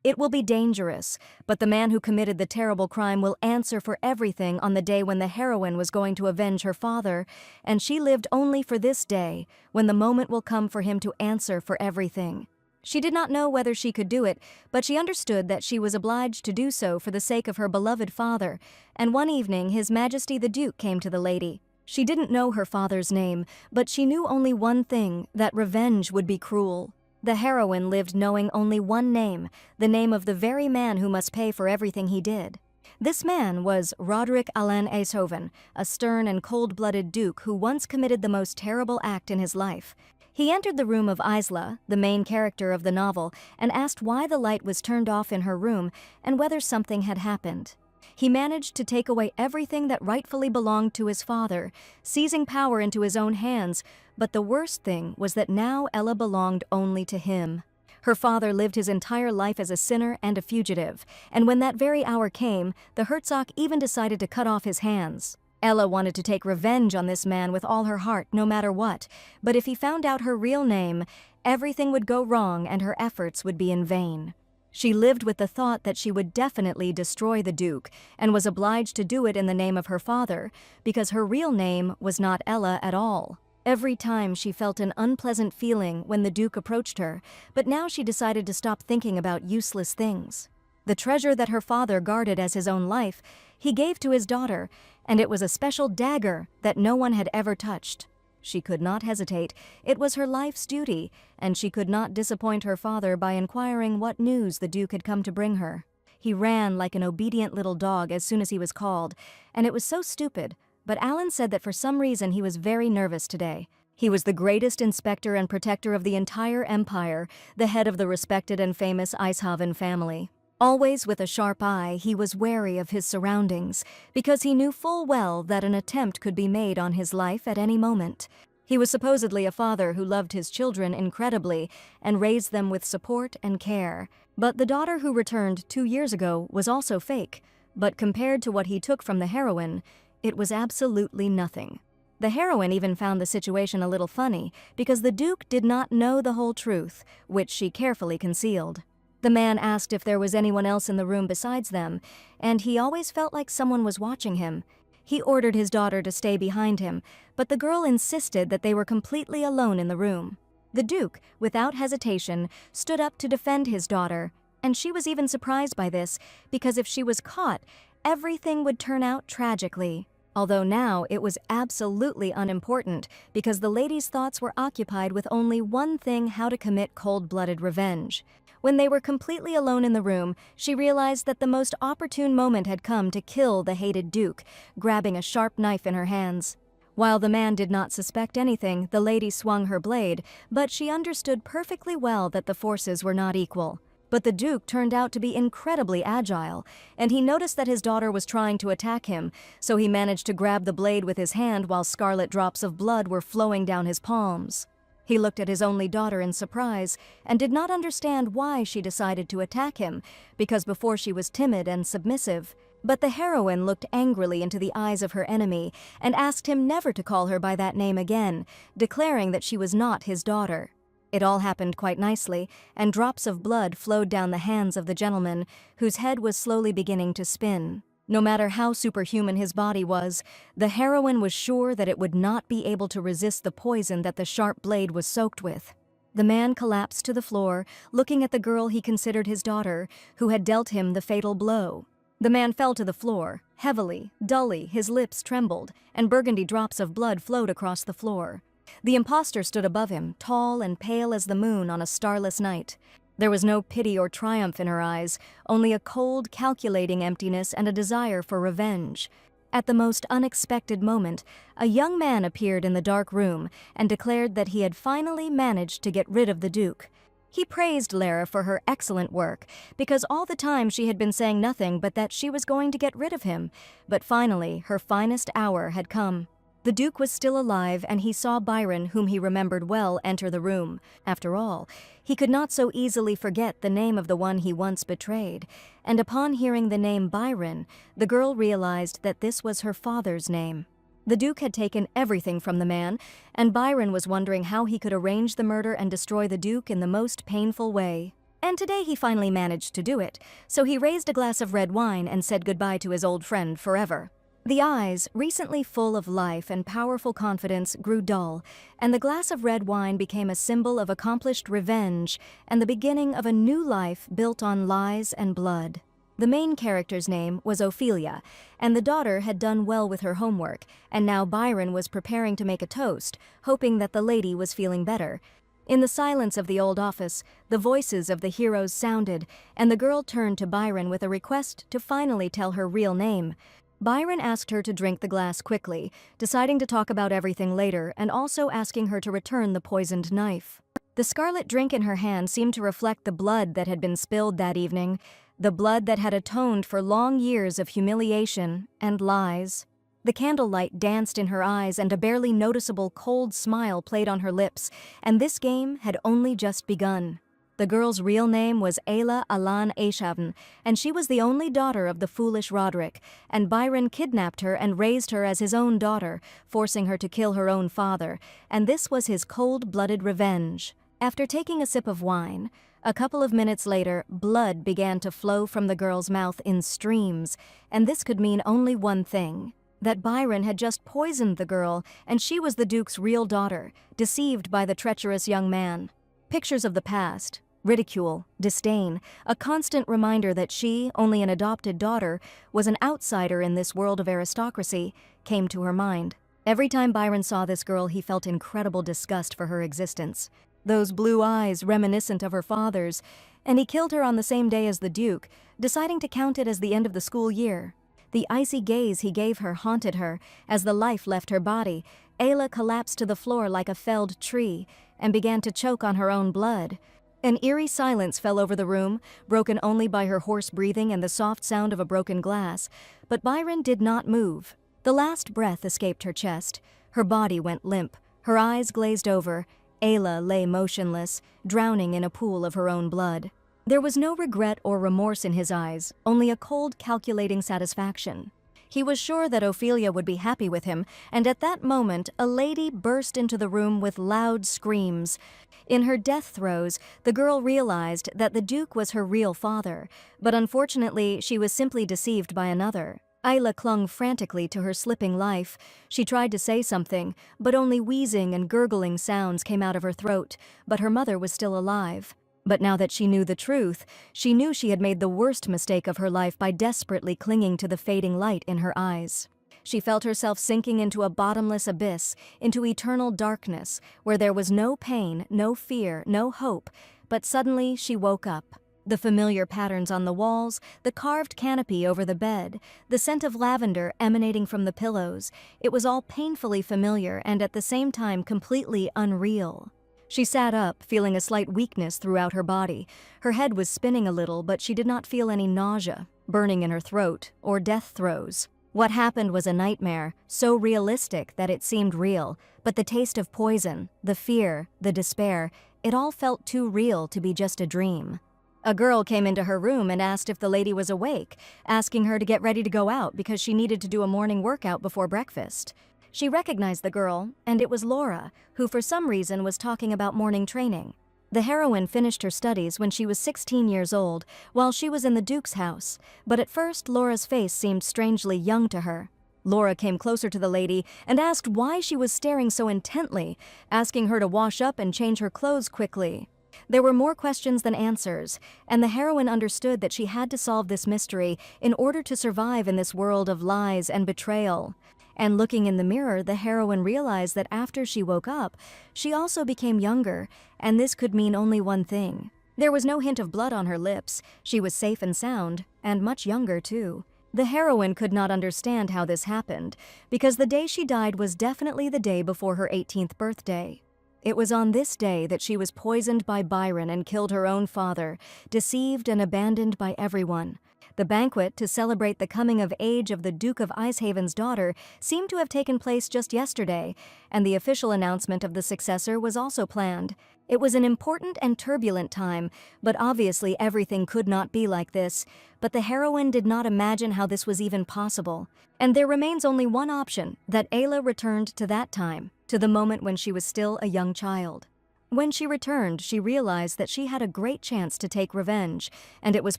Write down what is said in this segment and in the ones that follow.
It will be dangerous, but the man who committed the terrible crime will answer for everything on the day when the heroine was going to avenge her father, and she lived only for this day, when the moment will come for him to answer for everything. She did not know whether she could do it, but she understood that she was obliged to do so for the sake of her beloved father, and one evening His Majesty the Duke came to the lady. She didn't know her father's name, but she knew only one thing, that revenge would be cruel. The heroine lived knowing only one name, the name of the very man who must pay for everything he did. This man was Roderick Alain Eyshoven, a stern and cold-blooded duke who once committed the most terrible act in his life. He entered the room of Isla, the main character of the novel, and asked why the light was turned off in her room and whether something had happened. He managed to take away everything that rightfully belonged to his father, seizing power into his own hands, but the worst thing was that now Ella belonged only to him. Her father lived his entire life as a sinner and a fugitive, and when that very hour came, the Herzog even decided to cut off his hands. Ella wanted to take revenge on this man with all her heart, no matter what, but if he found out her real name, everything would go wrong and her efforts would be in vain. She lived with the thought that she would definitely destroy the Duke, and was obliged to do it in the name of her father, because her real name was not Ella at all. Every time she felt an unpleasant feeling when the Duke approached her, but now she decided to stop thinking about useless things. The treasure that her father guarded as his own life, he gave to his daughter, and it was a special dagger that no one had ever touched. She could not hesitate. It was her life's duty, and she could not disappoint her father by inquiring what news the Duke had come to bring her. He ran like an obedient little dog as soon as he was called, and it was so stupid, but Alan said that for some reason he was very nervous today. He was the greatest inspector and protector of the entire empire, the head of the respected and famous Eyshoven family. Always with a sharp eye, he was wary of his surroundings, because he knew full well that an attempt could be made on his life at any moment. He was supposedly a father who loved his children incredibly and raised them with support and care. But the daughter who returned 2 years ago was also fake, but compared to what he took from the heroine, it was absolutely nothing. The heroine even found the situation a little funny, because the Duke did not know the whole truth, which she carefully concealed. The man asked if there was anyone else in the room besides them, and he always felt like someone was watching him. He ordered his daughter to stay behind him, but the girl insisted that they were completely alone in the room. The Duke, without hesitation, stood up to defend his daughter, and she was even surprised by this, because if she was caught, everything would turn out tragically. Although now it was absolutely unimportant, because the lady's thoughts were occupied with only one thing: how to commit cold-blooded revenge. When they were completely alone in the room, she realized that the most opportune moment had come to kill the hated Duke, grabbing a sharp knife in her hands. While the man did not suspect anything, the lady swung her blade, but she understood perfectly well that the forces were not equal. But the Duke turned out to be incredibly agile, and he noticed that his daughter was trying to attack him, so he managed to grab the blade with his hand while scarlet drops of blood were flowing down his palms. He looked at his only daughter in surprise and did not understand why she decided to attack him, because before she was timid and submissive. But the heroine looked angrily into the eyes of her enemy and asked him never to call her by that name again, declaring that she was not his daughter. It all happened quite nicely, and drops of blood flowed down the hands of the gentleman, whose head was slowly beginning to spin. No matter how superhuman his body was, the heroine was sure that it would not be able to resist the poison that the sharp blade was soaked with. The man collapsed to the floor, looking at the girl he considered his daughter, who had dealt him the fatal blow. The man fell to the floor, heavily, dully, his lips trembled, and burgundy drops of blood flowed across the floor. The impostor stood above him, tall and pale as the moon on a starless night. There was no pity or triumph in her eyes, only a cold, calculating emptiness and a desire for revenge. At the most unexpected moment, a young man appeared in the dark room and declared that he had finally managed to get rid of the Duke. He praised Lara for her excellent work, because all the time she had been saying nothing but that she was going to get rid of him, but finally her finest hour had come. The Duke was still alive, and he saw Byron, whom he remembered well, enter the room. After all, he could not so easily forget the name of the one he once betrayed, and upon hearing the name Byron, the girl realized that this was her father's name. The Duke had taken everything from the man, and Byron was wondering how he could arrange the murder and destroy the Duke in the most painful way. And today he finally managed to do it, so he raised a glass of red wine and said goodbye to his old friend forever. The eyes, recently full of life and powerful confidence, grew dull, and the glass of red wine became a symbol of accomplished revenge and the beginning of a new life built on lies and blood. The main character's name was Ophelia, and the daughter had done well with her homework, and now Byron was preparing to make a toast, hoping that the lady was feeling better. In the silence of the old office, the voices of the heroes sounded, and the girl turned to Byron with a request to finally tell her real name. Byron asked her to drink the glass quickly, deciding to talk about everything later and also asking her to return the poisoned knife. The scarlet drink in her hand seemed to reflect the blood that had been spilled that evening, the blood that had atoned for long years of humiliation and lies. The candlelight danced in her eyes and a barely noticeable cold smile played on her lips, and this game had only just begun. The girl's real name was Ayla Alan Aishavn, and she was the only daughter of the foolish Roderick, and Byron kidnapped her and raised her as his own daughter, forcing her to kill her own father, and this was his cold-blooded revenge. After taking a sip of wine, a couple of minutes later, blood began to flow from the girl's mouth in streams, and this could mean only one thing: that Byron had just poisoned the girl, and she was the Duke's real daughter, deceived by the treacherous young man. Pictures of the past, ridicule, disdain, a constant reminder that she, only an adopted daughter, was an outsider in this world of aristocracy, came to her mind. Every time Byron saw this girl, he felt incredible disgust for her existence. Those blue eyes reminiscent of her father's, and he killed her on the same day as the Duke, deciding to count it as the end of the school year. The icy gaze he gave her haunted her. As the life left her body, Ayla collapsed to the floor like a felled tree and began to choke on her own blood. An eerie silence fell over the room, broken only by her hoarse breathing and the soft sound of a broken glass. But Byron did not move. The last breath escaped her chest. Her body went limp. Her eyes glazed over. Ayla lay motionless, drowning in a pool of her own blood. There was no regret or remorse in his eyes, only a cold, calculating satisfaction. He was sure that Ophelia would be happy with him, and at that moment, a lady burst into the room with loud screams. In her death throes, the girl realized that the Duke was her real father, but unfortunately, she was simply deceived by another. Ayla clung frantically to her slipping life. She tried to say something, but only wheezing and gurgling sounds came out of her throat, but her mother was still alive. But now that she knew the truth, she knew she had made the worst mistake of her life by desperately clinging to the fading light in her eyes. She felt herself sinking into a bottomless abyss, into eternal darkness, where there was no pain, no fear, no hope, but suddenly she woke up. The familiar patterns on the walls, the carved canopy over the bed, the scent of lavender emanating from the pillows, it was all painfully familiar and at the same time completely unreal. She sat up, feeling a slight weakness throughout her body. Her head was spinning a little, but she did not feel any nausea, burning in her throat, or death throes. What happened was a nightmare, so realistic that it seemed real, but the taste of poison, the fear, the despair, it all felt too real to be just a dream. A girl came into her room and asked if the lady was awake, asking her to get ready to go out because she needed to do a morning workout before breakfast. She recognized the girl, and it was Laura, who for some reason was talking about morning training. The heroine finished her studies when she was 16 years old, while she was in the Duke's house, but at first Laura's face seemed strangely young to her. Laura came closer to the lady and asked why she was staring so intently, asking her to wash up and change her clothes quickly. There were more questions than answers, and the heroine understood that she had to solve this mystery in order to survive in this world of lies and betrayal. And looking in the mirror, the heroine realized that after she woke up, she also became younger, and this could mean only one thing. There was no hint of blood on her lips, she was safe and sound, and much younger too. The heroine could not understand how this happened, because the day she died was definitely the day before her 18th birthday. It was on this day that she was poisoned by Byron and killed her own father, deceived and abandoned by everyone. The banquet to celebrate the coming of age of the Duke of Icehaven's daughter seemed to have taken place just yesterday, and the official announcement of the successor was also planned. It was an important and turbulent time, but obviously everything could not be like this. But the heroine did not imagine how this was even possible. And there remains only one option, that Ayla returned to that time, to the moment when she was still a young child. When she returned, she realized that she had a great chance to take revenge, and it was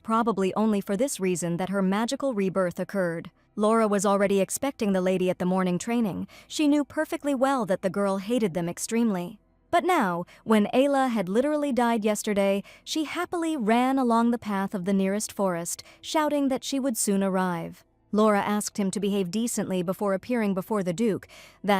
probably only for this reason that her magical rebirth occurred. Laura was already expecting the lady at the morning training. She knew perfectly well that the girl hated them extremely. But now, when Ayla had literally died yesterday, she happily ran along the path of the nearest forest, shouting that she would soon arrive. Laura asked him to behave decently before appearing before the Duke,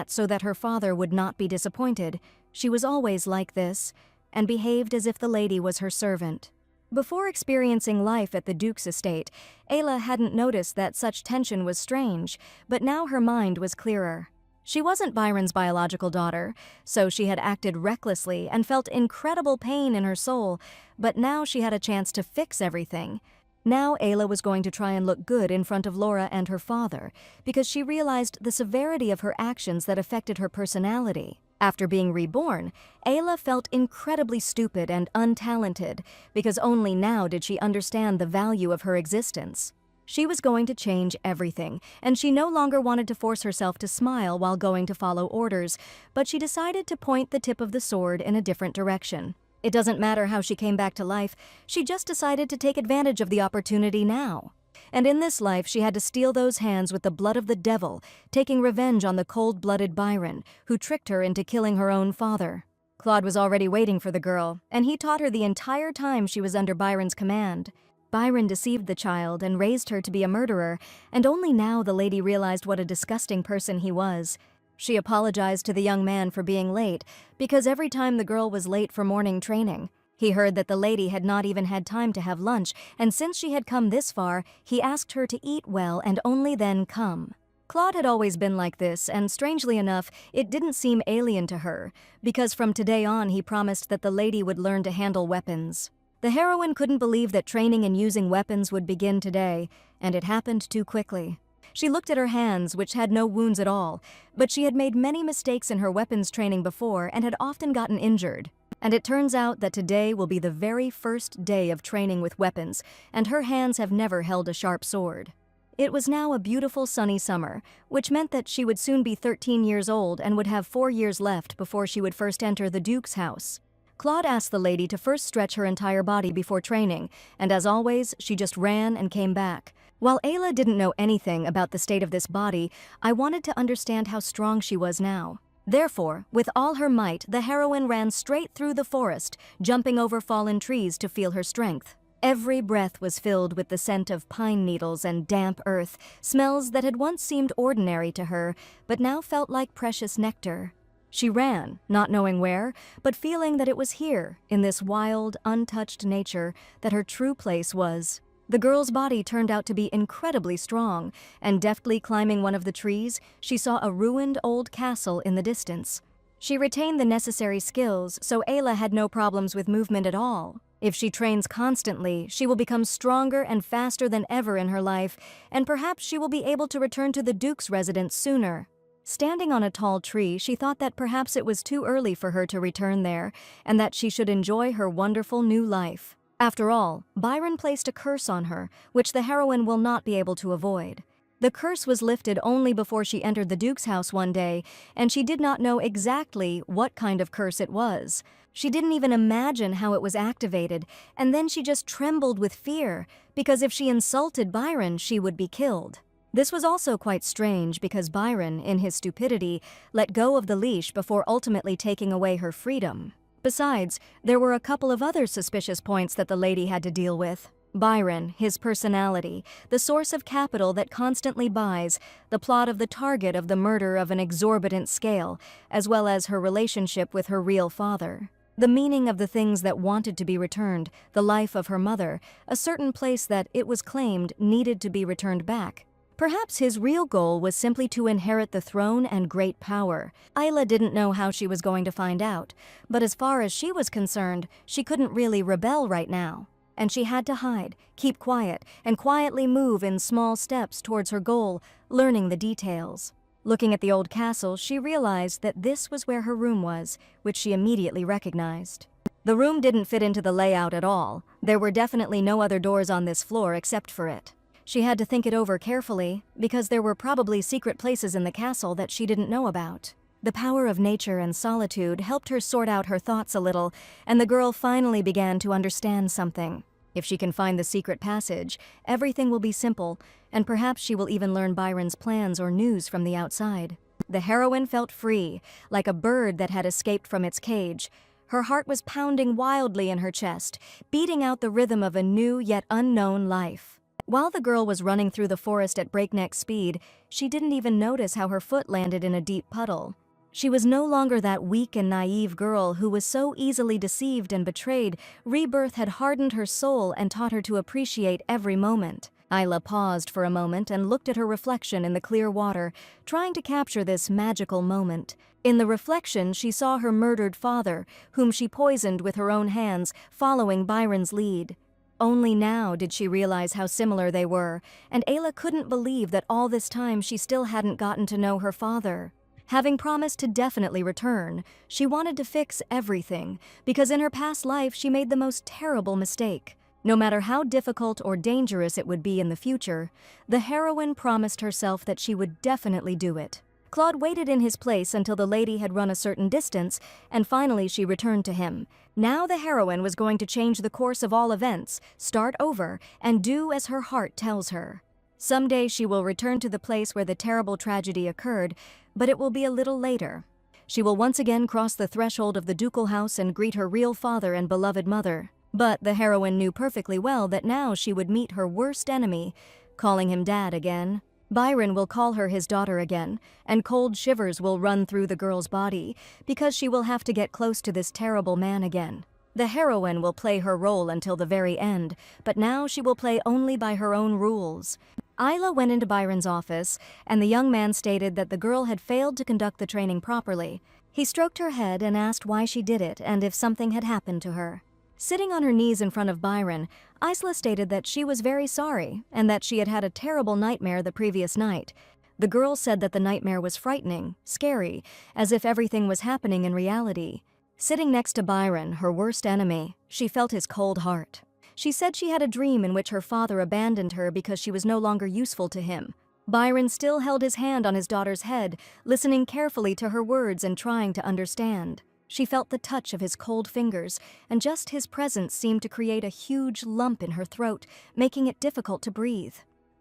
so that her father would not be disappointed. She was always like this, and behaved as if the lady was her servant. Before experiencing life at the Duke's estate, Ayla hadn't noticed that such tension was strange, but now her mind was clearer. She wasn't Byron's biological daughter, so she had acted recklessly and felt incredible pain in her soul, but now she had a chance to fix everything. Now Ayla was going to try and look good in front of Laura and her father, because she realized the severity of her actions that affected her personality. After being reborn, Ayla felt incredibly stupid and untalented, because only now did she understand the value of her existence. She was going to change everything, and she no longer wanted to force herself to smile while going to follow orders, but she decided to point the tip of the sword in a different direction. It doesn't matter how she came back to life, she just decided to take advantage of the opportunity now. And in this life she had to steal those hands with the blood of the devil, taking revenge on the cold-blooded Byron, who tricked her into killing her own father. Claude was already waiting for the girl, and he taught her the entire time she was under Byron's command. Byron deceived the child and raised her to be a murderer, and only now the lady realized what a disgusting person he was. She apologized to the young man for being late, because every time the girl was late for morning training, he heard that the lady had not even had time to have lunch, and since she had come this far, he asked her to eat well and only then come. Claude had always been like this, and strangely enough, it didn't seem alien to her, because from today on he promised that the lady would learn to handle weapons. The heroine couldn't believe that training in using weapons would begin today, and it happened too quickly. She looked at her hands, which had no wounds at all, but she had made many mistakes in her weapons training before and had often gotten injured. And it turns out that today will be the very first day of training with weapons, and her hands have never held a sharp sword. It was now a beautiful sunny summer, which meant that she would soon be 13 years old and would have 4 years left before she would first enter the Duke's house. Claude asked the lady to first stretch her entire body before training, and as always, she just ran and came back. While Ayla didn't know anything about the state of this body, I wanted to understand how strong she was now. Therefore, with all her might, the heroine ran straight through the forest, jumping over fallen trees to feel her strength. Every breath was filled with the scent of pine needles and damp earth, smells that had once seemed ordinary to her, but now felt like precious nectar. She ran, not knowing where, but feeling that it was here, in this wild, untouched nature, that her true place was. The girl's body turned out to be incredibly strong, and deftly climbing one of the trees, she saw a ruined old castle in the distance. She retained the necessary skills, so Ayla had no problems with movement at all. If she trains constantly, she will become stronger and faster than ever in her life, and perhaps she will be able to return to the Duke's residence sooner. Standing on a tall tree, she thought that perhaps it was too early for her to return there, and that she should enjoy her wonderful new life. After all, Byron placed a curse on her, which the heroine will not be able to avoid. The curse was lifted only before she entered the Duke's house one day, and she did not know exactly what kind of curse it was. She didn't even imagine how it was activated, and then she just trembled with fear, because if she insulted Byron, she would be killed. This was also quite strange because Byron, in his stupidity, let go of the leash before ultimately taking away her freedom. Besides, there were a couple of other suspicious points that the lady had to deal with. Byron, his personality, the source of capital that constantly buys, the plot of the target of the murder of an exorbitant scale, as well as her relationship with her real father. The meaning of the things that wanted to be returned, the life of her mother, a certain place that, it was claimed, needed to be returned back. Perhaps his real goal was simply to inherit the throne and great power. Ayla didn't know how she was going to find out, but as far as she was concerned, she couldn't really rebel right now. And she had to hide, keep quiet, and quietly move in small steps towards her goal, learning the details. Looking at the old castle, she realized that this was where her room was, which she immediately recognized. The room didn't fit into the layout at all. There were definitely no other doors on this floor except for it. She had to think it over carefully, because there were probably secret places in the castle that she didn't know about. The power of nature and solitude helped her sort out her thoughts a little, and the girl finally began to understand something. If she can find the secret passage, everything will be simple, and perhaps she will even learn Byron's plans or news from the outside. The heroine felt free, like a bird that had escaped from its cage. Her heart was pounding wildly in her chest, beating out the rhythm of a new yet unknown life. While the girl was running through the forest at breakneck speed, she didn't even notice how her foot landed in a deep puddle. She was no longer that weak and naive girl who was so easily deceived and betrayed. Rebirth had hardened her soul and taught her to appreciate every moment. Isla paused for a moment and looked at her reflection in the clear water, trying to capture this magical moment. In the reflection, she saw her murdered father, whom she poisoned with her own hands, following Byron's lead. Only now did she realize how similar they were, and Ayla couldn't believe that all this time she still hadn't gotten to know her father. Having promised to definitely return, she wanted to fix everything, because in her past life she made the most terrible mistake. No matter how difficult or dangerous it would be in the future, the heroine promised herself that she would definitely do it. Claude waited in his place until the lady had run a certain distance, and finally she returned to him. Now the heroine was going to change the course of all events, start over, and do as her heart tells her. Someday she will return to the place where the terrible tragedy occurred, but it will be a little later. She will once again cross the threshold of the ducal house and greet her real father and beloved mother. But the heroine knew perfectly well that now she would meet her worst enemy, calling him Dad again. Byron will call her his daughter again, and cold shivers will run through the girl's body, because she will have to get close to this terrible man again. The heroine will play her role until the very end, but now she will play only by her own rules. Isla went into Byron's office, and the young man stated that the girl had failed to conduct the training properly. He stroked her head and asked why she did it and if something had happened to her. Sitting on her knees in front of Byron, Isla stated that she was very sorry and that she had had a terrible nightmare the previous night. The girl said that the nightmare was frightening, scary, as if everything was happening in reality. Sitting next to Byron, her worst enemy, she felt his cold heart. She said she had a dream in which her father abandoned her because she was no longer useful to him. Byron still held his hand on his daughter's head, listening carefully to her words and trying to understand. She felt the touch of his cold fingers, and just his presence seemed to create a huge lump in her throat, making it difficult to breathe.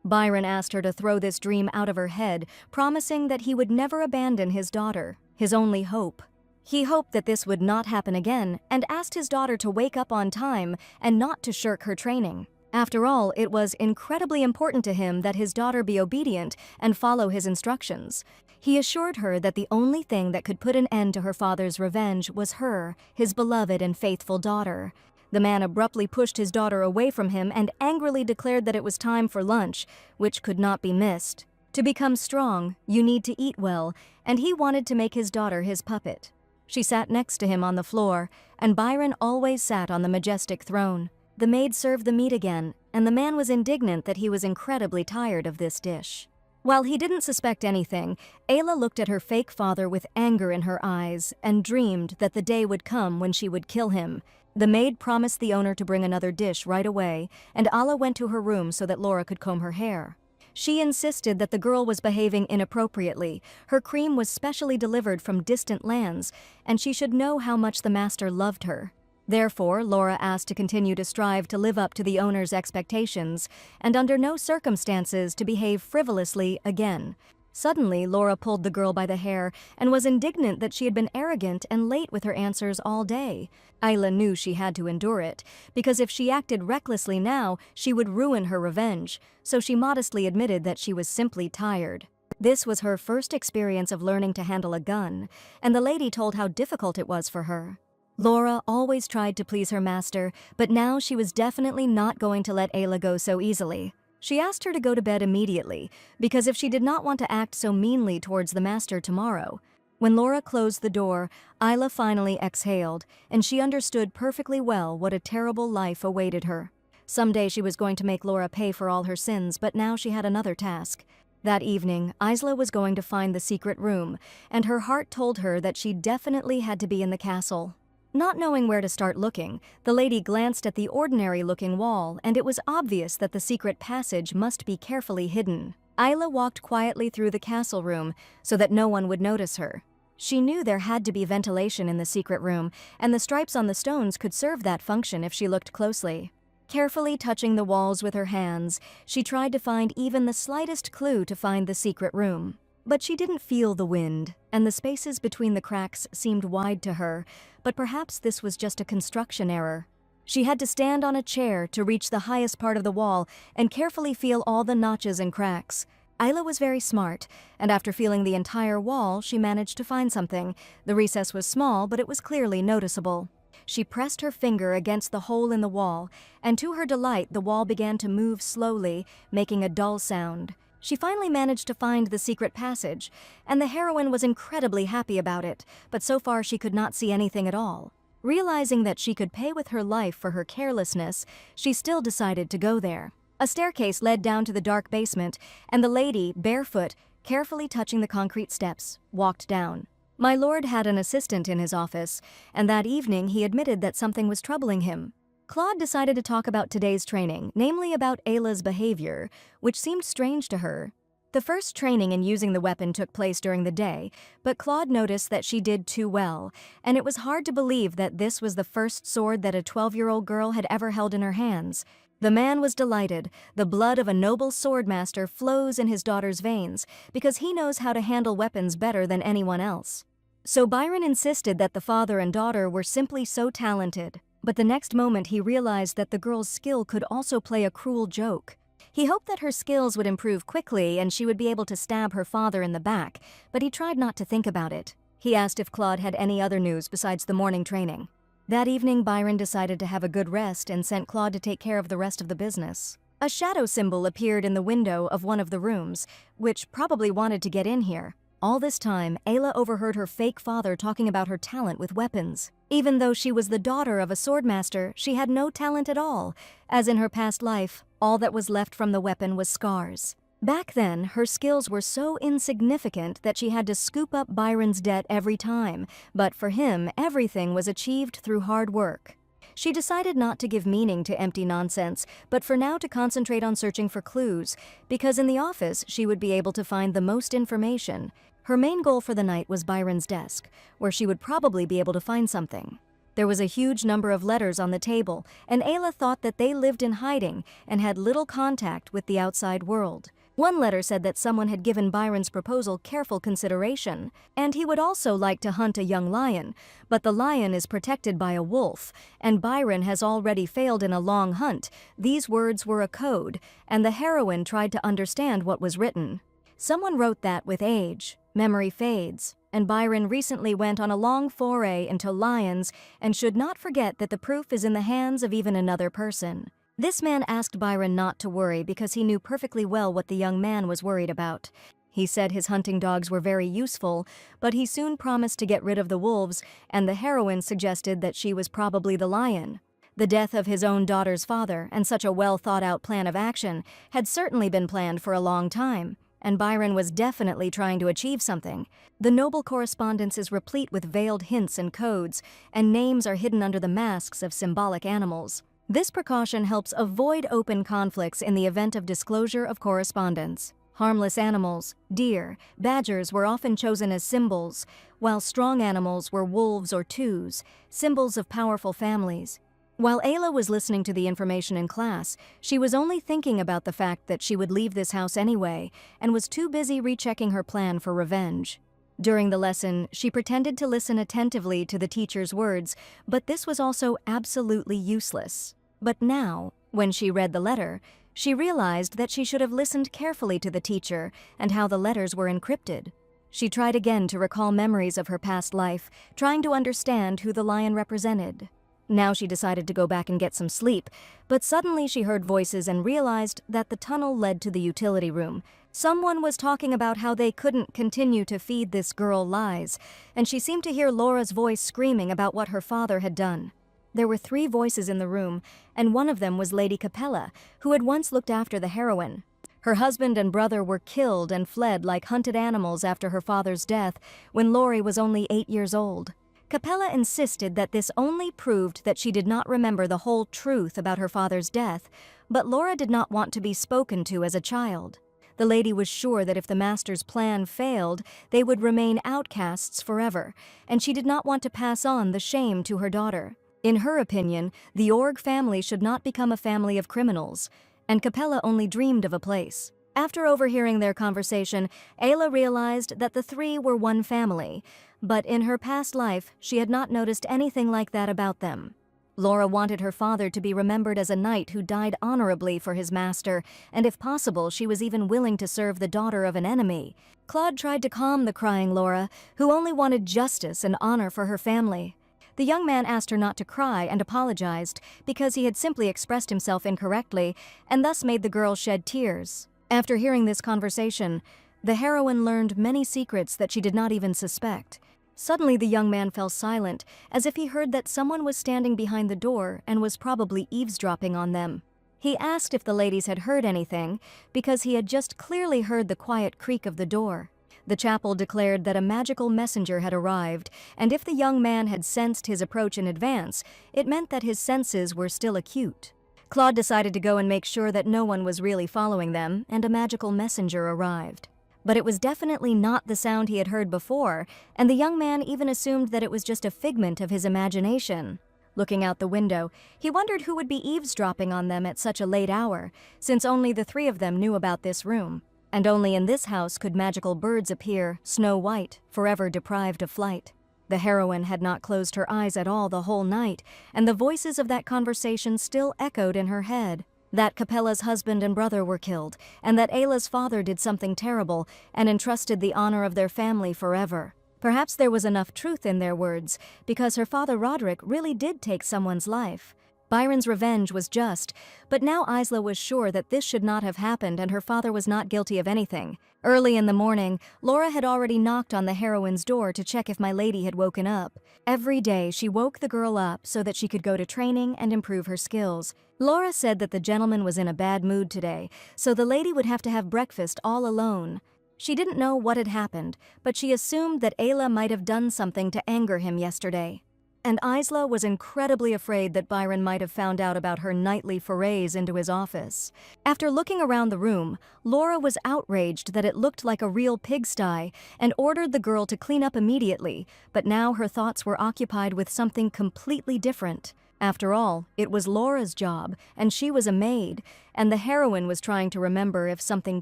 Byron asked her to throw this dream out of her head, promising that he would never abandon his daughter, his only hope. He hoped that this would not happen again, and asked his daughter to wake up on time and not to shirk her training. After all, it was incredibly important to him that his daughter be obedient and follow his instructions. He assured her that the only thing that could put an end to her father's revenge was her, his beloved and faithful daughter. The man abruptly pushed his daughter away from him and angrily declared that it was time for lunch, which could not be missed. To become strong, you need to eat well, and he wanted to make his daughter his puppet. She sat next to him on the floor, and Byron always sat on the majestic throne. The maid served the meat again, and the man was indignant that he was incredibly tired of this dish. While he didn't suspect anything, Ayla looked at her fake father with anger in her eyes and dreamed that the day would come when she would kill him. The maid promised the owner to bring another dish right away, and Ala went to her room so that Laura could comb her hair. She insisted that the girl was behaving inappropriately. Her cream was specially delivered from distant lands, and she should know how much the master loved her. Therefore, Laura asked to continue to strive to live up to the owner's expectations, and under no circumstances to behave frivolously again. Suddenly, Laura pulled the girl by the hair and was indignant that she had been arrogant and late with her answers all day. Isla knew she had to endure it, because if she acted recklessly now, she would ruin her revenge, so she modestly admitted that she was simply tired. This was her first experience of learning to handle a gun, and the lady told how difficult it was for her. Laura always tried to please her master, but now she was definitely not going to let Ayla go so easily. She asked her to go to bed immediately, because if she did not want to act so meanly towards the master tomorrow. When Laura closed the door, Ayla finally exhaled, and she understood perfectly well what a terrible life awaited her. Someday she was going to make Laura pay for all her sins, but now she had another task. That evening, Isla was going to find the secret room, and her heart told her that she definitely had to be in the castle. Not knowing where to start looking, the lady glanced at the ordinary-looking wall, and it was obvious that the secret passage must be carefully hidden. Isla walked quietly through the castle room so that no one would notice her. She knew there had to be ventilation in the secret room, and the stripes on the stones could serve that function if she looked closely. Carefully touching the walls with her hands, she tried to find even the slightest clue to find the secret room. But she didn't feel the wind, and the spaces between the cracks seemed wide to her, but perhaps this was just a construction error. She had to stand on a chair to reach the highest part of the wall and carefully feel all the notches and cracks. Isla was very smart, and after feeling the entire wall, she managed to find something. The recess was small, but it was clearly noticeable. She pressed her finger against the hole in the wall, and to her delight, the wall began to move slowly, making a dull sound. She finally managed to find the secret passage, and the heroine was incredibly happy about it, but so far she could not see anything at all. Realizing that she could pay with her life for her carelessness, she still decided to go there. A staircase led down to the dark basement, and the lady, barefoot, carefully touching the concrete steps, walked down. My lord had an assistant in his office, and that evening he admitted that something was troubling him. Claude decided to talk about today's training, namely about Ayla's behavior, which seemed strange to her. The first training in using the weapon took place during the day, but Claude noticed that she did too well, and it was hard to believe that this was the first sword that a 12-year-old girl had ever held in her hands. The man was delighted. The blood of a noble swordmaster flows in his daughter's veins because he knows how to handle weapons better than anyone else. So Byron insisted that the father and daughter were simply so talented, but the next moment he realized that the girl's skill could also play a cruel joke. He hoped that her skills would improve quickly and she would be able to stab her father in the back, but he tried not to think about it. He asked if Claude had any other news besides the morning training. That evening, Byron decided to have a good rest and sent Claude to take care of the rest of the business. A shadow symbol appeared in the window of one of the rooms, which probably wanted to get in here. All this time, Ayla overheard her fake father talking about her talent with weapons. Even though she was the daughter of a swordmaster, she had no talent at all. As in her past life, all that was left from the weapon was scars. Back then, her skills were so insignificant that she had to scoop up Byron's debt every time, but for him, everything was achieved through hard work. She decided not to give meaning to empty nonsense, but for now to concentrate on searching for clues, because in the office she would be able to find the most information. Her main goal for the night was Byron's desk, where she would probably be able to find something. There was a huge number of letters on the table, and Ayla thought that they lived in hiding and had little contact with the outside world. One letter said that someone had given Byron's proposal careful consideration, and he would also like to hunt a young lion, but the lion is protected by a wolf, and Byron has already failed in a long hunt. These words were a code, and the heroine tried to understand what was written. Someone wrote that with age, memory fades, and Byron recently went on a long foray into lions and should not forget that the proof is in the hands of even another person. This man asked Byron not to worry because he knew perfectly well what the young man was worried about. He said his hunting dogs were very useful, but he soon promised to get rid of the wolves, and the heroine suggested that she was probably the lion. The death of his own daughter's father, and such a well-thought-out plan of action, had certainly been planned for a long time, and Byron was definitely trying to achieve something. The noble correspondence is replete with veiled hints and codes, and names are hidden under the masks of symbolic animals. This precaution helps avoid open conflicts in the event of disclosure of correspondence. Harmless animals, deer, badgers were often chosen as symbols, while strong animals were wolves or twos, symbols of powerful families. While Ayla was listening to the information in class, she was only thinking about the fact that she would leave this house anyway, and was too busy rechecking her plan for revenge. During the lesson, she pretended to listen attentively to the teacher's words, but this was also absolutely useless. But now, when she read the letter, she realized that she should have listened carefully to the teacher and how the letters were encrypted. She tried again to recall memories of her past life, trying to understand who the lion represented. Now she decided to go back and get some sleep, but suddenly she heard voices and realized that the tunnel led to the utility room. Someone was talking about how they couldn't continue to feed this girl lies, and she seemed to hear Laura's voice screaming about what her father had done. There were 3 voices in the room, and one of them was Lady Capella, who had once looked after the heroine. Her husband and brother were killed and fled like hunted animals after her father's death when Laurie was only 8 years old. Capella insisted that this only proved that she did not remember the whole truth about her father's death, but Laura did not want to be spoken to as a child. The lady was sure that if the master's plan failed, they would remain outcasts forever, and she did not want to pass on the shame to her daughter. In her opinion, the Org family should not become a family of criminals, and Capella only dreamed of a place. After overhearing their conversation, Ayla realized that the three were one family, but in her past life, she had not noticed anything like that about them. Laura wanted her father to be remembered as a knight who died honorably for his master, and if possible, she was even willing to serve the daughter of an enemy. Claude tried to calm the crying Laura, who only wanted justice and honor for her family. The young man asked her not to cry and apologized because he had simply expressed himself incorrectly and thus made the girl shed tears. After hearing this conversation, the heroine learned many secrets that she did not even suspect. Suddenly the young man fell silent, as if he heard that someone was standing behind the door and was probably eavesdropping on them. He asked if the ladies had heard anything, because he had just clearly heard the quiet creak of the door. The chapel declared that a magical messenger had arrived, and if the young man had sensed his approach in advance, it meant that his senses were still acute. Claude decided to go and make sure that no one was really following them, and a magical messenger arrived. But it was definitely not the sound he had heard before, and the young man even assumed that it was just a figment of his imagination. Looking out the window, he wondered who would be eavesdropping on them at such a late hour, since only the three of them knew about this room. And only in this house could magical birds appear, snow white, forever deprived of flight. The heroine had not closed her eyes at all the whole night, and the voices of that conversation still echoed in her head. That Capella's husband and brother were killed, and that Ayla's father did something terrible and entrusted the honor of their family forever. Perhaps there was enough truth in their words, because her father Roderick really did take someone's life. Byron's revenge was just, but now Isla was sure that this should not have happened and her father was not guilty of anything. Early in the morning, Laura had already knocked on the heroine's door to check if my lady had woken up. Every day, she woke the girl up so that she could go to training and improve her skills. Laura said that the gentleman was in a bad mood today, so the lady would have to have breakfast all alone. She didn't know what had happened, but she assumed that Ayla might have done something to anger him yesterday. And Isla was incredibly afraid that Byron might have found out about her nightly forays into his office. After looking around the room, Laura was outraged that it looked like a real pigsty and ordered the girl to clean up immediately, but now her thoughts were occupied with something completely different. After all, it was Laura's job, and she was a maid, and the heroine was trying to remember if something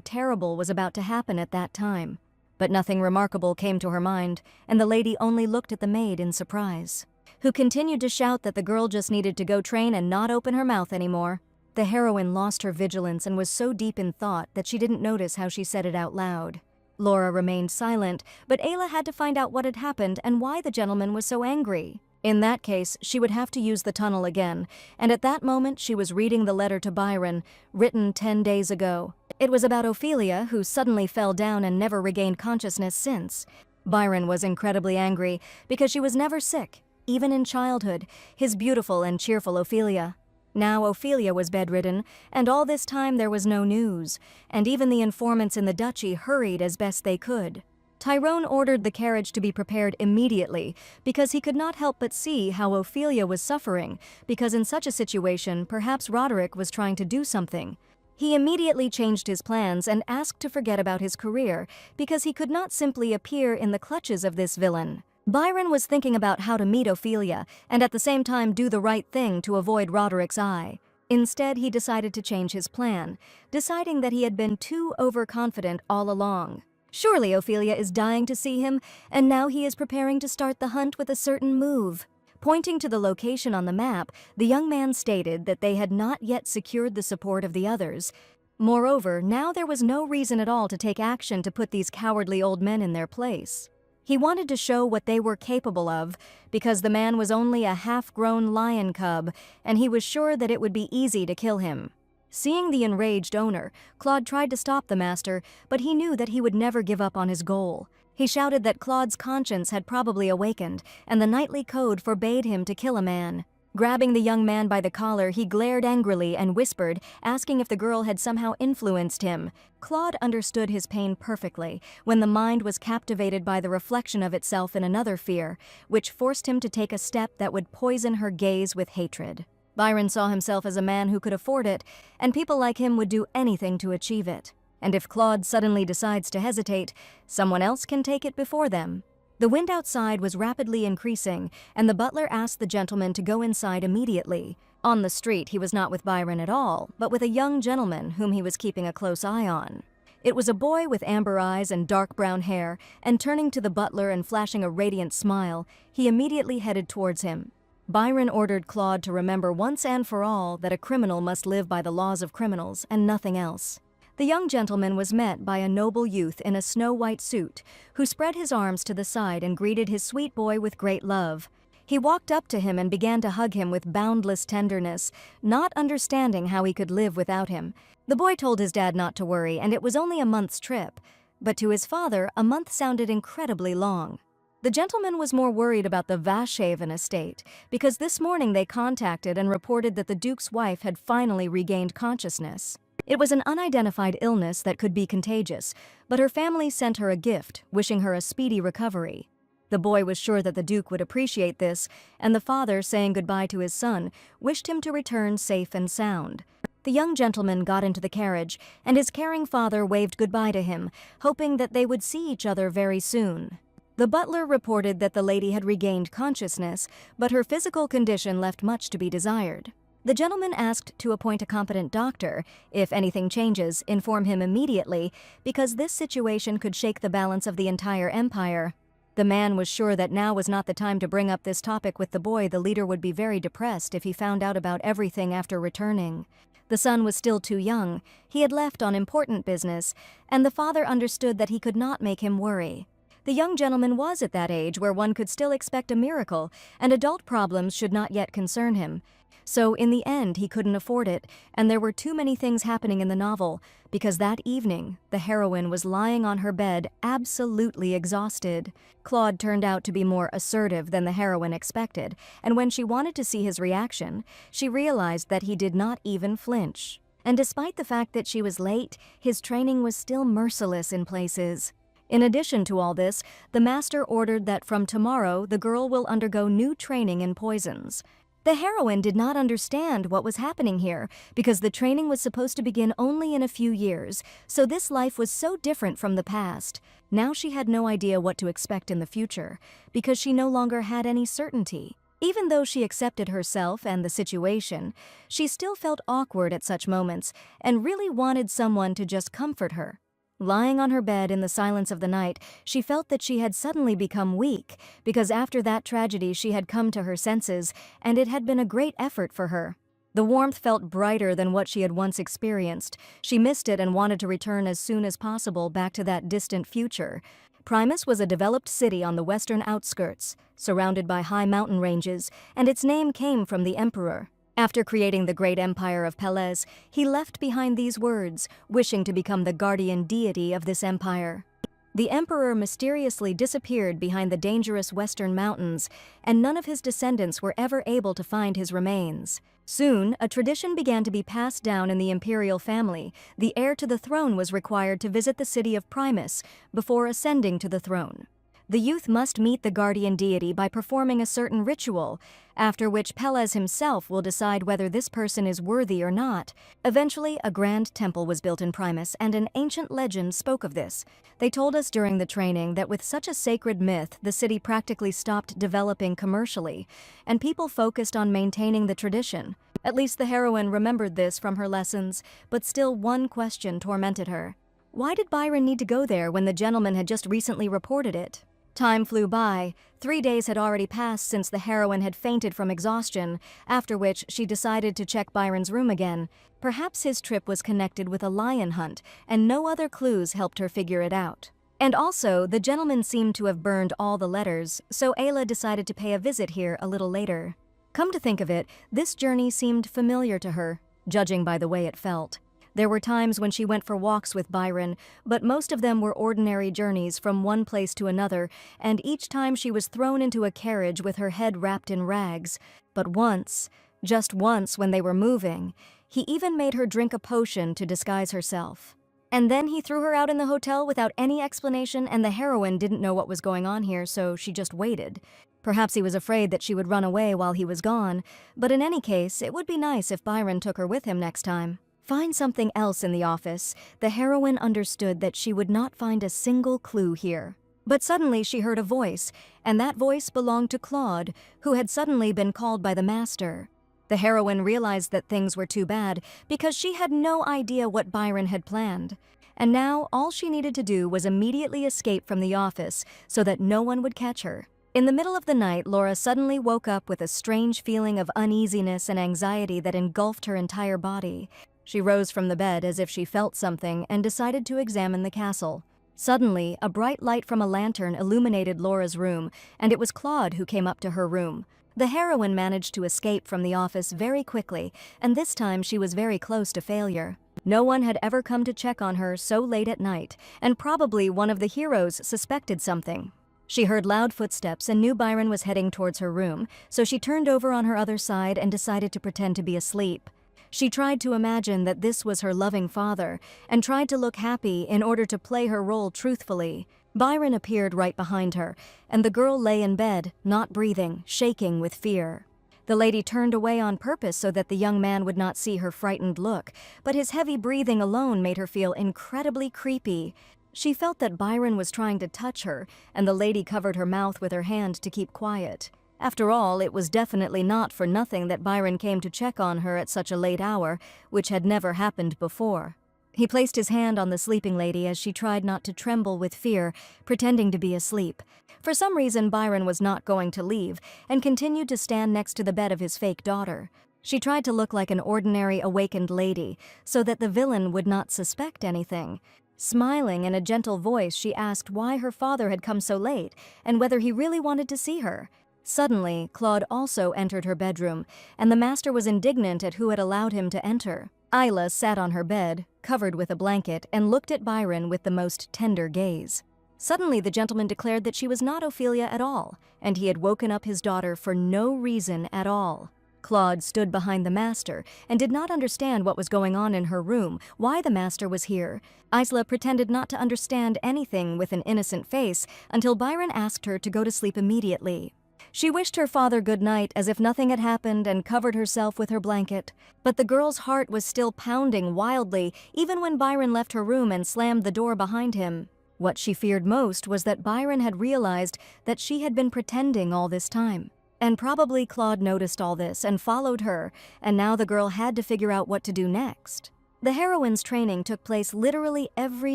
terrible was about to happen at that time. But nothing remarkable came to her mind, and the lady only looked at the maid in surprise, who continued to shout that the girl just needed to go train and not open her mouth anymore. The heroine lost her vigilance and was so deep in thought that she didn't notice how she said it out loud. Laura remained silent, but Ayla had to find out what had happened and why the gentleman was so angry. In that case, she would have to use the tunnel again, and at that moment she was reading the letter to Byron, written 10 days ago. It was about Ophelia, who suddenly fell down and never regained consciousness since. Byron was incredibly angry because she was never sick, even in childhood, his beautiful and cheerful Ophelia. Now Ophelia was bedridden, and all this time there was no news, and even the informants in the duchy hurried as best they could. Tyrone ordered the carriage to be prepared immediately because he could not help but see how Ophelia was suffering, because in such a situation perhaps Roderick was trying to do something. He immediately changed his plans and asked to forget about his career because he could not simply appear in the clutches of this villain. Byron was thinking about how to meet Ophelia and at the same time do the right thing to avoid Roderick's eye. Instead, he decided to change his plan, deciding that he had been too overconfident all along. Surely Ophelia is dying to see him, and now he is preparing to start the hunt with a certain move. Pointing to the location on the map, the young man stated that they had not yet secured the support of the others. Moreover, now there was no reason at all to take action to put these cowardly old men in their place. He wanted to show what they were capable of, because the man was only a half-grown lion cub, and he was sure that it would be easy to kill him. Seeing the enraged owner, Claude tried to stop the master, but he knew that he would never give up on his goal. He shouted that Claude's conscience had probably awakened, and the knightly code forbade him to kill a man. Grabbing the young man by the collar, he glared angrily and whispered, asking if the girl had somehow influenced him. Claude understood his pain perfectly when the mind was captivated by the reflection of itself in another fear, which forced him to take a step that would poison her gaze with hatred. Byron saw himself as a man who could afford it, and people like him would do anything to achieve it. And if Claude suddenly decides to hesitate, someone else can take it before them. The wind outside was rapidly increasing, and the butler asked the gentleman to go inside immediately. On the street, he was not with Byron at all, but with a young gentleman whom he was keeping a close eye on. It was a boy with amber eyes and dark brown hair, and turning to the butler and flashing a radiant smile, he immediately headed towards him. Byron ordered Claude to remember once and for all that a criminal must live by the laws of criminals and nothing else. The young gentleman was met by a noble youth in a snow-white suit, who spread his arms to the side and greeted his sweet boy with great love. He walked up to him and began to hug him with boundless tenderness, not understanding how he could live without him. The boy told his dad not to worry, and it was only a month's trip. But to his father, a month sounded incredibly long. The gentleman was more worried about the Vashaven estate, because this morning they contacted and reported that the Duke's wife had finally regained consciousness. It was an unidentified illness that could be contagious, but her family sent her a gift, wishing her a speedy recovery. The boy was sure that the Duke would appreciate this, and the father, saying goodbye to his son, wished him to return safe and sound. The young gentleman got into the carriage, and his caring father waved goodbye to him, hoping that they would see each other very soon. The butler reported that the lady had regained consciousness, but her physical condition left much to be desired. The gentleman asked to appoint a competent doctor. If anything changes, inform him immediately, because this situation could shake the balance of the entire empire. The man was sure that now was not the time to bring up this topic with the boy. The leader would be very depressed if he found out about everything after returning. The son was still too young, he had left on important business, and the father understood that he could not make him worry. The young gentleman was at that age where one could still expect a miracle, and adult problems should not yet concern him. So in the end, he couldn't afford it, and there were too many things happening in the novel, because that evening, the heroine was lying on her bed, absolutely exhausted. Claude turned out to be more assertive than the heroine expected, and when she wanted to see his reaction, she realized that he did not even flinch. And despite the fact that she was late, his training was still merciless in places. In addition to all this, the master ordered that from tomorrow the girl will undergo new training in poisons. The heroine did not understand what was happening here, because the training was supposed to begin only in a few years, so this life was so different from the past. Now she had no idea what to expect in the future, because she no longer had any certainty. Even though she accepted herself and the situation, she still felt awkward at such moments and really wanted someone to just comfort her. Lying on her bed in the silence of the night, she felt that she had suddenly become weak, because after that tragedy she had come to her senses, and it had been a great effort for her. The warmth felt brighter than what she had once experienced. She missed it and wanted to return as soon as possible back to that distant future. Primus was a developed city on the western outskirts, surrounded by high mountain ranges, and its name came from the emperor. After creating the great empire of Pelez, he left behind these words, wishing to become the guardian deity of this empire. The emperor mysteriously disappeared behind the dangerous western mountains, and none of his descendants were ever able to find his remains. Soon, a tradition began to be passed down in the imperial family. The heir to the throne was required to visit the city of Primus before ascending to the throne. The youth must meet the guardian deity by performing a certain ritual, after which Pelez himself will decide whether this person is worthy or not. Eventually, a grand temple was built in Primus, and an ancient legend spoke of this. They told us during the training that with such a sacred myth, the city practically stopped developing commercially, and people focused on maintaining the tradition. At least the heroine remembered this from her lessons, but still one question tormented her. Why did Byron need to go there when the gentleman had just recently reported it? Time flew by. 3 days had already passed since the heroine had fainted from exhaustion, after which she decided to check Byron's room again. Perhaps his trip was connected with a lion hunt, and no other clues helped her figure it out. And also, the gentleman seemed to have burned all the letters, so Ayla decided to pay a visit here a little later. Come to think of it, this journey seemed familiar to her, judging by the way it felt. There were times when she went for walks with Byron, but most of them were ordinary journeys from one place to another, and each time she was thrown into a carriage with her head wrapped in rags. But once, just once when they were moving, he even made her drink a potion to disguise herself. And then he threw her out in the hotel without any explanation, and the heroine didn't know what was going on here, so she just waited. Perhaps he was afraid that she would run away while he was gone, but in any case, it would be nice if Byron took her with him next time. Find something else in the office. The heroine understood that she would not find a single clue here. But suddenly she heard a voice, and that voice belonged to Claude, who had suddenly been called by the master. The heroine realized that things were too bad because she had no idea what Byron had planned. And now all she needed to do was immediately escape from the office so that no one would catch her. In the middle of the night, Laura suddenly woke up with a strange feeling of uneasiness and anxiety that engulfed her entire body. She rose from the bed as if she felt something and decided to examine the castle. Suddenly, a bright light from a lantern illuminated Laura's room, and it was Claude who came up to her room. The heroine managed to escape from the office very quickly, and this time she was very close to failure. No one had ever come to check on her so late at night, and probably one of the heroes suspected something. She heard loud footsteps and knew Byron was heading towards her room, so she turned over on her other side and decided to pretend to be asleep. She tried to imagine that this was her loving father, and tried to look happy in order to play her role truthfully. Byron appeared right behind her, and the girl lay in bed, not breathing, shaking with fear. The lady turned away on purpose so that the young man would not see her frightened look, but his heavy breathing alone made her feel incredibly creepy. She felt that Byron was trying to touch her, and the lady covered her mouth with her hand to keep quiet. After all, it was definitely not for nothing that Byron came to check on her at such a late hour, which had never happened before. He placed his hand on the sleeping lady as she tried not to tremble with fear, pretending to be asleep. For some reason, Byron was not going to leave, and continued to stand next to the bed of his fake daughter. She tried to look like an ordinary awakened lady, so that the villain would not suspect anything. Smiling in a gentle voice, she asked why her father had come so late, and whether he really wanted to see her. Suddenly, Claude also entered her bedroom, and the master was indignant at who had allowed him to enter. Isla sat on her bed, covered with a blanket, and looked at Byron with the most tender gaze. Suddenly, the gentleman declared that she was not Ophelia at all, and he had woken up his daughter for no reason at all. Claude stood behind the master and did not understand what was going on in her room, why the master was here. Isla pretended not to understand anything with an innocent face until Byron asked her to go to sleep immediately. She wished her father good night as if nothing had happened and covered herself with her blanket. But the girl's heart was still pounding wildly even when Byron left her room and slammed the door behind him. What she feared most was that Byron had realized that she had been pretending all this time. And probably Claude noticed all this and followed her, and now the girl had to figure out what to do next. The heroine's training took place literally every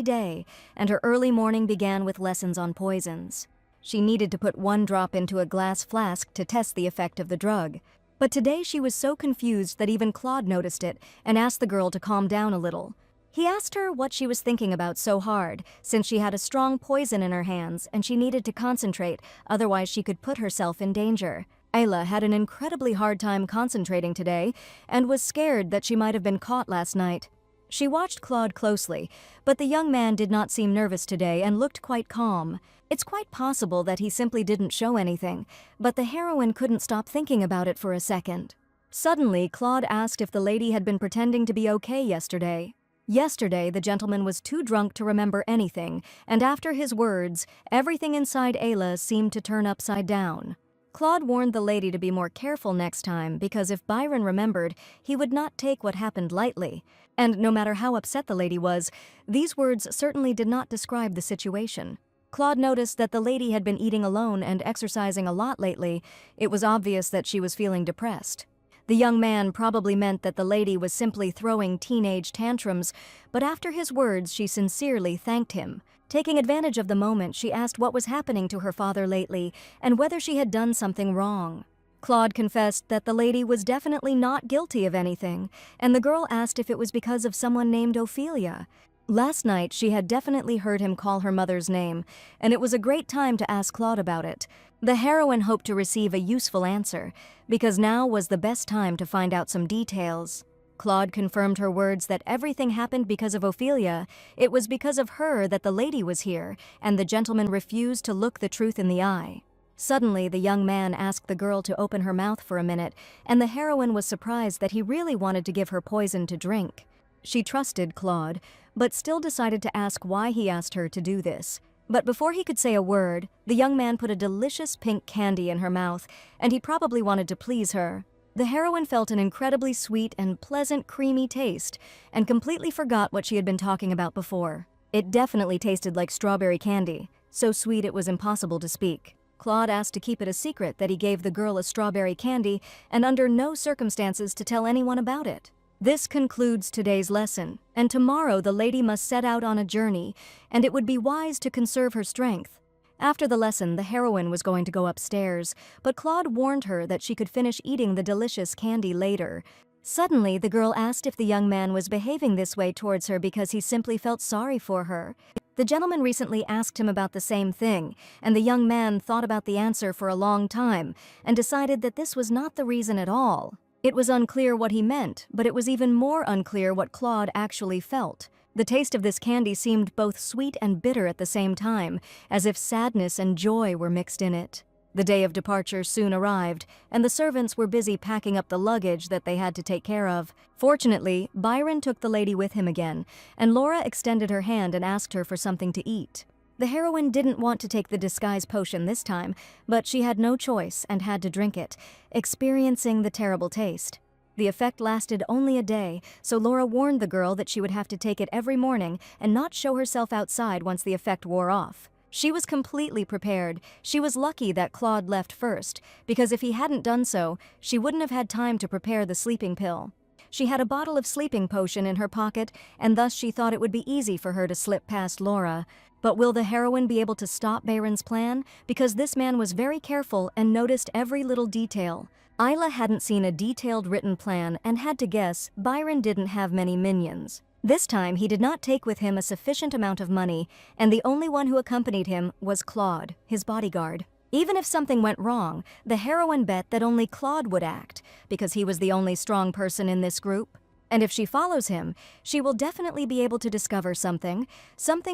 day, and her early morning began with lessons on poisons. She needed to put 1 drop into a glass flask to test the effect of the drug. But today she was so confused that even Claude noticed it and asked the girl to calm down a little. He asked her what she was thinking about so hard, since she had a strong poison in her hands and she needed to concentrate, otherwise she could put herself in danger. Ayla had an incredibly hard time concentrating today and was scared that she might have been caught last night. She watched Claude closely, but the young man did not seem nervous today and looked quite calm. It's quite possible that he simply didn't show anything, but the heroine couldn't stop thinking about it for a second. Suddenly, Claude asked if the lady had been pretending to be okay yesterday. Yesterday, the gentleman was too drunk to remember anything, and after his words, everything inside Ayla seemed to turn upside down. Claude warned the lady to be more careful next time because if Byron remembered, he would not take what happened lightly. And no matter how upset the lady was, these words certainly did not describe the situation. Claude noticed that the lady had been eating alone and exercising a lot lately. It was obvious that she was feeling depressed. The young man probably meant that the lady was simply throwing teenage tantrums, but after his words, she sincerely thanked him. Taking advantage of the moment, she asked what was happening to her father lately and whether she had done something wrong. Claude confessed that the lady was definitely not guilty of anything, and the girl asked if it was because of someone named Ophelia. Last night, she had definitely heard him call her mother's name, and it was a great time to ask Claude about it. The heroine hoped to receive a useful answer, because now was the best time to find out some details. Claude confirmed her words that everything happened because of Ophelia. It was because of her that the lady was here, and the gentleman refused to look the truth in the eye. Suddenly, the young man asked the girl to open her mouth for a minute, and the heroine was surprised that he really wanted to give her poison to drink. She trusted Claude, but still decided to ask why he asked her to do this. But before he could say a word, the young man put a delicious pink candy in her mouth, and he probably wanted to please her. The heroine felt an incredibly sweet and pleasant creamy taste and completely forgot what she had been talking about before. It definitely tasted like strawberry candy, so sweet it was impossible to speak. Claude asked to keep it a secret that he gave the girl a strawberry candy and under no circumstances to tell anyone about it. This concludes today's lesson, and tomorrow the lady must set out on a journey, and it would be wise to conserve her strength. After the lesson, the heroine was going to go upstairs, but Claude warned her that she could finish eating the delicious candy later. Suddenly, the girl asked if the young man was behaving this way towards her because he simply felt sorry for her. The gentleman recently asked him about the same thing, and the young man thought about the answer for a long time and decided that this was not the reason at all. It was unclear what he meant, but it was even more unclear what Claude actually felt. The taste of this candy seemed both sweet and bitter at the same time, as if sadness and joy were mixed in it. The day of departure soon arrived, and the servants were busy packing up the luggage that they had to take care of. Fortunately, Byron took the lady with him again, and Laura extended her hand and asked her for something to eat. The heroine didn't want to take the disguise potion this time, but she had no choice and had to drink it, experiencing the terrible taste. The effect lasted only a day, so Laura warned the girl that she would have to take it every morning and not show herself outside once the effect wore off. She was completely prepared. She was lucky that Claude left first, because if he hadn't done so, she wouldn't have had time to prepare the sleeping pill. She had a bottle of sleeping potion in her pocket, and thus she thought it would be easy for her to slip past Laura. But will the heroine be able to stop Byron's plan? Because this man was very careful and noticed every little detail. Isla hadn't seen a detailed written plan and had to guess Byron didn't have many minions. This time he did not take with him a sufficient amount of money, and the only one who accompanied him was Claude, his bodyguard. Even if something went wrong, the heroine bet that only Claude would act, because he was the only strong person in this group. And if she follows him, she will definitely be able to discover something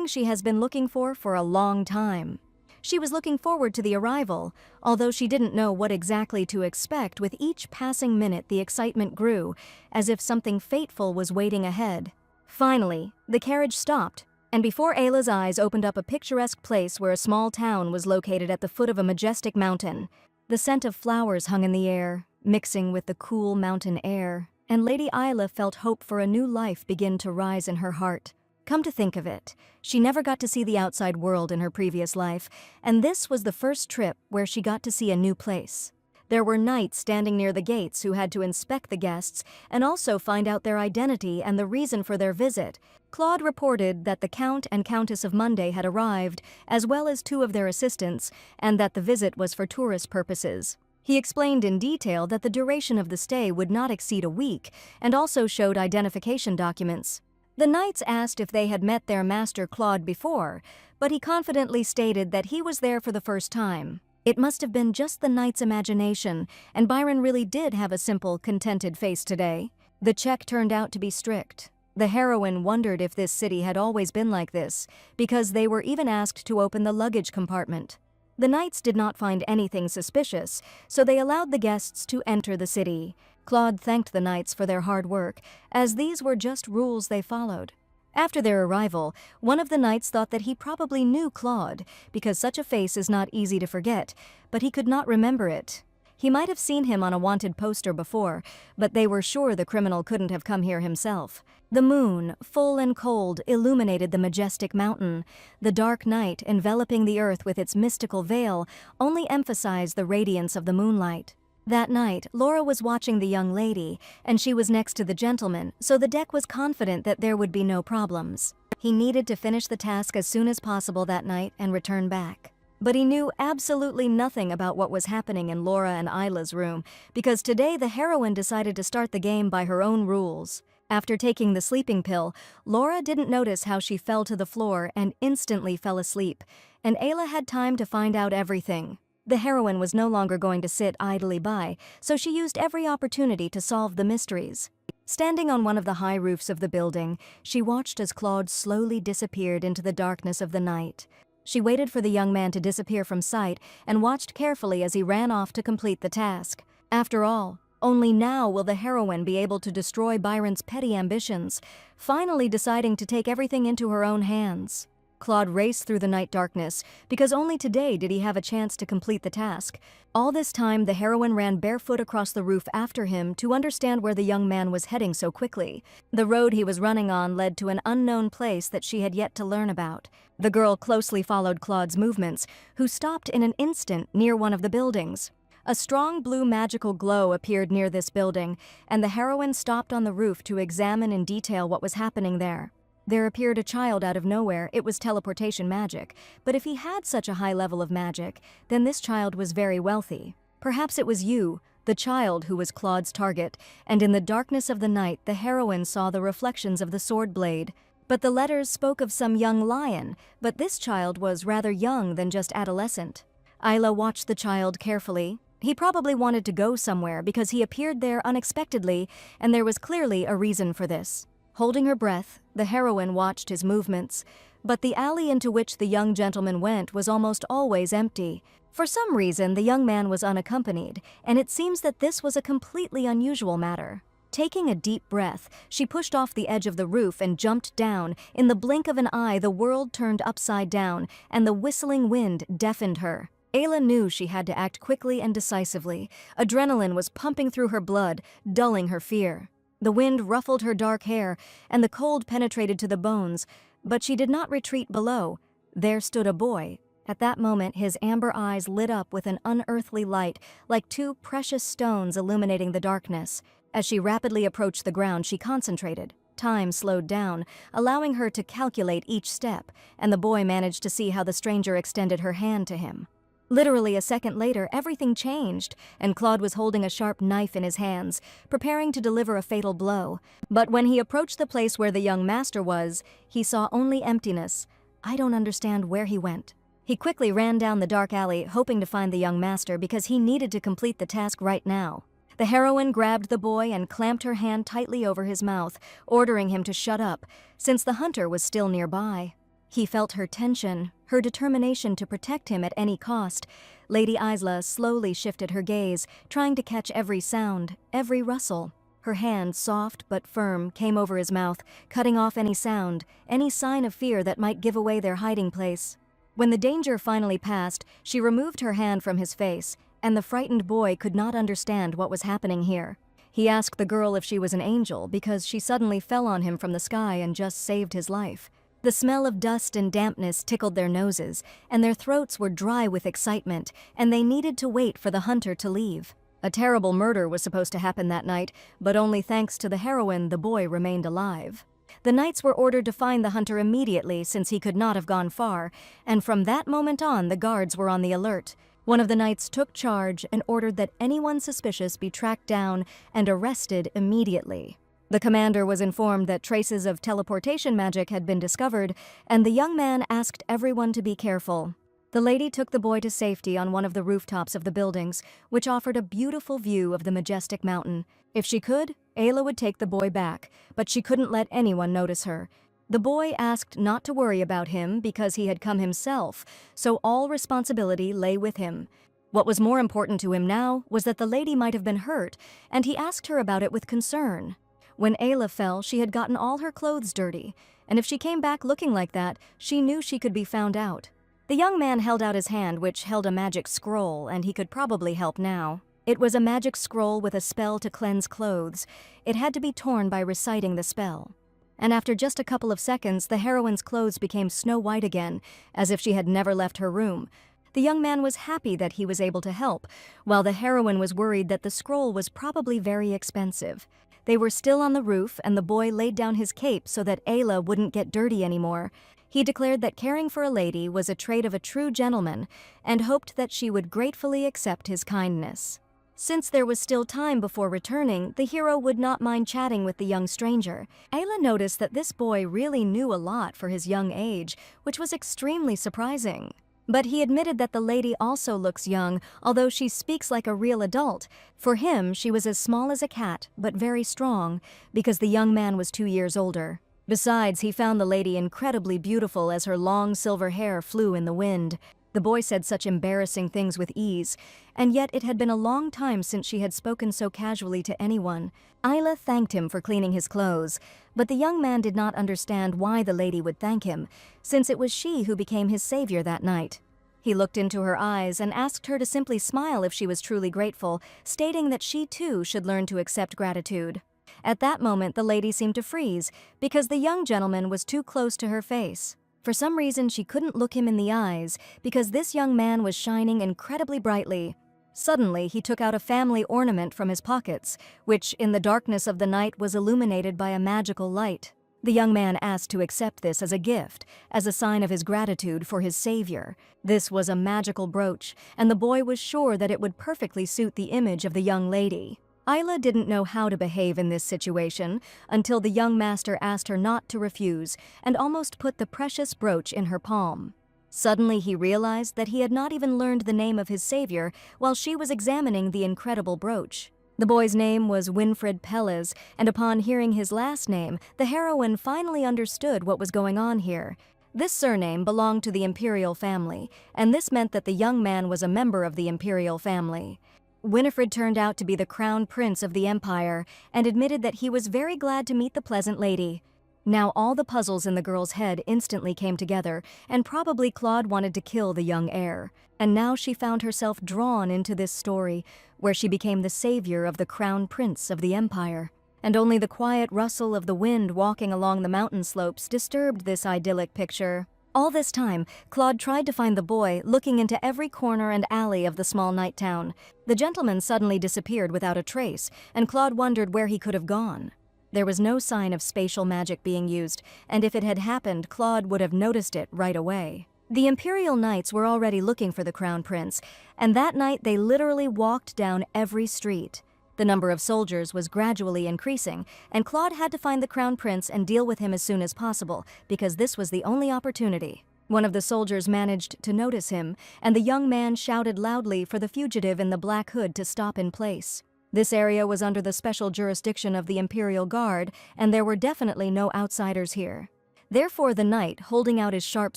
she has been looking for a long time. She was looking forward to the arrival, although she didn't know what exactly to expect. With each passing minute the excitement grew, as if something fateful was waiting ahead. Finally, the carriage stopped, and before Ayla's eyes opened up a picturesque place where a small town was located at the foot of a majestic mountain. The scent of flowers hung in the air, mixing with the cool mountain air, and Lady Isla felt hope for a new life begin to rise in her heart. Come to think of it, she never got to see the outside world in her previous life, and this was the first trip where she got to see a new place. There were knights standing near the gates who had to inspect the guests and also find out their identity and the reason for their visit. Claude reported that the Count and Countess of Monday had arrived, as well as 2 of their assistants, and that the visit was for tourist purposes. He explained in detail that the duration of the stay would not exceed a week, and also showed identification documents. The knights asked if they had met their master Claude before, but he confidently stated that he was there for the first time. It must have been just the knight's imagination, and Byron really did have a simple, contented face today. The check turned out to be strict. The heroine wondered if this city had always been like this, because they were even asked to open the luggage compartment. The knights did not find anything suspicious, so they allowed the guests to enter the city. Claude thanked the knights for their hard work, as these were just rules they followed. After their arrival, one of the knights thought that he probably knew Claude, because such a face is not easy to forget, but he could not remember it. He might have seen him on a wanted poster before, but they were sure the criminal couldn't have come here himself. The moon, full and cold, illuminated the majestic mountain. The dark night, enveloping the earth with its mystical veil, only emphasized the radiance of the moonlight. That night, Laura was watching the young lady, and she was next to the gentleman, so the deck was confident that there would be no problems. He needed to finish the task as soon as possible that night and return back. But he knew absolutely nothing about what was happening in Laura and Isla's room, because today the heroine decided to start the game by her own rules. After taking the sleeping pill, Laura didn't notice how she fell to the floor and instantly fell asleep, and Ayla had time to find out everything. The heroine was no longer going to sit idly by, so she used every opportunity to solve the mysteries. Standing on one of the high roofs of the building, she watched as Claude slowly disappeared into the darkness of the night. She waited for the young man to disappear from sight and watched carefully as he ran off to complete the task. After all, only now will the heroine be able to destroy Byron's petty ambitions, finally deciding to take everything into her own hands. Claude raced through the night darkness, because only today did he have a chance to complete the task. All this time, the heroine ran barefoot across the roof after him to understand where the young man was heading so quickly. The road he was running on led to an unknown place that she had yet to learn about. The girl closely followed Claude's movements, who stopped in an instant near one of the buildings. A strong blue magical glow appeared near this building, and the heroine stopped on the roof to examine in detail what was happening there. There appeared a child out of nowhere. It was teleportation magic, but if he had such a high level of magic, then this child was very wealthy. Perhaps it was you, the child, who was Claude's target, and in the darkness of the night the heroine saw the reflections of the sword blade. But the letters spoke of some young lion, but this child was rather young than just adolescent. Isla watched the child carefully. He probably wanted to go somewhere because he appeared there unexpectedly, and there was clearly a reason for this. Holding her breath, the heroine watched his movements, but the alley into which the young gentleman went was almost always empty. For some reason, the young man was unaccompanied, and it seems that this was a completely unusual matter. Taking a deep breath, she pushed off the edge of the roof and jumped down. In the blink of an eye, the world turned upside down, and the whistling wind deafened her. Ayla knew she had to act quickly and decisively. Adrenaline was pumping through her blood, dulling her fear. The wind ruffled her dark hair, and the cold penetrated to the bones, but she did not retreat below. There stood a boy. At that moment, his amber eyes lit up with an unearthly light, like two precious stones illuminating the darkness. As she rapidly approached the ground, she concentrated. Time slowed down, allowing her to calculate each step, and the boy managed to see how the stranger extended her hand to him. Literally a second later, everything changed, and Claude was holding a sharp knife in his hands, preparing to deliver a fatal blow. But when he approached the place where the young master was, he saw only emptiness. I don't understand where he went. He quickly ran down the dark alley, hoping to find the young master because he needed to complete the task right now. The heroine grabbed the boy and clamped her hand tightly over his mouth, ordering him to shut up, since the hunter was still nearby. He felt her tension, her determination to protect him at any cost. Lady Isla slowly shifted her gaze, trying to catch every sound, every rustle. Her hand, soft but firm, came over his mouth, cutting off any sound, any sign of fear that might give away their hiding place. When the danger finally passed, she removed her hand from his face, and the frightened boy could not understand what was happening here. He asked the girl if she was an angel because she suddenly fell on him from the sky and just saved his life. The smell of dust and dampness tickled their noses, and their throats were dry with excitement, and they needed to wait for the hunter to leave. A terrible murder was supposed to happen that night, but only thanks to the heroine the boy remained alive. The knights were ordered to find the hunter immediately since he could not have gone far, and from that moment on the guards were on the alert. One of the knights took charge and ordered that anyone suspicious be tracked down and arrested immediately. The commander was informed that traces of teleportation magic had been discovered, and the young man asked everyone to be careful. The lady took the boy to safety on one of the rooftops of the buildings, which offered a beautiful view of the majestic mountain. If she could, Ayla would take the boy back, but she couldn't let anyone notice her. The boy asked not to worry about him because he had come himself, so all responsibility lay with him. What was more important to him now was that the lady might have been hurt, and he asked her about it with concern. When Ayla fell, she had gotten all her clothes dirty, and if she came back looking like that, she knew she could be found out. The young man held out his hand, which held a magic scroll, and he could probably help now. It was a magic scroll with a spell to cleanse clothes. It had to be torn by reciting the spell. And after just a couple of seconds, the heroine's clothes became snow white again, as if she had never left her room. The young man was happy that he was able to help, while the heroine was worried that the scroll was probably very expensive. They were still on the roof, and the boy laid down his cape so that Ayla wouldn't get dirty anymore. He declared that caring for a lady was a trait of a true gentleman, and hoped that she would gratefully accept his kindness. Since there was still time before returning, the hero would not mind chatting with the young stranger. Ayla noticed that this boy really knew a lot for his young age, which was extremely surprising. But he admitted that the lady also looks young, although she speaks like a real adult. For him, she was as small as a cat, but very strong, because the young man was 2 years older. Besides, he found the lady incredibly beautiful as her long silver hair flew in the wind. The boy said such embarrassing things with ease, and yet it had been a long time since she had spoken so casually to anyone. Isla thanked him for cleaning his clothes, but the young man did not understand why the lady would thank him, since it was she who became his savior that night. He looked into her eyes and asked her to simply smile if she was truly grateful, stating that she too should learn to accept gratitude. At that moment, the lady seemed to freeze, because the young gentleman was too close to her face. For some reason, she couldn't look him in the eyes, because this young man was shining incredibly brightly. Suddenly, he took out a family ornament from his pockets, which, in the darkness of the night, was illuminated by a magical light. The young man asked to accept this as a gift, as a sign of his gratitude for his savior. This was a magical brooch, and the boy was sure that it would perfectly suit the image of the young lady. Isla didn't know how to behave in this situation until the young master asked her not to refuse and almost put the precious brooch in her palm. Suddenly he realized that he had not even learned the name of his savior while she was examining the incredible brooch. The boy's name was Winfred Pelez, and upon hearing his last name, the heroine finally understood what was going on here. This surname belonged to the imperial family, and this meant that the young man was a member of the imperial family. Winifred turned out to be the crown prince of the empire and admitted that he was very glad to meet the pleasant lady. Now all the puzzles in the girl's head instantly came together, and probably Claude wanted to kill the young heir. And now she found herself drawn into this story, where she became the savior of the crown prince of the empire. And only the quiet rustle of the wind walking along the mountain slopes disturbed this idyllic picture. All this time, Claude tried to find the boy, looking into every corner and alley of the small night town. The gentleman suddenly disappeared without a trace, and Claude wondered where he could have gone. There was no sign of spatial magic being used, and if it had happened, Claude would have noticed it right away. The Imperial Knights were already looking for the Crown Prince, and that night they literally walked down every street. The number of soldiers was gradually increasing, and Claude had to find the Crown Prince and deal with him as soon as possible, because this was the only opportunity. One of the soldiers managed to notice him, and the young man shouted loudly for the fugitive in the black hood to stop in place. This area was under the special jurisdiction of the Imperial Guard, and there were definitely no outsiders here. Therefore, the knight, holding out his sharp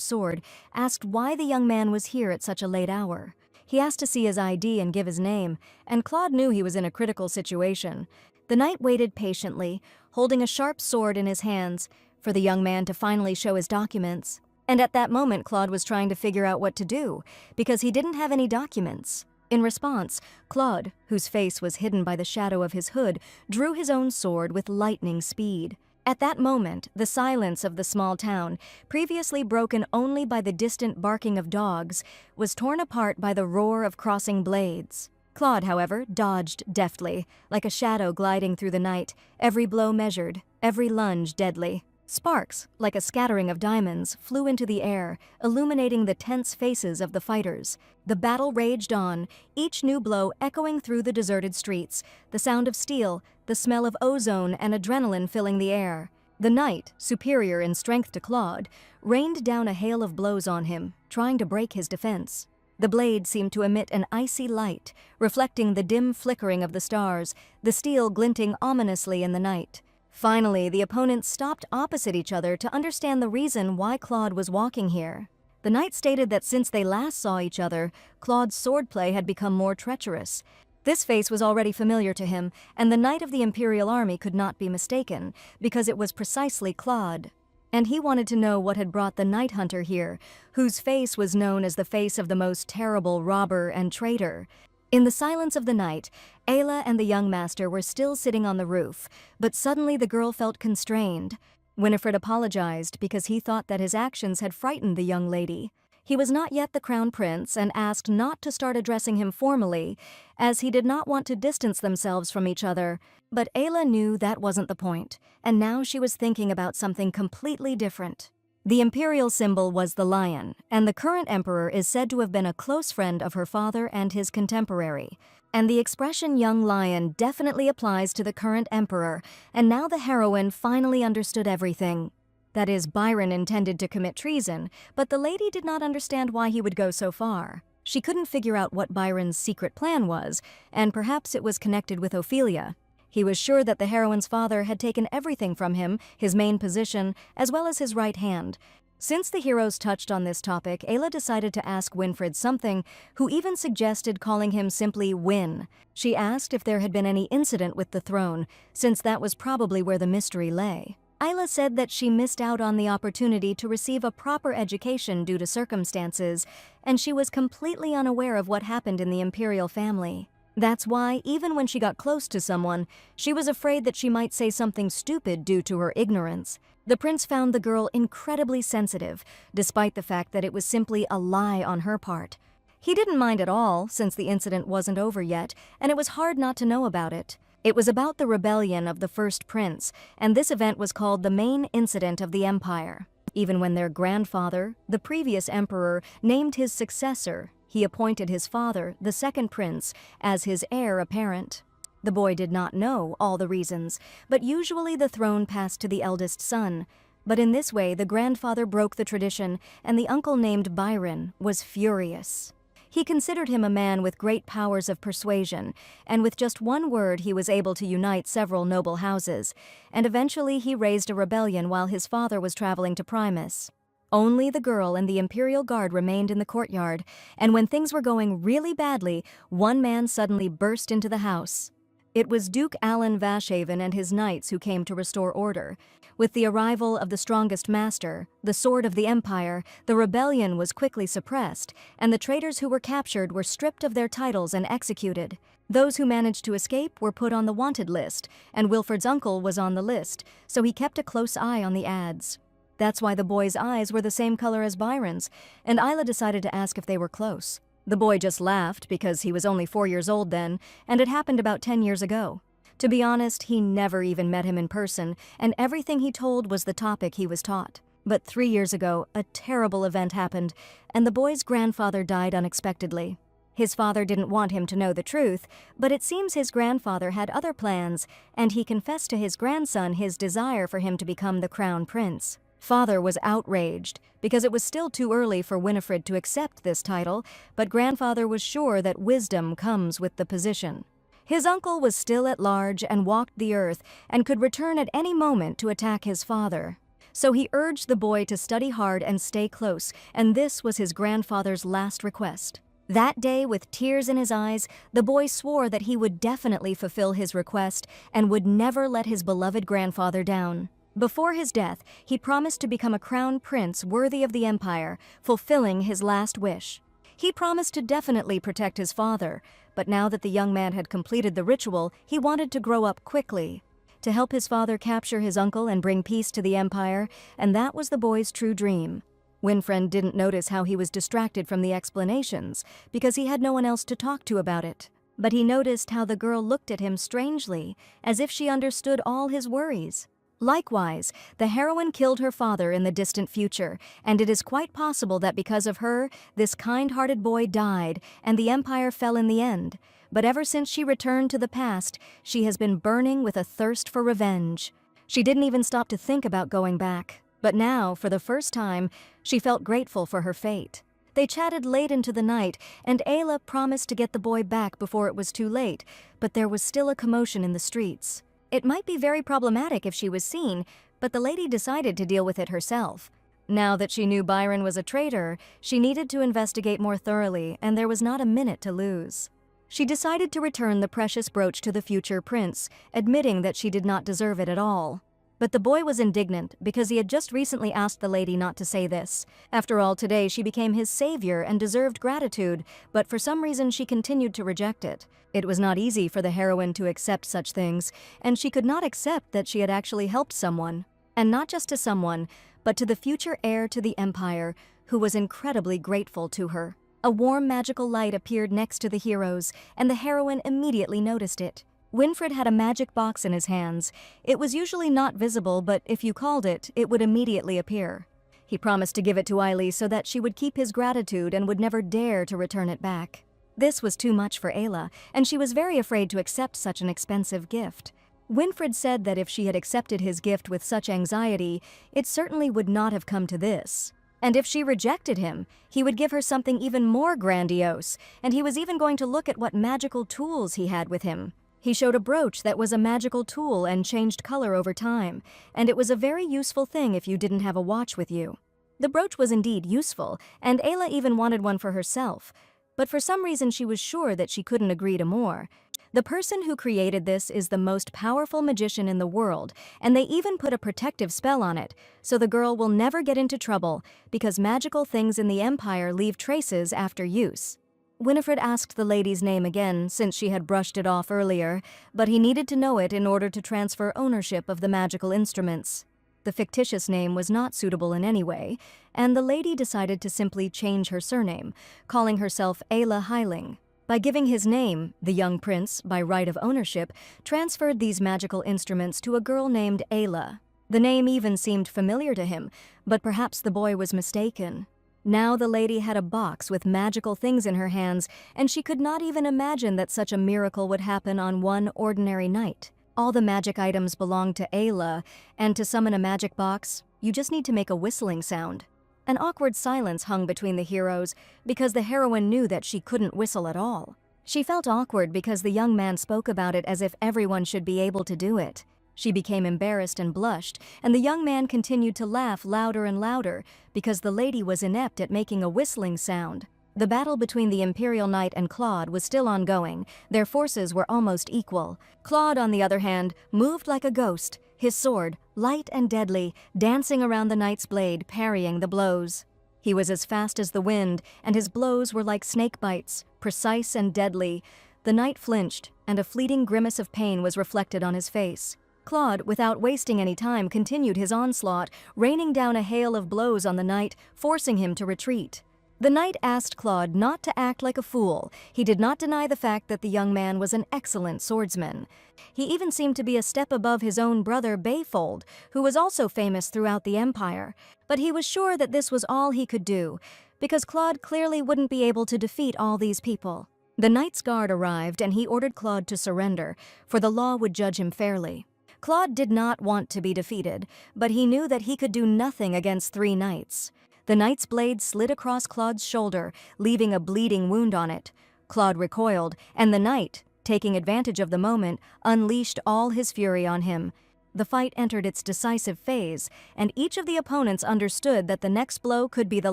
sword, asked why the young man was here at such a late hour. He asked to see his ID and give his name, and Claude knew he was in a critical situation. The knight waited patiently, holding a sharp sword in his hands, for the young man to finally show his documents. And at that moment, Claude was trying to figure out what to do, because he didn't have any documents. In response, Claude, whose face was hidden by the shadow of his hood, drew his own sword with lightning speed. At that moment, the silence of the small town, previously broken only by the distant barking of dogs, was torn apart by the roar of crossing blades. Claude, however, dodged deftly, like a shadow gliding through the night, every blow measured, every lunge deadly. Sparks, like a scattering of diamonds, flew into the air, illuminating the tense faces of the fighters. The battle raged on, each new blow echoing through the deserted streets, the sound of steel, the smell of ozone and adrenaline filling the air. The knight, superior in strength to Claude, rained down a hail of blows on him, trying to break his defense. The blade seemed to emit an icy light, reflecting the dim flickering of the stars, the steel glinting ominously in the night. Finally, the opponents stopped opposite each other to understand the reason why Claude was walking here. The knight stated that since they last saw each other, Claude's swordplay had become more treacherous. This face was already familiar to him, and the knight of the Imperial Army could not be mistaken, because it was precisely Claude. And he wanted to know what had brought the night hunter here, whose face was known as the face of the most terrible robber and traitor. In the silence of the night, Ayla and the young master were still sitting on the roof, but suddenly the girl felt constrained. Winifred apologized because he thought that his actions had frightened the young lady. He was not yet the crown prince and asked not to start addressing him formally, as he did not want to distance themselves from each other. But Ayla knew that wasn't the point, and now she was thinking about something completely different. The imperial symbol was the lion, and the current emperor is said to have been a close friend of her father and his contemporary. And the expression young lion definitely applies to the current emperor, and now the heroine finally understood everything. That is, Byron intended to commit treason, but the lady did not understand why he would go so far. She couldn't figure out what Byron's secret plan was, and perhaps it was connected with Ophelia. He was sure that the heroine's father had taken everything from him, his main position, as well as his right hand. Since the heroes touched on this topic, Ayla decided to ask Winfred something, who even suggested calling him simply Win. She asked if there had been any incident with the throne, since that was probably where the mystery lay. Ayla said that she missed out on the opportunity to receive a proper education due to circumstances, and she was completely unaware of what happened in the imperial family. That's why, even when she got close to someone, she was afraid that she might say something stupid due to her ignorance. The prince found the girl incredibly sensitive, despite the fact that it was simply a lie on her part. He didn't mind at all, since the incident wasn't over yet, and it was hard not to know about it. It was about the rebellion of the first prince, and this event was called the main incident of the empire. Even when their grandfather, the previous emperor, named his successor, he appointed his father, the second prince, as his heir apparent. The boy did not know all the reasons, but usually the throne passed to the eldest son. But in this way, the grandfather broke the tradition, and the uncle named Byron was furious. He considered him a man with great powers of persuasion, and with just one word he was able to unite several noble houses, and eventually he raised a rebellion while his father was traveling to Primus. Only the girl and the Imperial Guard remained in the courtyard, and when things were going really badly, one man suddenly burst into the house. It was Duke Alan Vashaven and his knights who came to restore order. With the arrival of the strongest master, the sword of the Empire, the rebellion was quickly suppressed, and the traitors who were captured were stripped of their titles and executed. Those who managed to escape were put on the wanted list, and Wilfred's uncle was on the list, so he kept a close eye on the ads. That's why the boy's eyes were the same color as Byron's, and Ayla decided to ask if they were close. The boy just laughed because he was only 4 years old then, and it happened about 10 years ago. To be honest, he never even met him in person, and everything he told was the topic he was taught. But 3 years ago, a terrible event happened, and the boy's grandfather died unexpectedly. His father didn't want him to know the truth, but it seems his grandfather had other plans, and he confessed to his grandson his desire for him to become the crown prince. Father was outraged, because it was still too early for Winifred to accept this title, but grandfather was sure that wisdom comes with the position. His uncle was still at large and walked the earth, and could return at any moment to attack his father. So he urged the boy to study hard and stay close, and this was his grandfather's last request. That day, with tears in his eyes, the boy swore that he would definitely fulfill his request and would never let his beloved grandfather down. Before his death, he promised to become a crown prince worthy of the empire, fulfilling his last wish. He promised to definitely protect his father, but now that the young man had completed the ritual, he wanted to grow up quickly, to help his father capture his uncle and bring peace to the empire, and that was the boy's true dream. Winfred didn't notice how he was distracted from the explanations, because he had no one else to talk to about it. But he noticed how the girl looked at him strangely, as if she understood all his worries. Likewise, the heroine killed her father in the distant future, and it is quite possible that because of her, this kind-hearted boy died and the empire fell in the end. But ever since she returned to the past, she has been burning with a thirst for revenge. She didn't even stop to think about going back. But now, for the first time, she felt grateful for her fate. They chatted late into the night, and Ayla promised to get the boy back before it was too late, but there was still a commotion in the streets. It might be very problematic if she was seen, but the lady decided to deal with it herself. Now that she knew Byron was a traitor, she needed to investigate more thoroughly, and there was not a minute to lose. She decided to return the precious brooch to the future prince, admitting that she did not deserve it at all. But the boy was indignant because he had just recently asked the lady not to say this. After all, today she became his savior and deserved gratitude, but for some reason she continued to reject it. It was not easy for the heroine to accept such things, and she could not accept that she had actually helped someone. And not just to someone, but to the future heir to the empire, who was incredibly grateful to her. A warm magical light appeared next to the heroes, and the heroine immediately noticed it. Winfred had a magic box in his hands. It was usually not visible, but if you called it, it would immediately appear. He promised to give it to Ayla so that she would keep his gratitude and would never dare to return it back. This was too much for Ayla, and she was very afraid to accept such an expensive gift. Winfred said that if she had accepted his gift with such anxiety, it certainly would not have come to this. And if she rejected him, he would give her something even more grandiose, and he was even going to look at what magical tools he had with him. He showed a brooch that was a magical tool and changed color over time, and it was a very useful thing if you didn't have a watch with you. The brooch was indeed useful, and Ayla even wanted one for herself, but for some reason she was sure that she couldn't agree to more. The person who created this is the most powerful magician in the world, and they even put a protective spell on it, so the girl will never get into trouble because magical things in the Empire leave traces after use. Winifred asked the lady's name again since she had brushed it off earlier, but he needed to know it in order to transfer ownership of the magical instruments. The fictitious name was not suitable in any way, and the lady decided to simply change her surname, calling herself Ayla Heiling. By giving his name, the young prince, by right of ownership, transferred these magical instruments to a girl named Ayla. The name even seemed familiar to him, but perhaps the boy was mistaken. Now the lady had a box with magical things in her hands, and she could not even imagine that such a miracle would happen on one ordinary night. All the magic items belonged to Ayla, and to summon a magic box, you just need to make a whistling sound. An awkward silence hung between the heroes because the heroine knew that she couldn't whistle at all. She felt awkward because the young man spoke about it as if everyone should be able to do it. She became embarrassed and blushed, and the young man continued to laugh louder and louder because the lady was inept at making a whistling sound. The battle between the Imperial Knight and Claude was still ongoing. Their forces were almost equal. Claude, on the other hand, moved like a ghost, his sword, light and deadly, dancing around the knight's blade, parrying the blows. He was as fast as the wind, and his blows were like snake bites, precise and deadly. The knight flinched, and a fleeting grimace of pain was reflected on his face. Claude, without wasting any time, continued his onslaught, raining down a hail of blows on the knight, forcing him to retreat. The knight asked Claude not to act like a fool. He did not deny the fact that the young man was an excellent swordsman. He even seemed to be a step above his own brother Bayfold, who was also famous throughout the Empire. But he was sure that this was all he could do, because Claude clearly wouldn't be able to defeat all these people. The knight's guard arrived, and he ordered Claude to surrender, for the law would judge him fairly. Claude did not want to be defeated, but he knew that he could do nothing against 3 knights. The knight's blade slid across Claude's shoulder, leaving a bleeding wound on it. Claude recoiled, and the knight, taking advantage of the moment, unleashed all his fury on him. The fight entered its decisive phase, and each of the opponents understood that the next blow could be the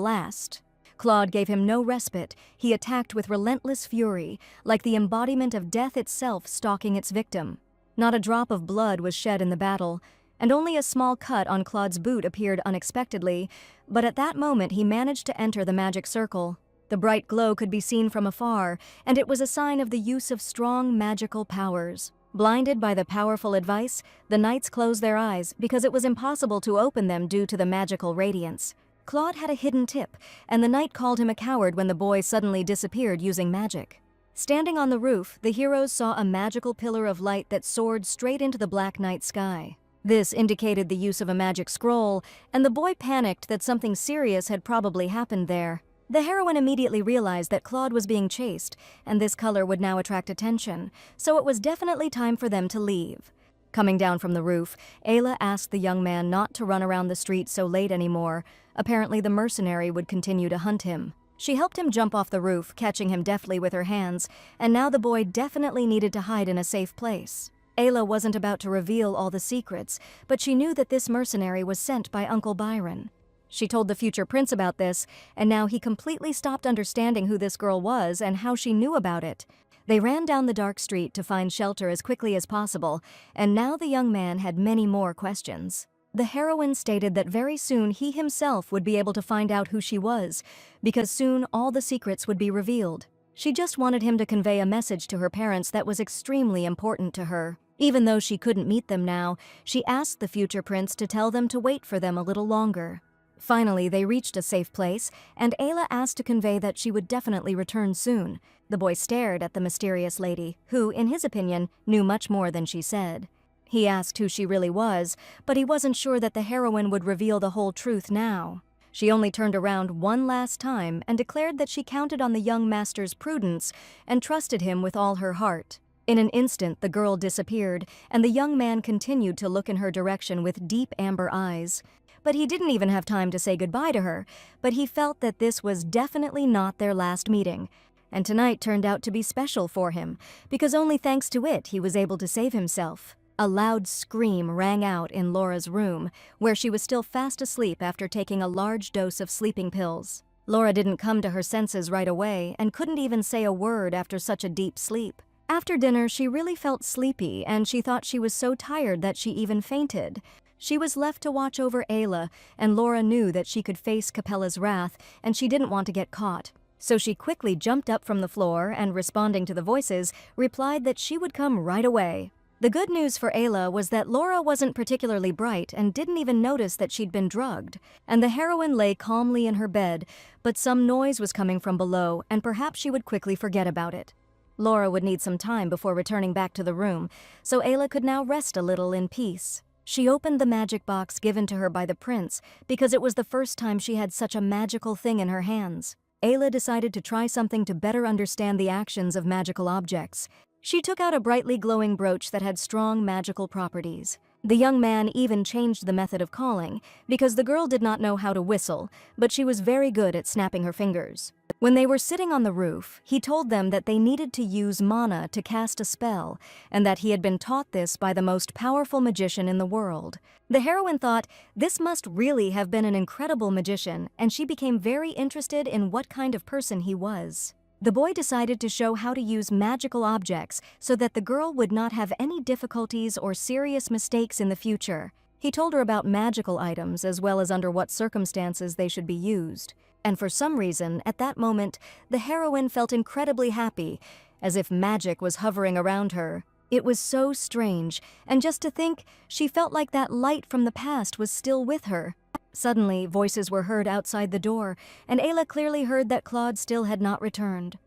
last. Claude gave him no respite. He attacked with relentless fury, like the embodiment of death itself stalking its victim. Not a drop of blood was shed in the battle, and only a small cut on Claude's boot appeared unexpectedly, but at that moment he managed to enter the magic circle. The bright glow could be seen from afar, and it was a sign of the use of strong magical powers. Blinded by the powerful advice, the knights closed their eyes because it was impossible to open them due to the magical radiance. Claude had a hidden tip, and the knight called him a coward when the boy suddenly disappeared using magic. Standing on the roof, the heroes saw a magical pillar of light that soared straight into the black night sky. This indicated the use of a magic scroll, and the boy panicked that something serious had probably happened there. The heroine immediately realized that Claude was being chased, and this color would now attract attention, so it was definitely time for them to leave. Coming down from the roof, Ayla asked the young man not to run around the street so late anymore. Apparently the mercenary would continue to hunt him. She helped him jump off the roof, catching him deftly with her hands, and now the boy definitely needed to hide in a safe place. Ayla wasn't about to reveal all the secrets, but she knew that this mercenary was sent by Uncle Byron. She told the future prince about this, and now he completely stopped understanding who this girl was and how she knew about it. They ran down the dark street to find shelter as quickly as possible, and now the young man had many more questions. The heroine stated that very soon he himself would be able to find out who she was, because soon all the secrets would be revealed. She just wanted him to convey a message to her parents that was extremely important to her. Even though she couldn't meet them now, she asked the future prince to tell them to wait for them a little longer. Finally, they reached a safe place, and Ayla asked to convey that she would definitely return soon. The boy stared at the mysterious lady, who, in his opinion, knew much more than she said. He asked who she really was, but he wasn't sure that the heroine would reveal the whole truth now. She only turned around one last time and declared that she counted on the young master's prudence and trusted him with all her heart. In an instant, the girl disappeared, and the young man continued to look in her direction with deep amber eyes. But he didn't even have time to say goodbye to her, but he felt that this was definitely not their last meeting. And tonight turned out to be special for him, because only thanks to it he was able to save himself. A loud scream rang out in Laura's room, where she was still fast asleep after taking a large dose of sleeping pills. Laura didn't come to her senses right away and couldn't even say a word after such a deep sleep. After dinner, she really felt sleepy and she thought she was so tired that she even fainted. She was left to watch over Ayla, and Laura knew that she could face Capella's wrath and she didn't want to get caught. So she quickly jumped up from the floor and, responding to the voices, replied that she would come right away. The good news for Ayla was that Laura wasn't particularly bright and didn't even notice that she'd been drugged, and the heroine lay calmly in her bed, but some noise was coming from below and perhaps she would quickly forget about it. Laura would need some time before returning back to the room, so Ayla could now rest a little in peace. She opened the magic box given to her by the prince because it was the first time she had such a magical thing in her hands. Ayla decided to try something to better understand the actions of magical objects. She took out a brightly glowing brooch that had strong magical properties. The young man even changed the method of calling, because the girl did not know how to whistle, but she was very good at snapping her fingers. When they were sitting on the roof, he told them that they needed to use mana to cast a spell, and that he had been taught this by the most powerful magician in the world. The heroine thought this must really have been an incredible magician, and she became very interested in what kind of person he was. The boy decided to show how to use magical objects so that the girl would not have any difficulties or serious mistakes in the future. He told her about magical items as well as under what circumstances they should be used. And for some reason, at that moment, the heroine felt incredibly happy, as if magic was hovering around her. It was so strange, and just to think, she felt like that light from the past was still with her. Suddenly, voices were heard outside the door, and Ayla clearly heard that Claude still had not returned.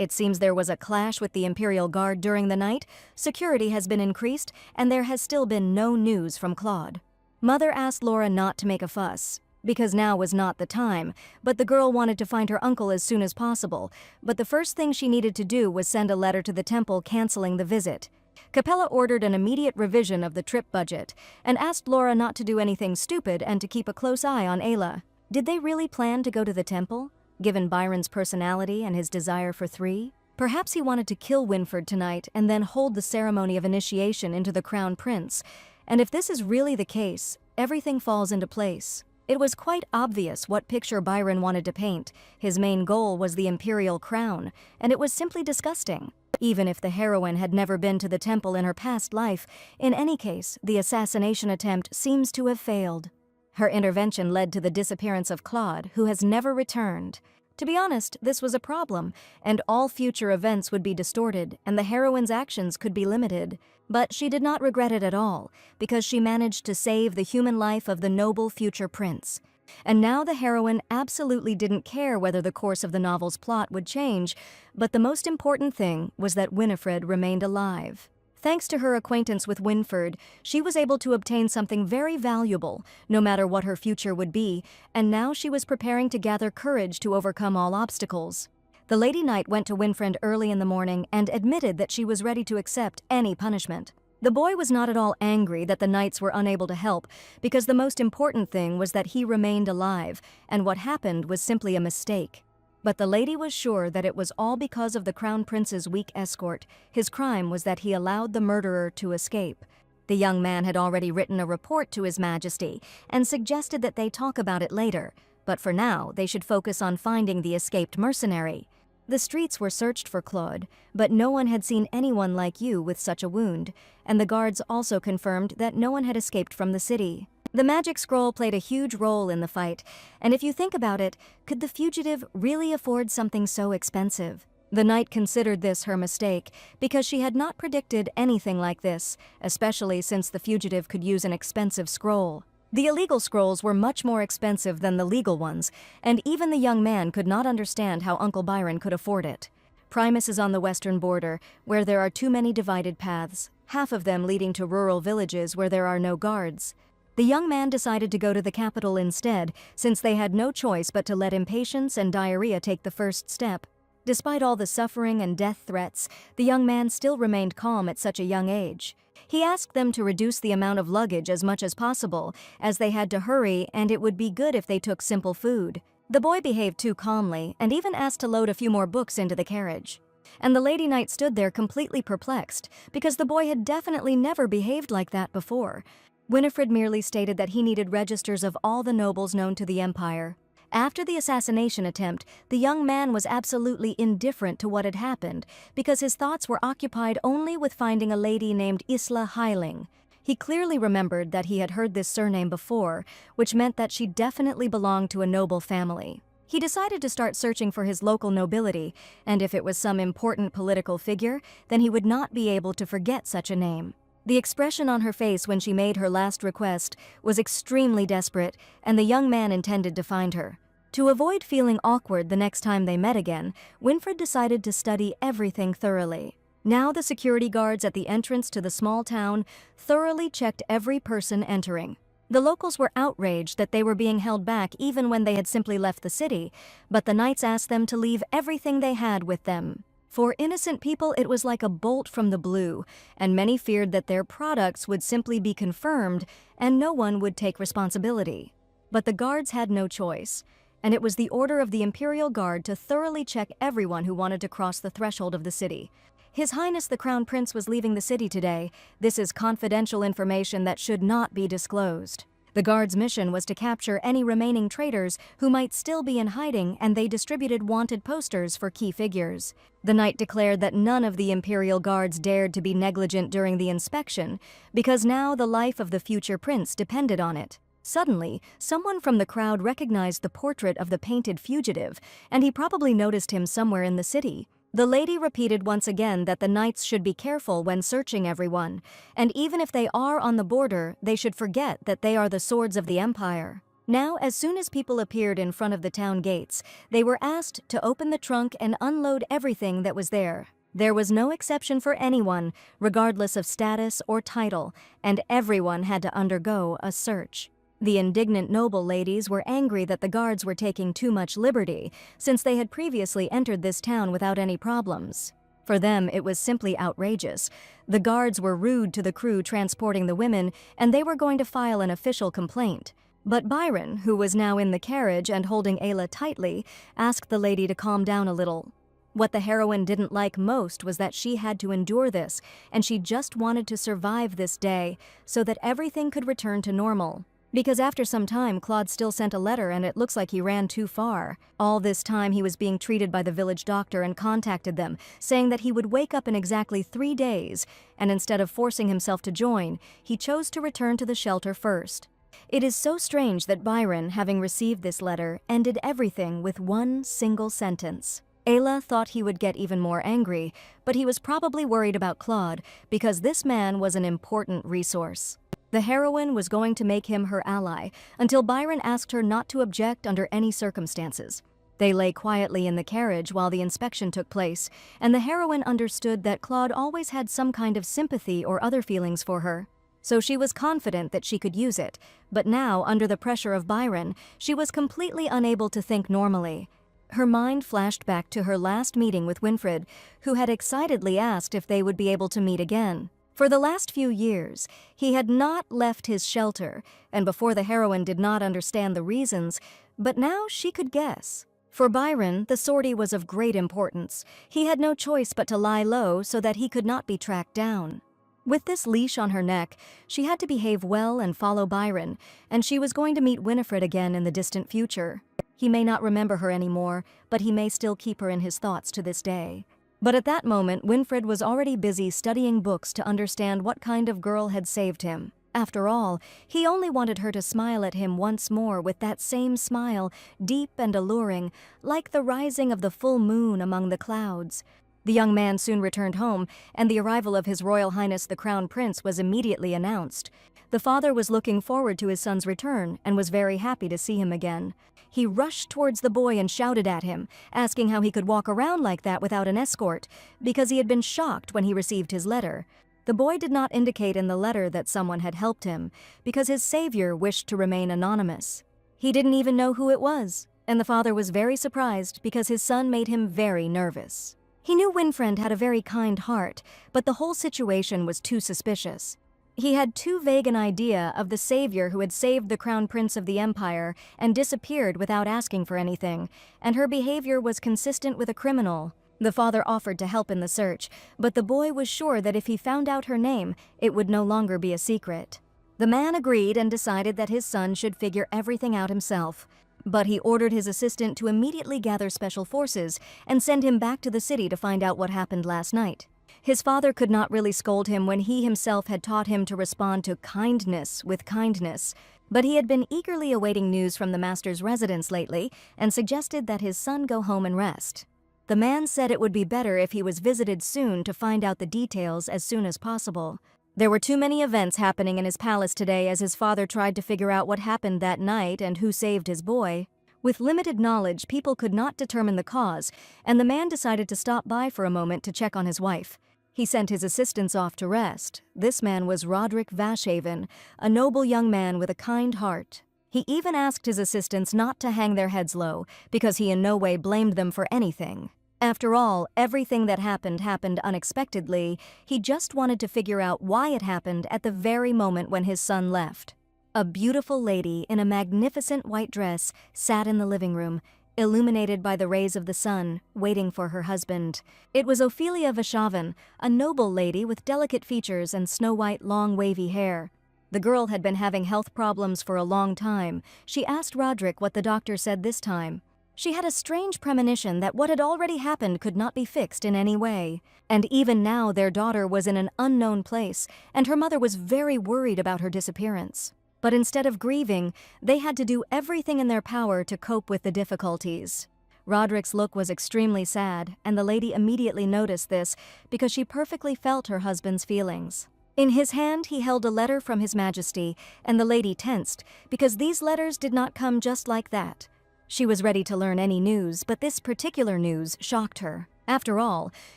It seems there was a clash with the Imperial Guard during the night, security has been increased, and there has still been no news from Claude. Mother asked Laura not to make a fuss, because now was not the time, but the girl wanted to find her uncle as soon as possible, but the first thing she needed to do was send a letter to the temple canceling the visit. Capella ordered an immediate revision of the trip budget and asked Laura not to do anything stupid and to keep a close eye on Ayla. Did they really plan to go to the temple, given Byron's personality and his desire for three? Perhaps he wanted to kill Winford tonight and then hold the ceremony of initiation into the Crown Prince. And if this is really the case, everything falls into place. It was quite obvious what picture Byron wanted to paint. His main goal was the imperial crown, and it was simply disgusting. Even if the heroine had never been to the temple in her past life, in any case, the assassination attempt seems to have failed. Her intervention led to the disappearance of Claude, who has never returned. To be honest, this was a problem, and all future events would be distorted, and the heroine's actions could be limited. But she did not regret it at all, because she managed to save the human life of the noble future prince. And now the heroine absolutely didn't care whether the course of the novel's plot would change, but the most important thing was that Winifred remained alive. Thanks to her acquaintance with Winford, she was able to obtain something very valuable, no matter what her future would be, and now she was preparing to gather courage to overcome all obstacles. The Lady Knight went to Winfred early in the morning and admitted that she was ready to accept any punishment. The boy was not at all angry that the knights were unable to help, because the most important thing was that he remained alive, and what happened was simply a mistake. But the lady was sure that it was all because of the Crown Prince's weak escort. His crime was that he allowed the murderer to escape. The young man had already written a report to His Majesty and suggested that they talk about it later, but for now they should focus on finding the escaped mercenary. The streets were searched for Claude, but no one had seen anyone like you with such a wound, and the guards also confirmed that no one had escaped from the city. The magic scroll played a huge role in the fight, and if you think about it, could the fugitive really afford something so expensive? The knight considered this her mistake, because she had not predicted anything like this, especially since the fugitive could use an expensive scroll. The illegal scrolls were much more expensive than the legal ones, and even the young man could not understand how Uncle Byron could afford it. Primus is on the western border, where there are too many divided paths, half of them leading to rural villages where there are no guards. The young man decided to go to the capital instead, since they had no choice but to let impatience and diarrhea take the first step. Despite all the suffering and death threats, the young man still remained calm at such a young age. He asked them to reduce the amount of luggage as much as possible, as they had to hurry and it would be good if they took simple food. The boy behaved too calmly and even asked to load a few more books into the carriage. And the Lady Knight stood there completely perplexed, because the boy had definitely never behaved like that before. Winifred merely stated that he needed registers of all the nobles known to the Empire. After the assassination attempt, the young man was absolutely indifferent to what had happened, because his thoughts were occupied only with finding a lady named Isla Heiling. He clearly remembered that he had heard this surname before, which meant that she definitely belonged to a noble family. He decided to start searching for his local nobility, and if it was some important political figure, then he would not be able to forget such a name. The expression on her face when she made her last request was extremely desperate, and the young man intended to find her. To avoid feeling awkward the next time they met again, Winfred decided to study everything thoroughly. Now the security guards at the entrance to the small town thoroughly checked every person entering. The locals were outraged that they were being held back even when they had simply left the city, but the knights asked them to leave everything they had with them. For innocent people, it was like a bolt from the blue, and many feared that their products would simply be confirmed and no one would take responsibility. But the guards had no choice, and it was the order of the Imperial Guard to thoroughly check everyone who wanted to cross the threshold of the city. His Highness the Crown Prince was leaving the city today. This is confidential information that should not be disclosed. The guard's mission was to capture any remaining traitors who might still be in hiding, and they distributed wanted posters for key figures. The knight declared that none of the Imperial Guards dared to be negligent during the inspection, because now the life of the future prince depended on it. Suddenly, someone from the crowd recognized the portrait of the painted fugitive, and he probably noticed him somewhere in the city. The lady repeated once again that the knights should be careful when searching everyone, and even if they are on the border, they should forget that they are the swords of the Empire. Now, as soon as people appeared in front of the town gates, they were asked to open the trunk and unload everything that was there. There was no exception for anyone, regardless of status or title, and everyone had to undergo a search. The indignant noble ladies were angry that the guards were taking too much liberty, since they had previously entered this town without any problems. For them, it was simply outrageous. The guards were rude to the crew transporting the women, and they were going to file an official complaint. But Byron, who was now in the carriage and holding Ayla tightly, asked the lady to calm down a little. What the heroine didn't like most was that she had to endure this, and she just wanted to survive this day so that everything could return to normal. Because after some time, Claude still sent a letter, and it looks like he ran too far. All this time, he was being treated by the village doctor and contacted them, saying that he would wake up in exactly 3 days, and instead of forcing himself to join, he chose to return to the shelter first. It is so strange that Byron, having received this letter, ended everything with one single sentence. Ayla thought he would get even more angry, but he was probably worried about Claude, because this man was an important resource. The heroine was going to make him her ally, until Byron asked her not to object under any circumstances. They lay quietly in the carriage while the inspection took place, and the heroine understood that Claude always had some kind of sympathy or other feelings for her. So she was confident that she could use it, but now, under the pressure of Byron, she was completely unable to think normally. Her mind flashed back to her last meeting with Winfred, who had excitedly asked if they would be able to meet again. For the last few years, he had not left his shelter, and before the heroine did not understand the reasons, but now she could guess. For Byron, the sortie was of great importance. He had no choice but to lie low so that he could not be tracked down. With this leash on her neck, she had to behave well and follow Byron, and she was going to meet Winifred again in the distant future. He may not remember her anymore, but he may still keep her in his thoughts to this day. But at that moment, Winfred was already busy studying books to understand what kind of girl had saved him. After all, he only wanted her to smile at him once more with that same smile, deep and alluring, like the rising of the full moon among the clouds. The young man soon returned home, and the arrival of His Royal Highness the Crown Prince was immediately announced. The father was looking forward to his son's return and was very happy to see him again. He rushed towards the boy and shouted at him, asking how he could walk around like that without an escort, because he had been shocked when he received his letter. The boy did not indicate in the letter that someone had helped him, because his savior wished to remain anonymous. He didn't even know who it was, and the father was very surprised because his son made him very nervous. He knew Winfred had a very kind heart, but the whole situation was too suspicious. He had too vague an idea of the savior who had saved the Crown Prince of the Empire and disappeared without asking for anything, and her behavior was consistent with a criminal. The father offered to help in the search, but the boy was sure that if he found out her name, it would no longer be a secret. The man agreed and decided that his son should figure everything out himself. But he ordered his assistant to immediately gather special forces and send him back to the city to find out what happened last night. His father could not really scold him when he himself had taught him to respond to kindness with kindness, but he had been eagerly awaiting news from the master's residence lately and suggested that his son go home and rest. The man said it would be better if he was visited soon to find out the details as soon as possible. There were too many events happening in his palace today as his father tried to figure out what happened that night and who saved his boy. With limited knowledge, people could not determine the cause, and the man decided to stop by for a moment to check on his wife. He sent his assistants off to rest. This man was Roderick Vashhaven, a noble young man with a kind heart. He even asked his assistants not to hang their heads low, because he in no way blamed them for anything. After all, everything that happened unexpectedly. He just wanted to figure out why it happened at the very moment when his son left. A beautiful lady in a magnificent white dress sat in the living room, illuminated by the rays of the sun, waiting for her husband. It was Ophelia Vashhaven, a noble lady with delicate features and snow-white long wavy hair. The girl had been having health problems for a long time. She asked Roderick what the doctor said this time. She had a strange premonition that what had already happened could not be fixed in any way. And even now their daughter was in an unknown place, and her mother was very worried about her disappearance. But instead of grieving, they had to do everything in their power to cope with the difficulties. Roderick's look was extremely sad, and the lady immediately noticed this because she perfectly felt her husband's feelings. In his hand, he held a letter from His Majesty, and the lady tensed because these letters did not come just like that. She was ready to learn any news, but this particular news shocked her. After all,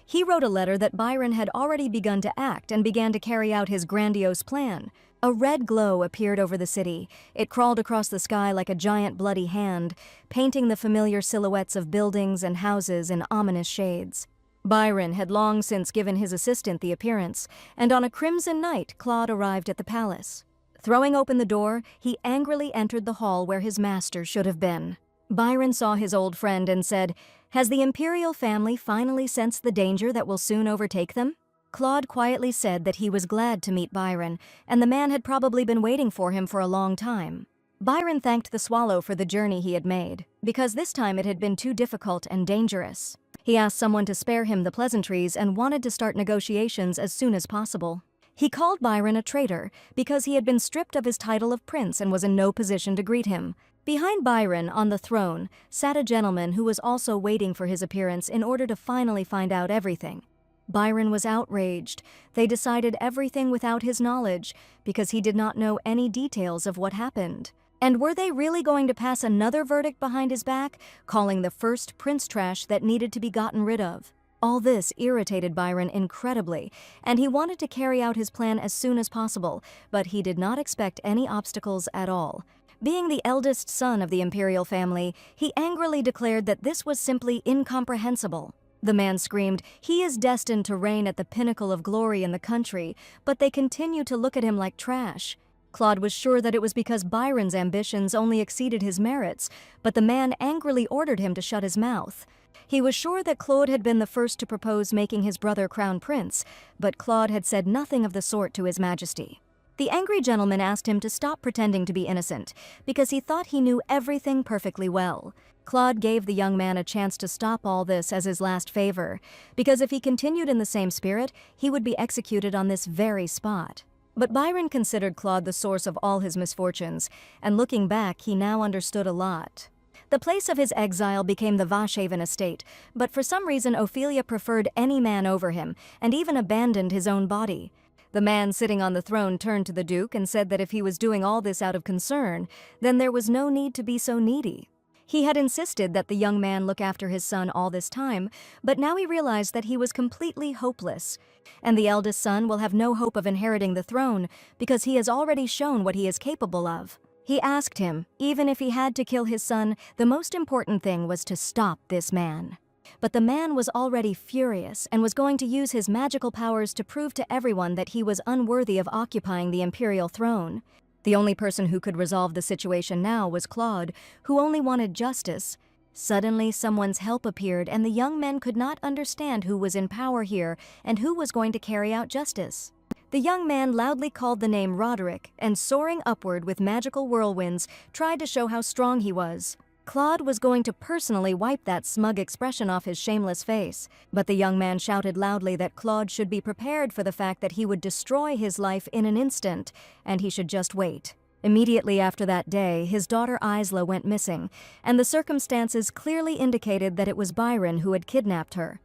he wrote a letter that Byron had already begun to act and began to carry out his grandiose plan. A red glow appeared over the city. It crawled across the sky like a giant bloody hand, painting the familiar silhouettes of buildings and houses in ominous shades. Byron had long since given his assistant the appearance, and on a crimson night Claude arrived at the palace. Throwing open the door, he angrily entered the hall where his master should have been. Byron saw his old friend and said, "Has the imperial family finally sensed the danger that will soon overtake them?" Claude quietly said that he was glad to meet Byron, and the man had probably been waiting for him for a long time. Byron thanked the swallow for the journey he had made, because this time it had been too difficult and dangerous. He asked someone to spare him the pleasantries and wanted to start negotiations as soon as possible. He called Byron a traitor because he had been stripped of his title of prince and was in no position to greet him. Behind Byron, on the throne, sat a gentleman who was also waiting for his appearance in order to finally find out everything. Byron was outraged. They decided everything without his knowledge because he did not know any details of what happened. And were they really going to pass another verdict behind his back, calling the first prince trash that needed to be gotten rid of? All this irritated Byron incredibly, and he wanted to carry out his plan as soon as possible, but he did not expect any obstacles at all. Being the eldest son of the imperial family, he angrily declared that this was simply incomprehensible. The man screamed, "He is destined to reign at the pinnacle of glory in the country, but they continue to look at him like trash." Claude was sure that it was because Byron's ambitions only exceeded his merits, but the man angrily ordered him to shut his mouth. He was sure that Claude had been the first to propose making his brother crown prince, but Claude had said nothing of the sort to His Majesty. The angry gentleman asked him to stop pretending to be innocent, because he thought he knew everything perfectly well. Claude gave the young man a chance to stop all this as his last favor, because if he continued in the same spirit, he would be executed on this very spot. But Byron considered Claude the source of all his misfortunes, and looking back, he now understood a lot. The place of his exile became the Vashhaven estate, but for some reason Ophelia preferred any man over him, and even abandoned his own body. The man sitting on the throne turned to the Duke and said that if he was doing all this out of concern, then there was no need to be so needy. He had insisted that the young man look after his son all this time, but now he realized that he was completely hopeless. And the eldest son will have no hope of inheriting the throne because he has already shown what he is capable of. He asked him, even if he had to kill his son, the most important thing was to stop this man. But the man was already furious and was going to use his magical powers to prove to everyone that he was unworthy of occupying the imperial throne. The only person who could resolve the situation now was Claude, who only wanted justice. Suddenly, someone's help appeared, and the young men could not understand who was in power here and who was going to carry out justice. The young man loudly called the name Roderick and, soaring upward with magical whirlwinds, tried to show how strong he was. Claude was going to personally wipe that smug expression off his shameless face, but the young man shouted loudly that Claude should be prepared for the fact that he would destroy his life in an instant, and he should just wait. Immediately after that day, his daughter Isla went missing, and the circumstances clearly indicated that it was Byron who had kidnapped her.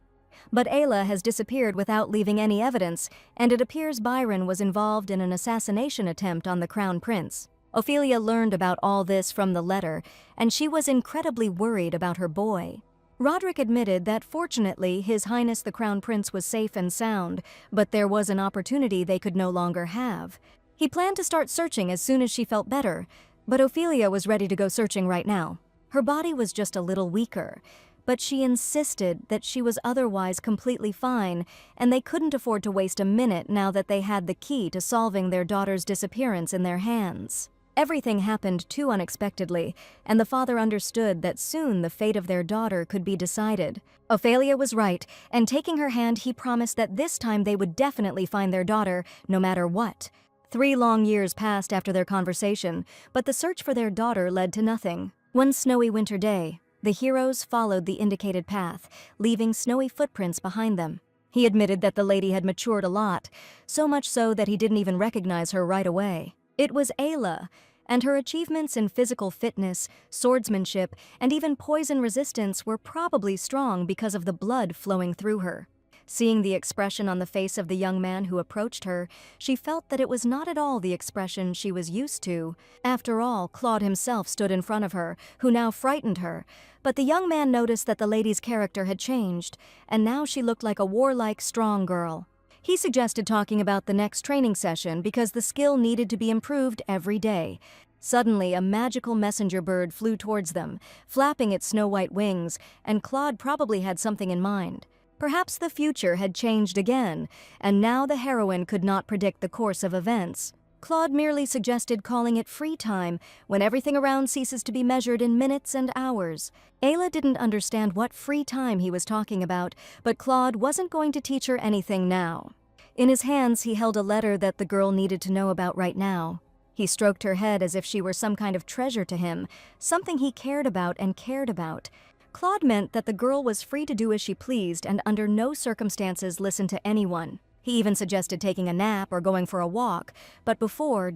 But Ayla has disappeared without leaving any evidence, and it appears Byron was involved in an assassination attempt on the Crown Prince. Ophelia learned about all this from the letter, and she was incredibly worried about her boy. Roderick admitted that fortunately His Highness the Crown Prince was safe and sound, but there was an opportunity they could no longer have. He planned to start searching as soon as she felt better, but Ophelia was ready to go searching right now. Her body was just a little weaker, but she insisted that she was otherwise completely fine, and they couldn't afford to waste a minute now that they had the key to solving their daughter's disappearance in their hands. Everything happened too unexpectedly, and the father understood that soon the fate of their daughter could be decided. Ophelia was right, and taking her hand, he promised that this time they would definitely find their daughter, no matter what. 3 long years passed after their conversation, but the search for their daughter led to nothing. One snowy winter day, the heroes followed the indicated path, leaving snowy footprints behind them. He admitted that the lady had matured a lot, so much so that he didn't even recognize her right away. It was Ayla, and her achievements in physical fitness, swordsmanship, and even poison resistance were probably strong because of the blood flowing through her. Seeing the expression on the face of the young man who approached her, she felt that it was not at all the expression she was used to. After all, Claude himself stood in front of her, who now frightened her. But the young man noticed that the lady's character had changed, and now she looked like a warlike, strong girl. He suggested talking about the next training session because the skill needed to be improved every day. Suddenly, a magical messenger bird flew towards them, flapping its snow-white wings, and Claude probably had something in mind. Perhaps the future had changed again, and now the heroine could not predict the course of events. Claude merely suggested calling it free time, when everything around ceases to be measured in minutes and hours. Ayla didn't understand what free time he was talking about, but Claude wasn't going to teach her anything now. In his hands, he held a letter that the girl needed to know about right now. He stroked her head as if she were some kind of treasure to him, something he cared about and cared about. Claude meant that the girl was free to do as she pleased and under no circumstances listen to anyone. He even suggested taking a nap or going for a walk, but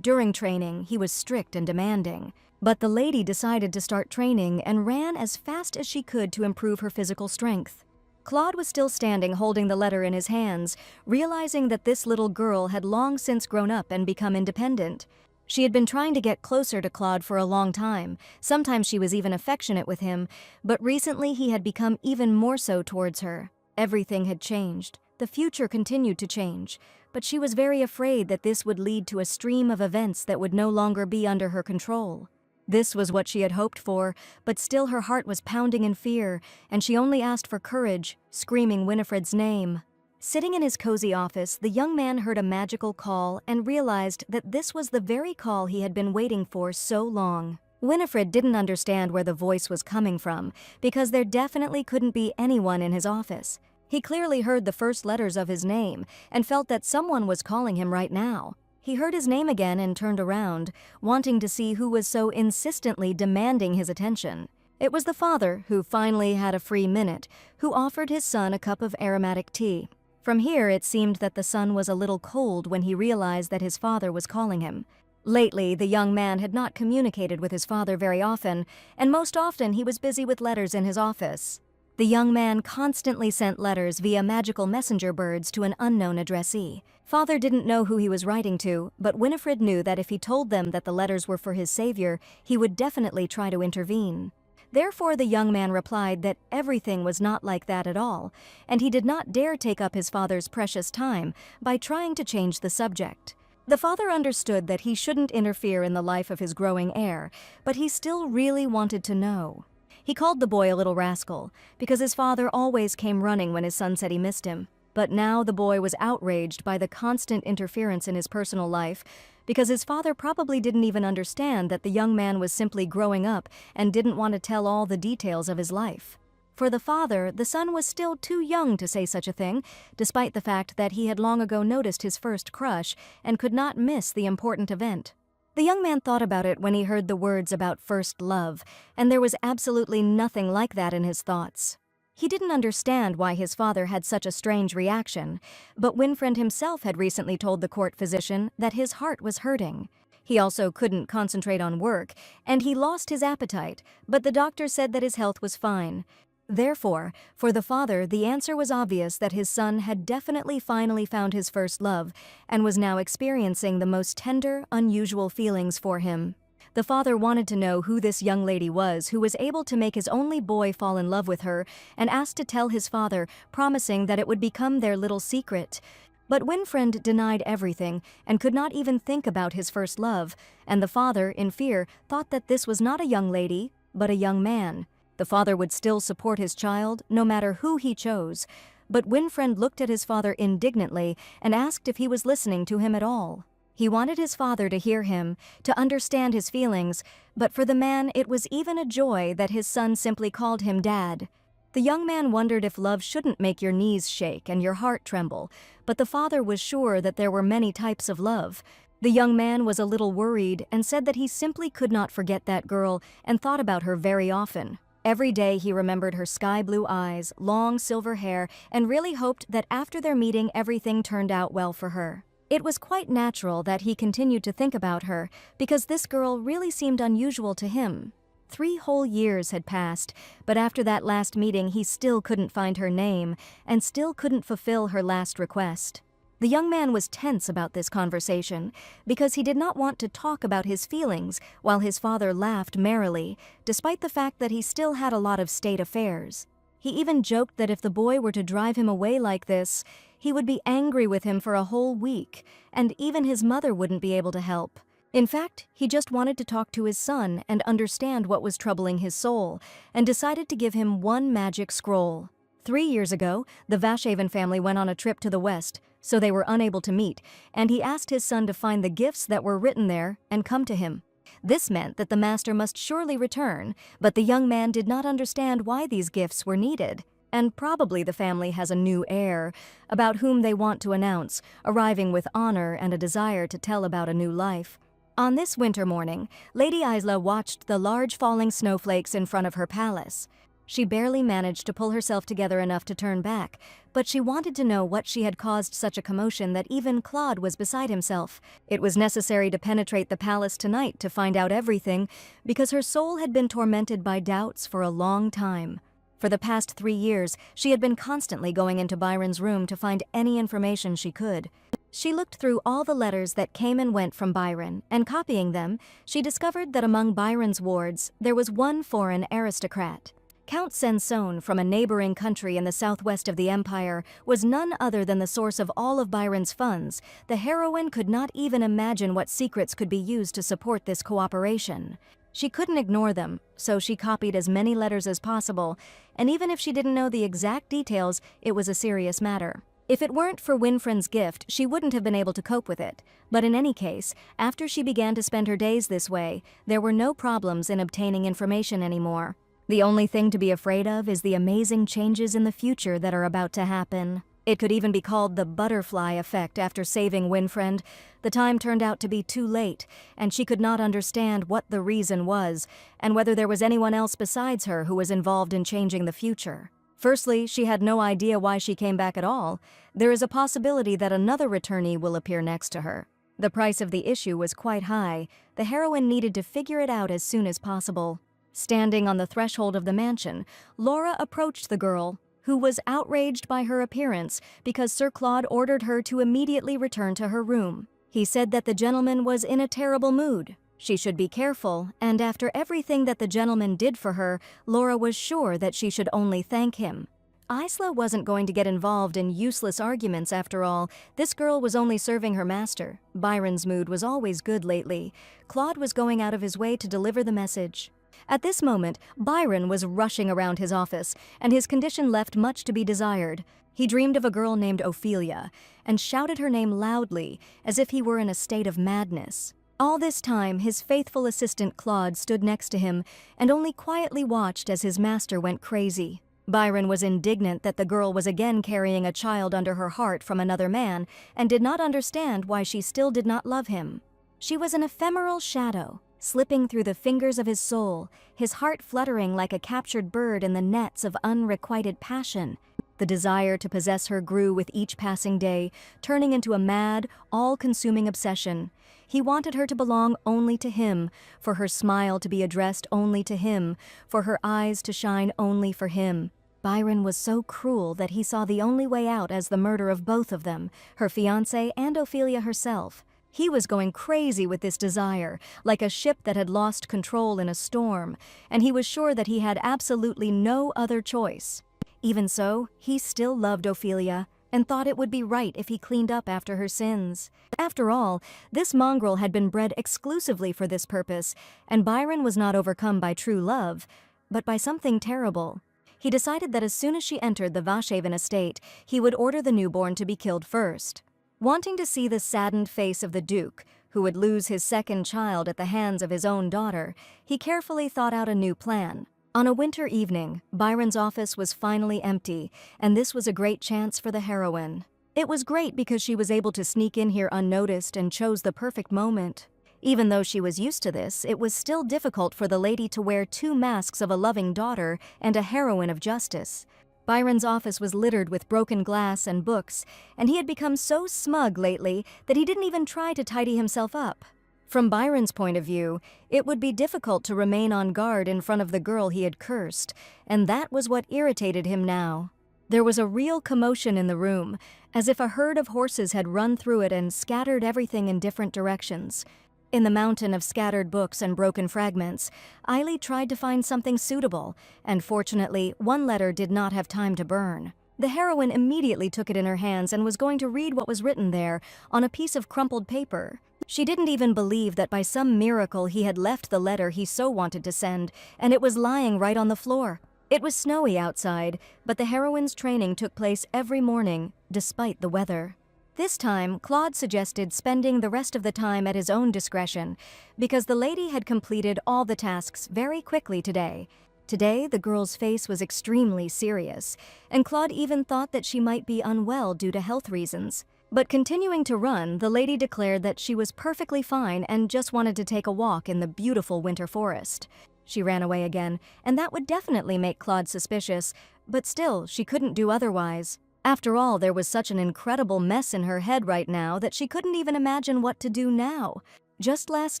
during training, he was strict and demanding. But the lady decided to start training and ran as fast as she could to improve her physical strength. Claude was still standing holding the letter in his hands, realizing that this little girl had long since grown up and become independent. She had been trying to get closer to Claude for a long time. Sometimes she was even affectionate with him, but recently he had become even more so towards her. Everything had changed. The future continued to change, but she was very afraid that this would lead to a stream of events that would no longer be under her control. This was what she had hoped for, but still her heart was pounding in fear, and she only asked for courage, screaming Winifred's name. Sitting in his cozy office, the young man heard a magical call and realized that this was the very call he had been waiting for so long. Winifred didn't understand where the voice was coming from, because there definitely couldn't be anyone in his office. He clearly heard the first letters of his name and felt that someone was calling him right now. He heard his name again and turned around, wanting to see who was so insistently demanding his attention. It was the father, who finally had a free minute, who offered his son a cup of aromatic tea. From here, it seemed that the son was a little cold when he realized that his father was calling him. Lately, the young man had not communicated with his father very often, and most often he was busy with letters in his office. The young man constantly sent letters via magical messenger birds to an unknown addressee. Father didn't know who he was writing to, but Winifred knew that if he told them that the letters were for his savior, he would definitely try to intervene. Therefore, the young man replied that everything was not like that at all, and he did not dare take up his father's precious time by trying to change the subject. The father understood that he shouldn't interfere in the life of his growing heir, but he still really wanted to know. He called the boy a little rascal, because his father always came running when his son said he missed him. But now the boy was outraged by the constant interference in his personal life because his father probably didn't even understand that the young man was simply growing up and didn't want to tell all the details of his life. For the father, the son was still too young to say such a thing, despite the fact that he had long ago noticed his first crush and could not miss the important event. The young man thought about it when he heard the words about first love, and there was absolutely nothing like that in his thoughts. He didn't understand why his father had such a strange reaction, but Winfriend himself had recently told the court physician that his heart was hurting. He also couldn't concentrate on work, and he lost his appetite, but the doctor said that his health was fine. Therefore, for the father, the answer was obvious that his son had definitely finally found his first love and was now experiencing the most tender, unusual feelings for him. The father wanted to know who this young lady was who was able to make his only boy fall in love with her and asked to tell his father, promising that it would become their little secret. But Winfriend denied everything and could not even think about his first love, and the father, in fear, thought that this was not a young lady, but a young man. The father would still support his child, no matter who he chose, but Winfriend looked at his father indignantly and asked if he was listening to him at all. He wanted his father to hear him, to understand his feelings, but for the man it was even a joy that his son simply called him Dad. The young man wondered if love shouldn't make your knees shake and your heart tremble, but the father was sure that there were many types of love. The young man was a little worried and said that he simply could not forget that girl and thought about her very often. Every day he remembered her sky-blue eyes, long silver hair, and really hoped that after their meeting everything turned out well for her. It was quite natural that he continued to think about her, because this girl really seemed unusual to him. 3 whole years had passed, but after that last meeting he still couldn't find her name, and still couldn't fulfill her last request. The young man was tense about this conversation because he did not want to talk about his feelings while his father laughed merrily, despite the fact that he still had a lot of state affairs. He even joked that if the boy were to drive him away like this, he would be angry with him for a whole week, and even his mother wouldn't be able to help. In fact, he just wanted to talk to his son and understand what was troubling his soul, and decided to give him one magic scroll. 3 years ago, the Vashaven family went on a trip to the west, so they were unable to meet, and he asked his son to find the gifts that were written there and come to him. This meant that the master must surely return, but the young man did not understand why these gifts were needed. And probably the family has a new heir, about whom they want to announce, arriving with honor and a desire to tell about a new life. On this winter morning, Lady Isla watched the large falling snowflakes in front of her palace. She barely managed to pull herself together enough to turn back, but she wanted to know what she had caused such a commotion that even Claude was beside himself. It was necessary to penetrate the palace tonight to find out everything, because her soul had been tormented by doubts for a long time. For the past 3 years, she had been constantly going into Byron's room to find any information she could. She looked through all the letters that came and went from Byron, and copying them, she discovered that among Byron's wards, there was one foreign aristocrat. Count Sensone, from a neighboring country in the southwest of the empire, was none other than the source of all of Byron's funds. The heroine could not even imagine what secrets could be used to support this cooperation. She couldn't ignore them, so she copied as many letters as possible, and even if she didn't know the exact details, it was a serious matter. If it weren't for Winfriend's gift, she wouldn't have been able to cope with it. But in any case, after she began to spend her days this way, there were no problems in obtaining information anymore. The only thing to be afraid of is the amazing changes in the future that are about to happen. It could even be called the butterfly effect after saving Winfriend. The time turned out to be too late, and she could not understand what the reason was, and whether there was anyone else besides her who was involved in changing the future. Firstly, she had no idea why she came back at all. There is a possibility that another returnee will appear next to her. The price of the issue was quite high. The heroine needed to figure it out as soon as possible. Standing on the threshold of the mansion, Laura approached the girl, who was outraged by her appearance because Sir Claude ordered her to immediately return to her room. He said that the gentleman was in a terrible mood. She should be careful, and after everything that the gentleman did for her, Laura was sure that she should only thank him. Isla wasn't going to get involved in useless arguments after all. This girl was only serving her master. Byron's mood was always good lately. Claude was going out of his way to deliver the message. At this moment, Byron was rushing around his office, and his condition left much to be desired. He dreamed of a girl named Ophelia, and shouted her name loudly, as if he were in a state of madness. All this time, his faithful assistant Claude stood next to him and only quietly watched as his master went crazy. Byron was indignant that the girl was again carrying a child under her heart from another man and did not understand why she still did not love him. She was an ephemeral shadow, slipping through the fingers of his soul, his heart fluttering like a captured bird in the nets of unrequited passion. The desire to possess her grew with each passing day, turning into a mad, all-consuming obsession. He wanted her to belong only to him, for her smile to be addressed only to him, for her eyes to shine only for him. Byron was so cruel that he saw the only way out as the murder of both of them, her fiancé and Ophelia herself. He was going crazy with this desire, like a ship that had lost control in a storm, and he was sure that he had absolutely no other choice. Even so, he still loved Ophelia, and thought it would be right if he cleaned up after her sins. After all, this mongrel had been bred exclusively for this purpose, and Byron was not overcome by true love, but by something terrible. He decided that as soon as she entered the Vashaven estate, he would order the newborn to be killed first. Wanting to see the saddened face of the Duke, who would lose his second child at the hands of his own daughter, he carefully thought out a new plan. On a winter evening, Byron's office was finally empty, and this was a great chance for the heroine. It was great because she was able to sneak in here unnoticed and chose the perfect moment. Even though she was used to this, it was still difficult for the lady to wear two masks of a loving daughter and a heroine of justice. Byron's office was littered with broken glass and books, and he had become so smug lately that he didn't even try to tidy himself up. From Byron's point of view, it would be difficult to remain on guard in front of the girl he had cursed, and that was what irritated him now. There was a real commotion in the room, as if a herd of horses had run through it and scattered everything in different directions. In the mountain of scattered books and broken fragments, Eiley tried to find something suitable, and fortunately, one letter did not have time to burn. The heroine immediately took it in her hands and was going to read what was written there on a piece of crumpled paper. She didn't even believe that by some miracle he had left the letter he so wanted to send, and it was lying right on the floor. It was snowy outside, but the heroine's training took place every morning, despite the weather. This time, Claude suggested spending the rest of the time at his own discretion, because the lady had completed all the tasks very quickly today. Today, the girl's face was extremely serious, and Claude even thought that she might be unwell due to health reasons. But continuing to run, the lady declared that she was perfectly fine and just wanted to take a walk in the beautiful winter forest. She ran away again, and that would definitely make Claude suspicious, but still, she couldn't do otherwise. After all, there was such an incredible mess in her head right now that she couldn't even imagine what to do now. Just last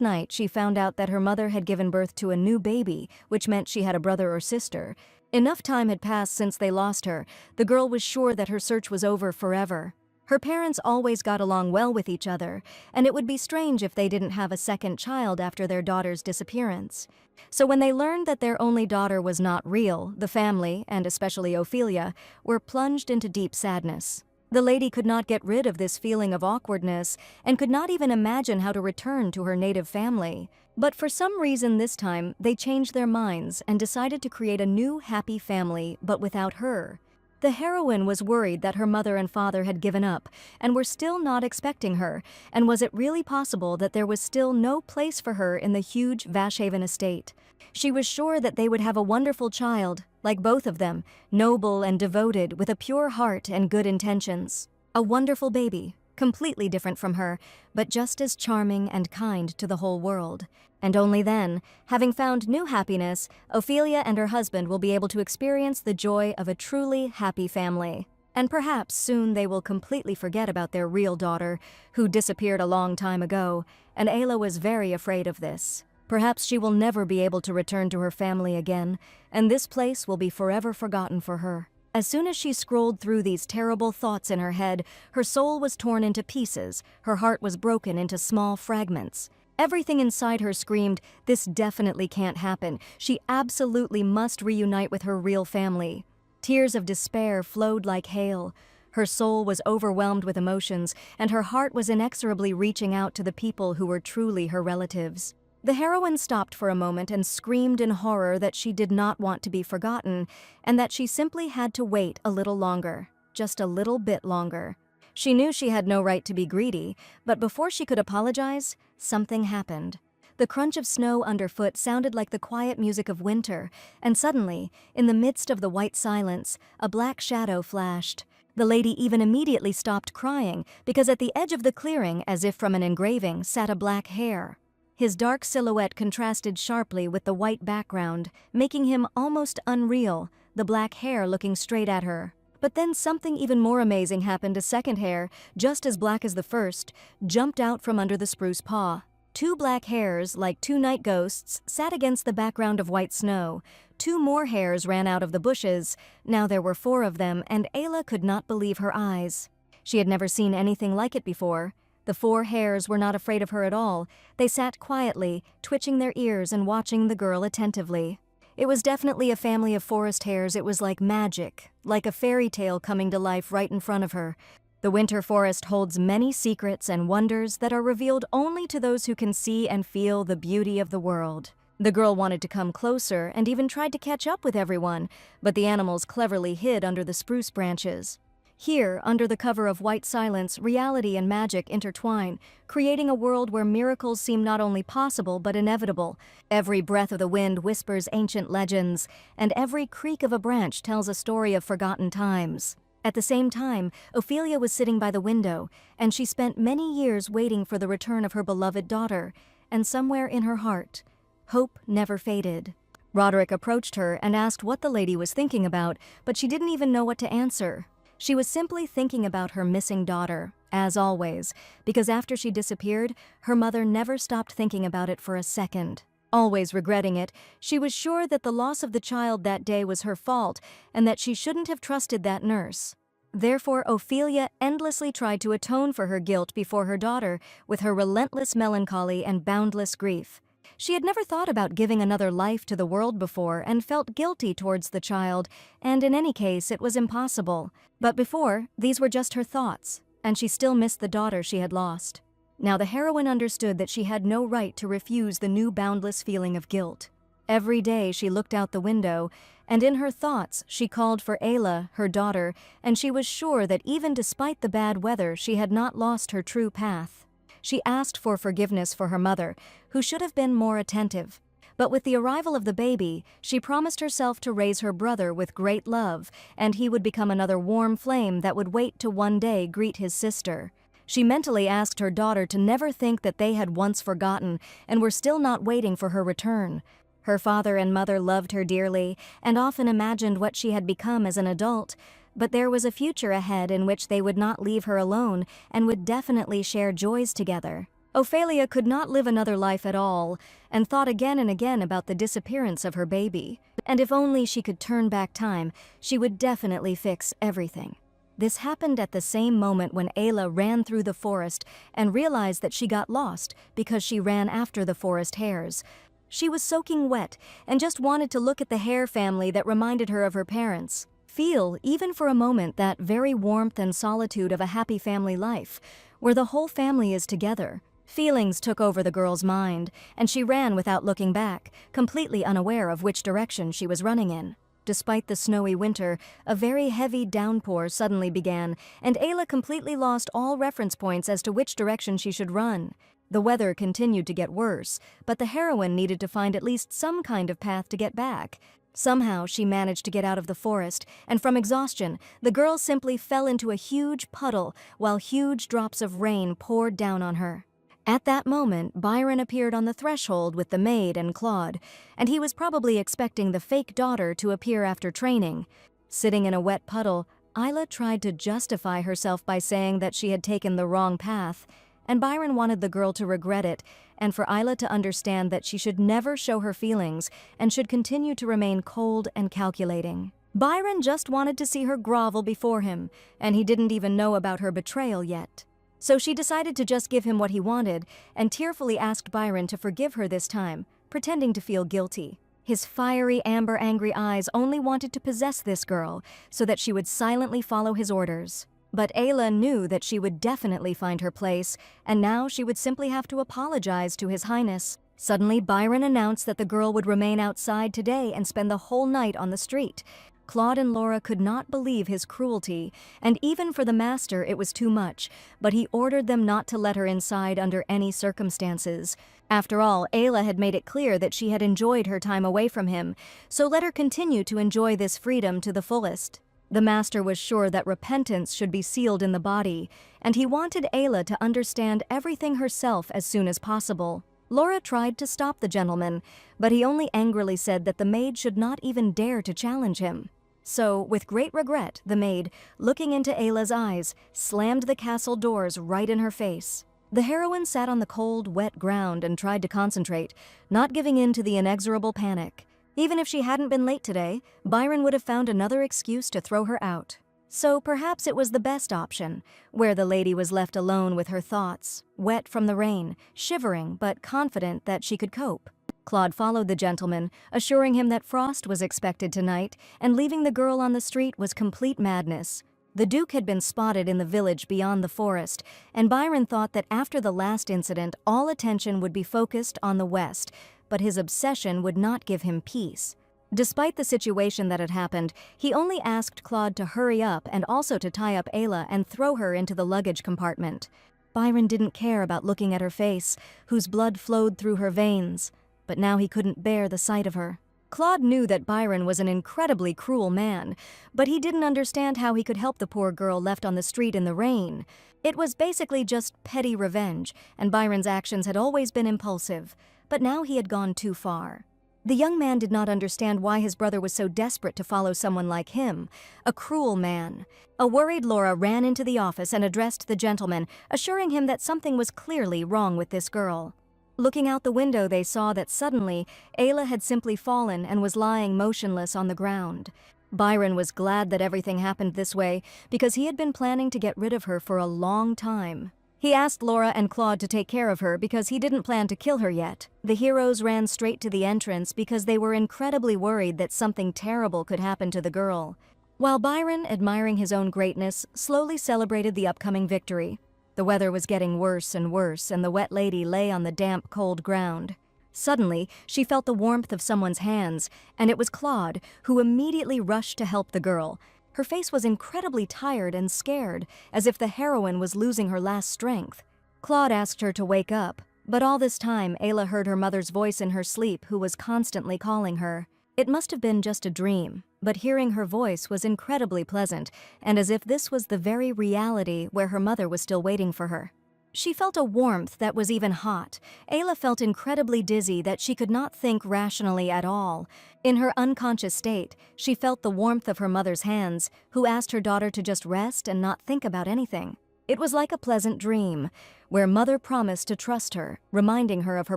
night, she found out that her mother had given birth to a new baby, which meant she had a brother or sister. Enough time had passed since they lost her. The girl was sure that her search was over forever. Her parents always got along well with each other, and it would be strange if they didn't have a second child after their daughter's disappearance. So when they learned that their only daughter was not real, the family, and especially Ophelia, were plunged into deep sadness. The lady could not get rid of this feeling of awkwardness and could not even imagine how to return to her native family. But for some reason this time, they changed their minds and decided to create a new happy family, but without her. The heroine was worried that her mother and father had given up and were still not expecting her, and was it really possible that there was still no place for her in the huge Vashaven estate? She was sure that they would have a wonderful child, like both of them, noble and devoted, with a pure heart and good intentions. A wonderful baby, completely different from her, but just as charming and kind to the whole world. And only then, having found new happiness, Ophelia and her husband will be able to experience the joy of a truly happy family. And perhaps soon they will completely forget about their real daughter, who disappeared a long time ago, and Ayla was very afraid of this. Perhaps she will never be able to return to her family again, and this place will be forever forgotten for her. As soon as she scrolled through these terrible thoughts in her head, her soul was torn into pieces, her heart was broken into small fragments. Everything inside her screamed, "This definitely can't happen. She absolutely must reunite with her real family." Tears of despair flowed like hail. Her soul was overwhelmed with emotions, and her heart was inexorably reaching out to the people who were truly her relatives. The heroine stopped for a moment and screamed in horror that she did not want to be forgotten, and that she simply had to wait a little longer, just a little bit longer. She knew she had no right to be greedy, but before she could apologize, something happened. The crunch of snow underfoot sounded like the quiet music of winter, and suddenly, in the midst of the white silence, a black shadow flashed. The lady even immediately stopped crying, because at the edge of the clearing, as if from an engraving, sat a black hare. His dark silhouette contrasted sharply with the white background, making him almost unreal, the black hare looking straight at her. But then something even more amazing happened. A second hare, just as black as the first, jumped out from under the spruce paw. Two black hares, like two night ghosts, sat against the background of white snow. Two more hares ran out of the bushes. Now there were 4 of them, and Ayla could not believe her eyes. She had never seen anything like it before. The 4 hares were not afraid of her at all. They sat quietly, twitching their ears and watching the girl attentively. It was definitely a family of forest hares. It was like magic, like a fairy tale coming to life right in front of her. The winter forest holds many secrets and wonders that are revealed only to those who can see and feel the beauty of the world. The girl wanted to come closer and even tried to catch up with everyone, but the animals cleverly hid under the spruce branches. Here, under the cover of white silence, reality and magic intertwine, creating a world where miracles seem not only possible but inevitable. Every breath of the wind whispers ancient legends, and every creak of a branch tells a story of forgotten times. At the same time, Ophelia was sitting by the window, and she spent many years waiting for the return of her beloved daughter, and somewhere in her heart, hope never faded. Roderick approached her and asked what the lady was thinking about, but she didn't even know what to answer. She was simply thinking about her missing daughter, as always, because after she disappeared, her mother never stopped thinking about it for a second. Always regretting it, she was sure that the loss of the child that day was her fault and that she shouldn't have trusted that nurse. Therefore, Ophelia endlessly tried to atone for her guilt before her daughter with her relentless melancholy and boundless grief. She had never thought about giving another life to the world before and felt guilty towards the child, and in any case it was impossible. But before, these were just her thoughts, and she still missed the daughter she had lost. Now the heroine understood that she had no right to refuse the new boundless feeling of guilt. Every day she looked out the window, and in her thoughts she called for Ayla, her daughter, and she was sure that even despite the bad weather she had not lost her true path. She asked for forgiveness for her mother, who should have been more attentive. But with the arrival of the baby, she promised herself to raise her brother with great love, and he would become another warm flame that would wait to one day greet his sister. She mentally asked her daughter to never think that they had once forgotten and were still not waiting for her return. Her father and mother loved her dearly and often imagined what she had become as an adult, but there was a future ahead in which they would not leave her alone and would definitely share joys together. Ophelia could not live another life at all, and thought again and again about the disappearance of her baby. And if only she could turn back time, she would definitely fix everything. This happened at the same moment when Ayla ran through the forest and realized that she got lost because she ran after the forest hares. She was soaking wet and just wanted to look at the hare family that reminded her of her parents. Feel, even for a moment, that very warmth and solitude of a happy family life, where the whole family is together. Feelings took over the girl's mind, and she ran without looking back, completely unaware of which direction she was running in. Despite the snowy winter, a very heavy downpour suddenly began, and Ayla completely lost all reference points as to which direction she should run. The weather continued to get worse, but the heroine needed to find at least some kind of path to get back. Somehow she managed to get out of the forest, and from exhaustion, the girl simply fell into a huge puddle while huge drops of rain poured down on her. At that moment, Byron appeared on the threshold with the maid and Claude, and he was probably expecting the fake daughter to appear after training. Sitting in a wet puddle, Ayla tried to justify herself by saying that she had taken the wrong path, and Byron wanted the girl to regret it, and for Ayla to understand that she should never show her feelings and should continue to remain cold and calculating. Byron just wanted to see her grovel before him, and he didn't even know about her betrayal yet. So she decided to just give him what he wanted and tearfully asked Byron to forgive her this time, pretending to feel guilty. His fiery, angry eyes only wanted to possess this girl so that she would silently follow his orders. But Ayla knew that she would definitely find her place, and now she would simply have to apologize to His Highness. Suddenly, Byron announced that the girl would remain outside today and spend the whole night on the street. Claude and Laura could not believe his cruelty, and even for the master it was too much, but he ordered them not to let her inside under any circumstances. After all, Ayla had made it clear that she had enjoyed her time away from him, so let her continue to enjoy this freedom to the fullest. The master was sure that repentance should be sealed in the body, and he wanted Ayla to understand everything herself as soon as possible. Laura tried to stop the gentleman, but he only angrily said that the maid should not even dare to challenge him. So, with great regret, the maid, looking into Ayla's eyes, slammed the castle doors right in her face. The heroine sat on the cold, wet ground and tried to concentrate, not giving in to the inexorable panic. Even if she hadn't been late today, Byron would have found another excuse to throw her out. So perhaps it was the best option, where the lady was left alone with her thoughts, wet from the rain, shivering but confident that she could cope. Claude followed the gentleman, assuring him that frost was expected tonight, and leaving the girl on the street was complete madness. The Duke had been spotted in the village beyond the forest, and Byron thought that after the last incident all attention would be focused on the west, but his obsession would not give him peace. Despite the situation that had happened, he only asked Claude to hurry up and also to tie up Ayla and throw her into the luggage compartment. Byron didn't care about looking at her face, whose blood flowed through her veins, but now he couldn't bear the sight of her. Claude knew that Byron was an incredibly cruel man, but he didn't understand how he could help the poor girl left on the street in the rain. It was basically just petty revenge, and Byron's actions had always been impulsive, but now he had gone too far. The young man did not understand why his brother was so desperate to follow someone like him, a cruel man. A worried Laura ran into the office and addressed the gentleman, assuring him that something was clearly wrong with this girl. Looking out the window, they saw that suddenly Ayla had simply fallen and was lying motionless on the ground. Byron was glad that everything happened this way because he had been planning to get rid of her for a long time. He asked Laura and Claude to take care of her because he didn't plan to kill her yet. The heroes ran straight to the entrance because they were incredibly worried that something terrible could happen to the girl. While Byron, admiring his own greatness, slowly celebrated the upcoming victory. The weather was getting worse and worse, and the wet lady lay on the damp, cold ground. Suddenly, she felt the warmth of someone's hands, and it was Claude, who immediately rushed to help the girl. Her face was incredibly tired and scared, as if the heroine was losing her last strength. Claude asked her to wake up, but all this time Ayla heard her mother's voice in her sleep, who was constantly calling her. It must have been just a dream, but hearing her voice was incredibly pleasant, and as if this was the very reality where her mother was still waiting for her. She felt a warmth that was even hot. Ayla felt incredibly dizzy that she could not think rationally at all. In her unconscious state, she felt the warmth of her mother's hands, who asked her daughter to just rest and not think about anything. It was like a pleasant dream, where Mother promised to trust her, reminding her of her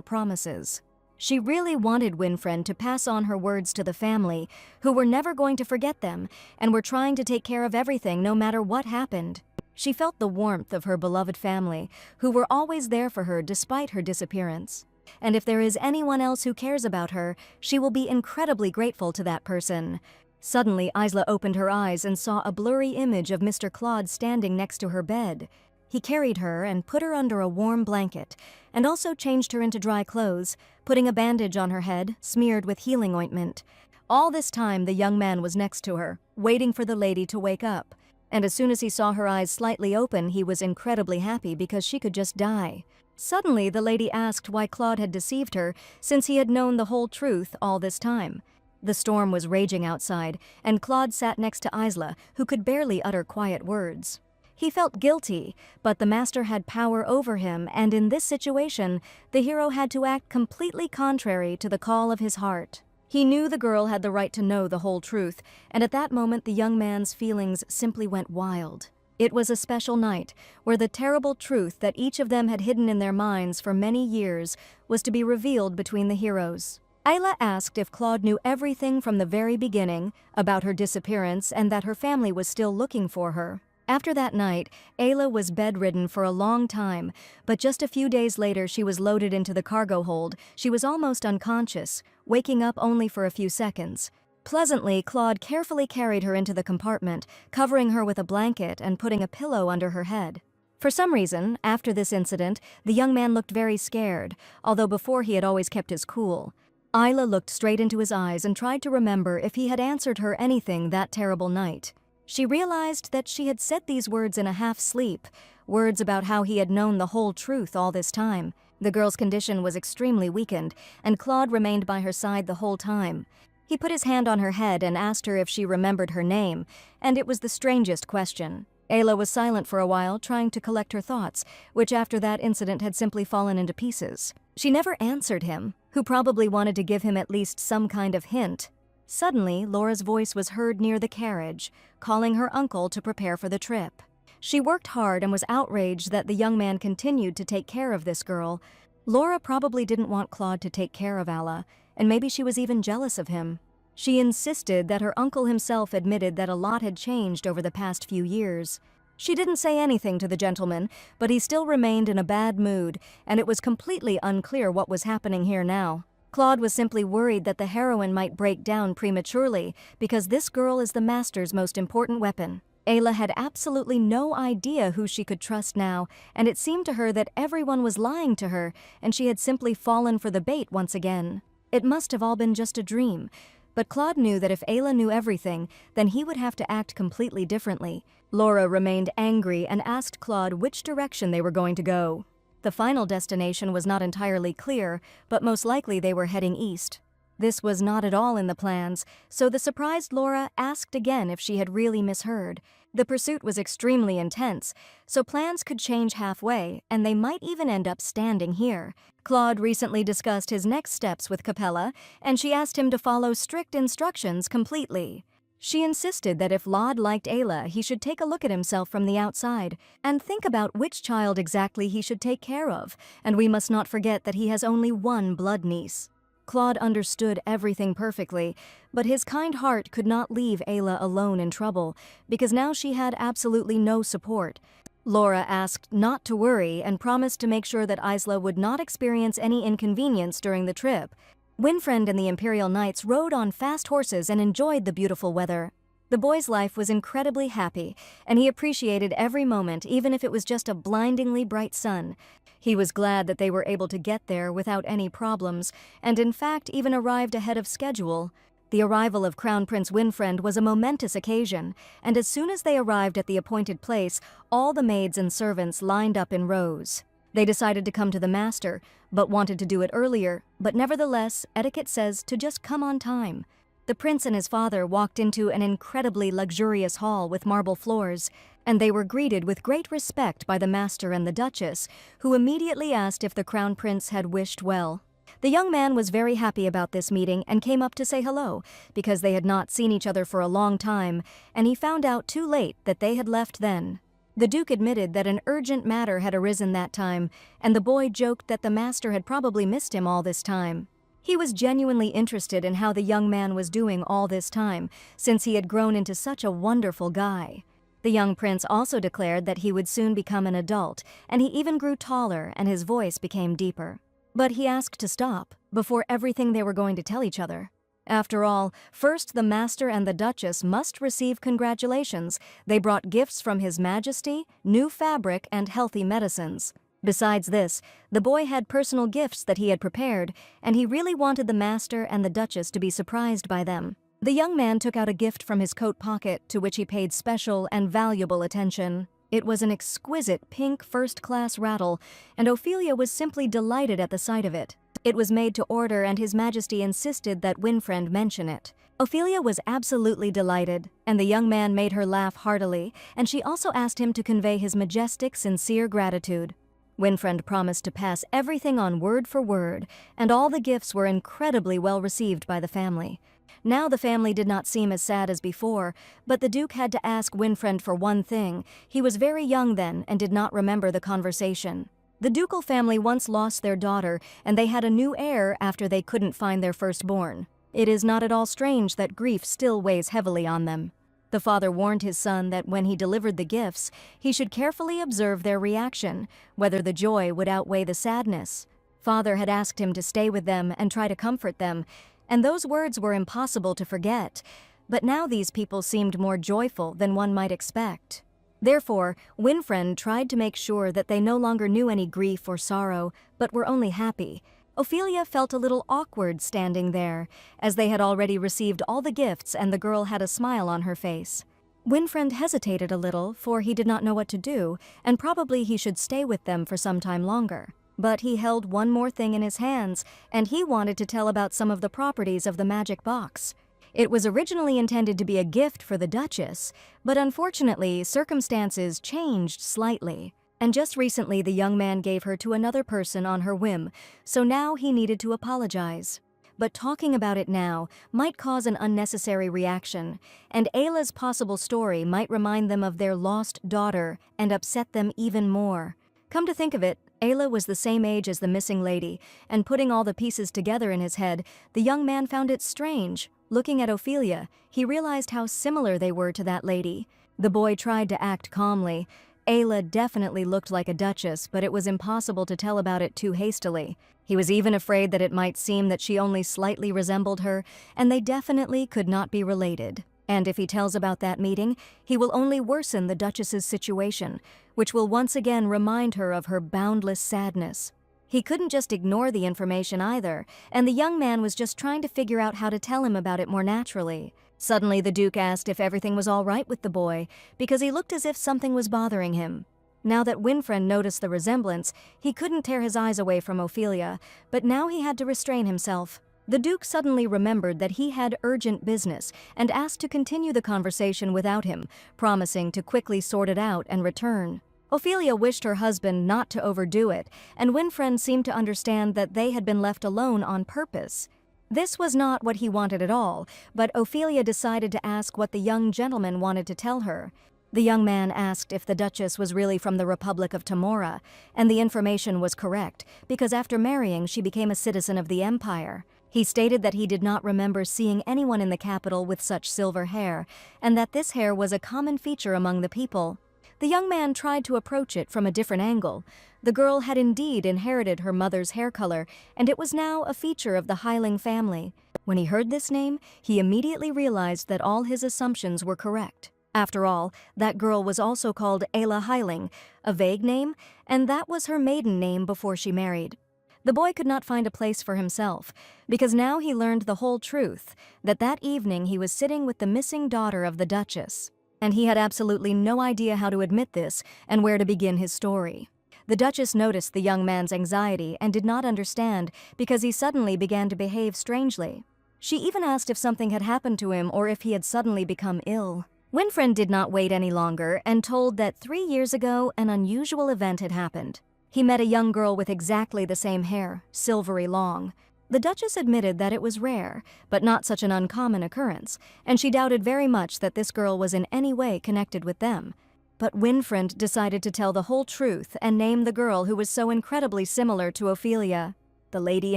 promises. She really wanted Winfried to pass on her words to the family, who were never going to forget them, and were trying to take care of everything no matter what happened. She felt the warmth of her beloved family, who were always there for her despite her disappearance. And if there is anyone else who cares about her, she will be incredibly grateful to that person. Suddenly, Isla opened her eyes and saw a blurry image of Mr. Claude standing next to her bed. He carried her and put her under a warm blanket, and also changed her into dry clothes, putting a bandage on her head, smeared with healing ointment. All this time, the young man was next to her, waiting for the lady to wake up. And as soon as he saw her eyes slightly open, he was incredibly happy because she could just die. Suddenly, the lady asked why Claude had deceived her, since he had known the whole truth all this time. The storm was raging outside, and Claude sat next to Isla, who could barely utter quiet words. He felt guilty, but the master had power over him, and in this situation, the hero had to act completely contrary to the call of his heart. He knew the girl had the right to know the whole truth, and at that moment the young man's feelings simply went wild. It was a special night, where the terrible truth that each of them had hidden in their minds for many years was to be revealed between the heroes. Ayla asked if Claude knew everything from the very beginning about her disappearance and that her family was still looking for her. After that night, Ayla was bedridden for a long time, but just a few days later she was loaded into the cargo hold. She was almost unconscious, waking up only for a few seconds. Pleasantly, Claude carefully carried her into the compartment, covering her with a blanket and putting a pillow under her head. For some reason, after this incident, the young man looked very scared, although before he had always kept his cool. Isla looked straight into his eyes and tried to remember if he had answered her anything that terrible night. She realized that she had said these words in a half-sleep, words about how he had known the whole truth all this time. The girl's condition was extremely weakened, and Claude remained by her side the whole time. He put his hand on her head and asked her if she remembered her name, and it was the strangest question. Ayla was silent for a while, trying to collect her thoughts, which after that incident had simply fallen into pieces. She never answered him, who probably wanted to give him at least some kind of hint. Suddenly, Laura's voice was heard near the carriage, calling her uncle to prepare for the trip. She worked hard and was outraged that the young man continued to take care of this girl. Laura probably didn't want Claude to take care of Ayla, and maybe she was even jealous of him. She insisted that her uncle himself admitted that a lot had changed over the past few years. She didn't say anything to the gentleman, but he still remained in a bad mood, and it was completely unclear what was happening here now. Claude was simply worried that the heroine might break down prematurely, because this girl is the master's most important weapon. Ayla had absolutely no idea who she could trust now, and it seemed to her that everyone was lying to her, and she had simply fallen for the bait once again. It must have all been just a dream. But Claude knew that if Ayla knew everything, then he would have to act completely differently. Laura remained angry and asked Claude which direction they were going to go. The final destination was not entirely clear, but most likely they were heading east. This was not at all in the plans, so the surprised Laura asked again if she had really misheard. The pursuit was extremely intense, so plans could change halfway, and they might even end up standing here. Claude recently discussed his next steps with Capella, and she asked him to follow strict instructions completely. She insisted that if Claude liked Ayla, he should take a look at himself from the outside and think about which child exactly he should take care of, and we must not forget that he has only one blood niece. Claude understood everything perfectly, but his kind heart could not leave Ayla alone in trouble, because now she had absolutely no support. Laura asked not to worry and promised to make sure that Isla would not experience any inconvenience during the trip. Winfriend and the Imperial Knights rode on fast horses and enjoyed the beautiful weather. The boy's life was incredibly happy, and he appreciated every moment, even if it was just a blindingly bright sun. He was glad that they were able to get there without any problems, and in fact even arrived ahead of schedule. The arrival of Crown Prince Winfriend was a momentous occasion, and as soon as they arrived at the appointed place, all the maids and servants lined up in rows. They decided to come to the master, but wanted to do it earlier, but nevertheless, etiquette says to just come on time. The prince and his father walked into an incredibly luxurious hall with marble floors, and they were greeted with great respect by the master and the duchess, who immediately asked if the crown prince had wished well. The young man was very happy about this meeting and came up to say hello, because they had not seen each other for a long time, and he found out too late that they had left then. The Duke admitted that an urgent matter had arisen that time, and the boy joked that the master had probably missed him all this time. He was genuinely interested in how the young man was doing all this time, since he had grown into such a wonderful guy. The young prince also declared that he would soon become an adult, and he even grew taller and his voice became deeper. But he asked to stop, before everything they were going to tell each other. After all, first the master and the duchess must receive congratulations. They brought gifts from His Majesty, new fabric, and healthy medicines. Besides this, the boy had personal gifts that he had prepared, and he really wanted the master and the duchess to be surprised by them. The young man took out a gift from his coat pocket, to which he paid special and valuable attention. It was an exquisite pink first-class rattle, and Ophelia was simply delighted at the sight of it. It was made to order, and His Majesty insisted that Winfriend mention it. Ophelia was absolutely delighted, and the young man made her laugh heartily, and she also asked him to convey his majestic, sincere gratitude. Winfriend promised to pass everything on word for word, and all the gifts were incredibly well received by the family. Now the family did not seem as sad as before, but the Duke had to ask Winfriend for one thing. He was very young then and did not remember the conversation. The ducal family once lost their daughter, and they had a new heir after they couldn't find their firstborn. It is not at all strange that grief still weighs heavily on them. The father warned his son that when he delivered the gifts, he should carefully observe their reaction, whether the joy would outweigh the sadness. Father had asked him to stay with them and try to comfort them, and those words were impossible to forget. But now these people seemed more joyful than one might expect. Therefore, Winfriend tried to make sure that they no longer knew any grief or sorrow, but were only happy. Ophelia felt a little awkward standing there, as they had already received all the gifts and the girl had a smile on her face. Winfriend hesitated a little, for he did not know what to do, and probably he should stay with them for some time longer. But he held one more thing in his hands, and he wanted to tell about some of the properties of the magic box. It was originally intended to be a gift for the Duchess, but unfortunately, circumstances changed slightly. And just recently the young man gave her to another person on her whim, so now he needed to apologize. But talking about it now might cause an unnecessary reaction, and Ayla's possible story might remind them of their lost daughter and upset them even more. Come to think of it, Ayla was the same age as the missing lady, and putting all the pieces together in his head, the young man found it strange. Looking at Ophelia, he realized how similar they were to that lady. The boy tried to act calmly. Ayla definitely looked like a duchess, but it was impossible to tell about it too hastily. He was even afraid that it might seem that she only slightly resembled her, and they definitely could not be related. And if he tells about that meeting, he will only worsen the Duchess's situation, which will once again remind her of her boundless sadness. He couldn't just ignore the information either, and the young man was just trying to figure out how to tell him about it more naturally. Suddenly the Duke asked if everything was all right with the boy, because he looked as if something was bothering him. Now that Winfriend noticed the resemblance, he couldn't tear his eyes away from Ophelia, but now he had to restrain himself. The Duke suddenly remembered that he had urgent business and asked to continue the conversation without him, promising to quickly sort it out and return. Ophelia wished her husband not to overdo it, and Winfriend seemed to understand that they had been left alone on purpose. This was not what he wanted at all, but Ophelia decided to ask what the young gentleman wanted to tell her. The young man asked if the Duchess was really from the Republic of Tamora, and the information was correct, because after marrying she became a citizen of the Empire. He stated that he did not remember seeing anyone in the capital with such silver hair, and that this hair was a common feature among the people. The young man tried to approach it from a different angle. The girl had indeed inherited her mother's hair color, and it was now a feature of the Hyling family. When he heard this name, he immediately realized that all his assumptions were correct. After all, that girl was also called Ayla Hyling, a vague name, and that was her maiden name before she married. The boy could not find a place for himself, because now he learned the whole truth, that evening he was sitting with the missing daughter of the Duchess. And he had absolutely no idea how to admit this and where to begin his story. The Duchess noticed the young man's anxiety and did not understand because he suddenly began to behave strangely. She even asked if something had happened to him or if he had suddenly become ill. Winfriend did not wait any longer and told that 3 years ago an unusual event had happened. He met a young girl with exactly the same hair, silvery long. The Duchess admitted that it was rare, but not such an uncommon occurrence, and she doubted very much that this girl was in any way connected with them. But Winfriend decided to tell the whole truth and name the girl who was so incredibly similar to Ophelia. The lady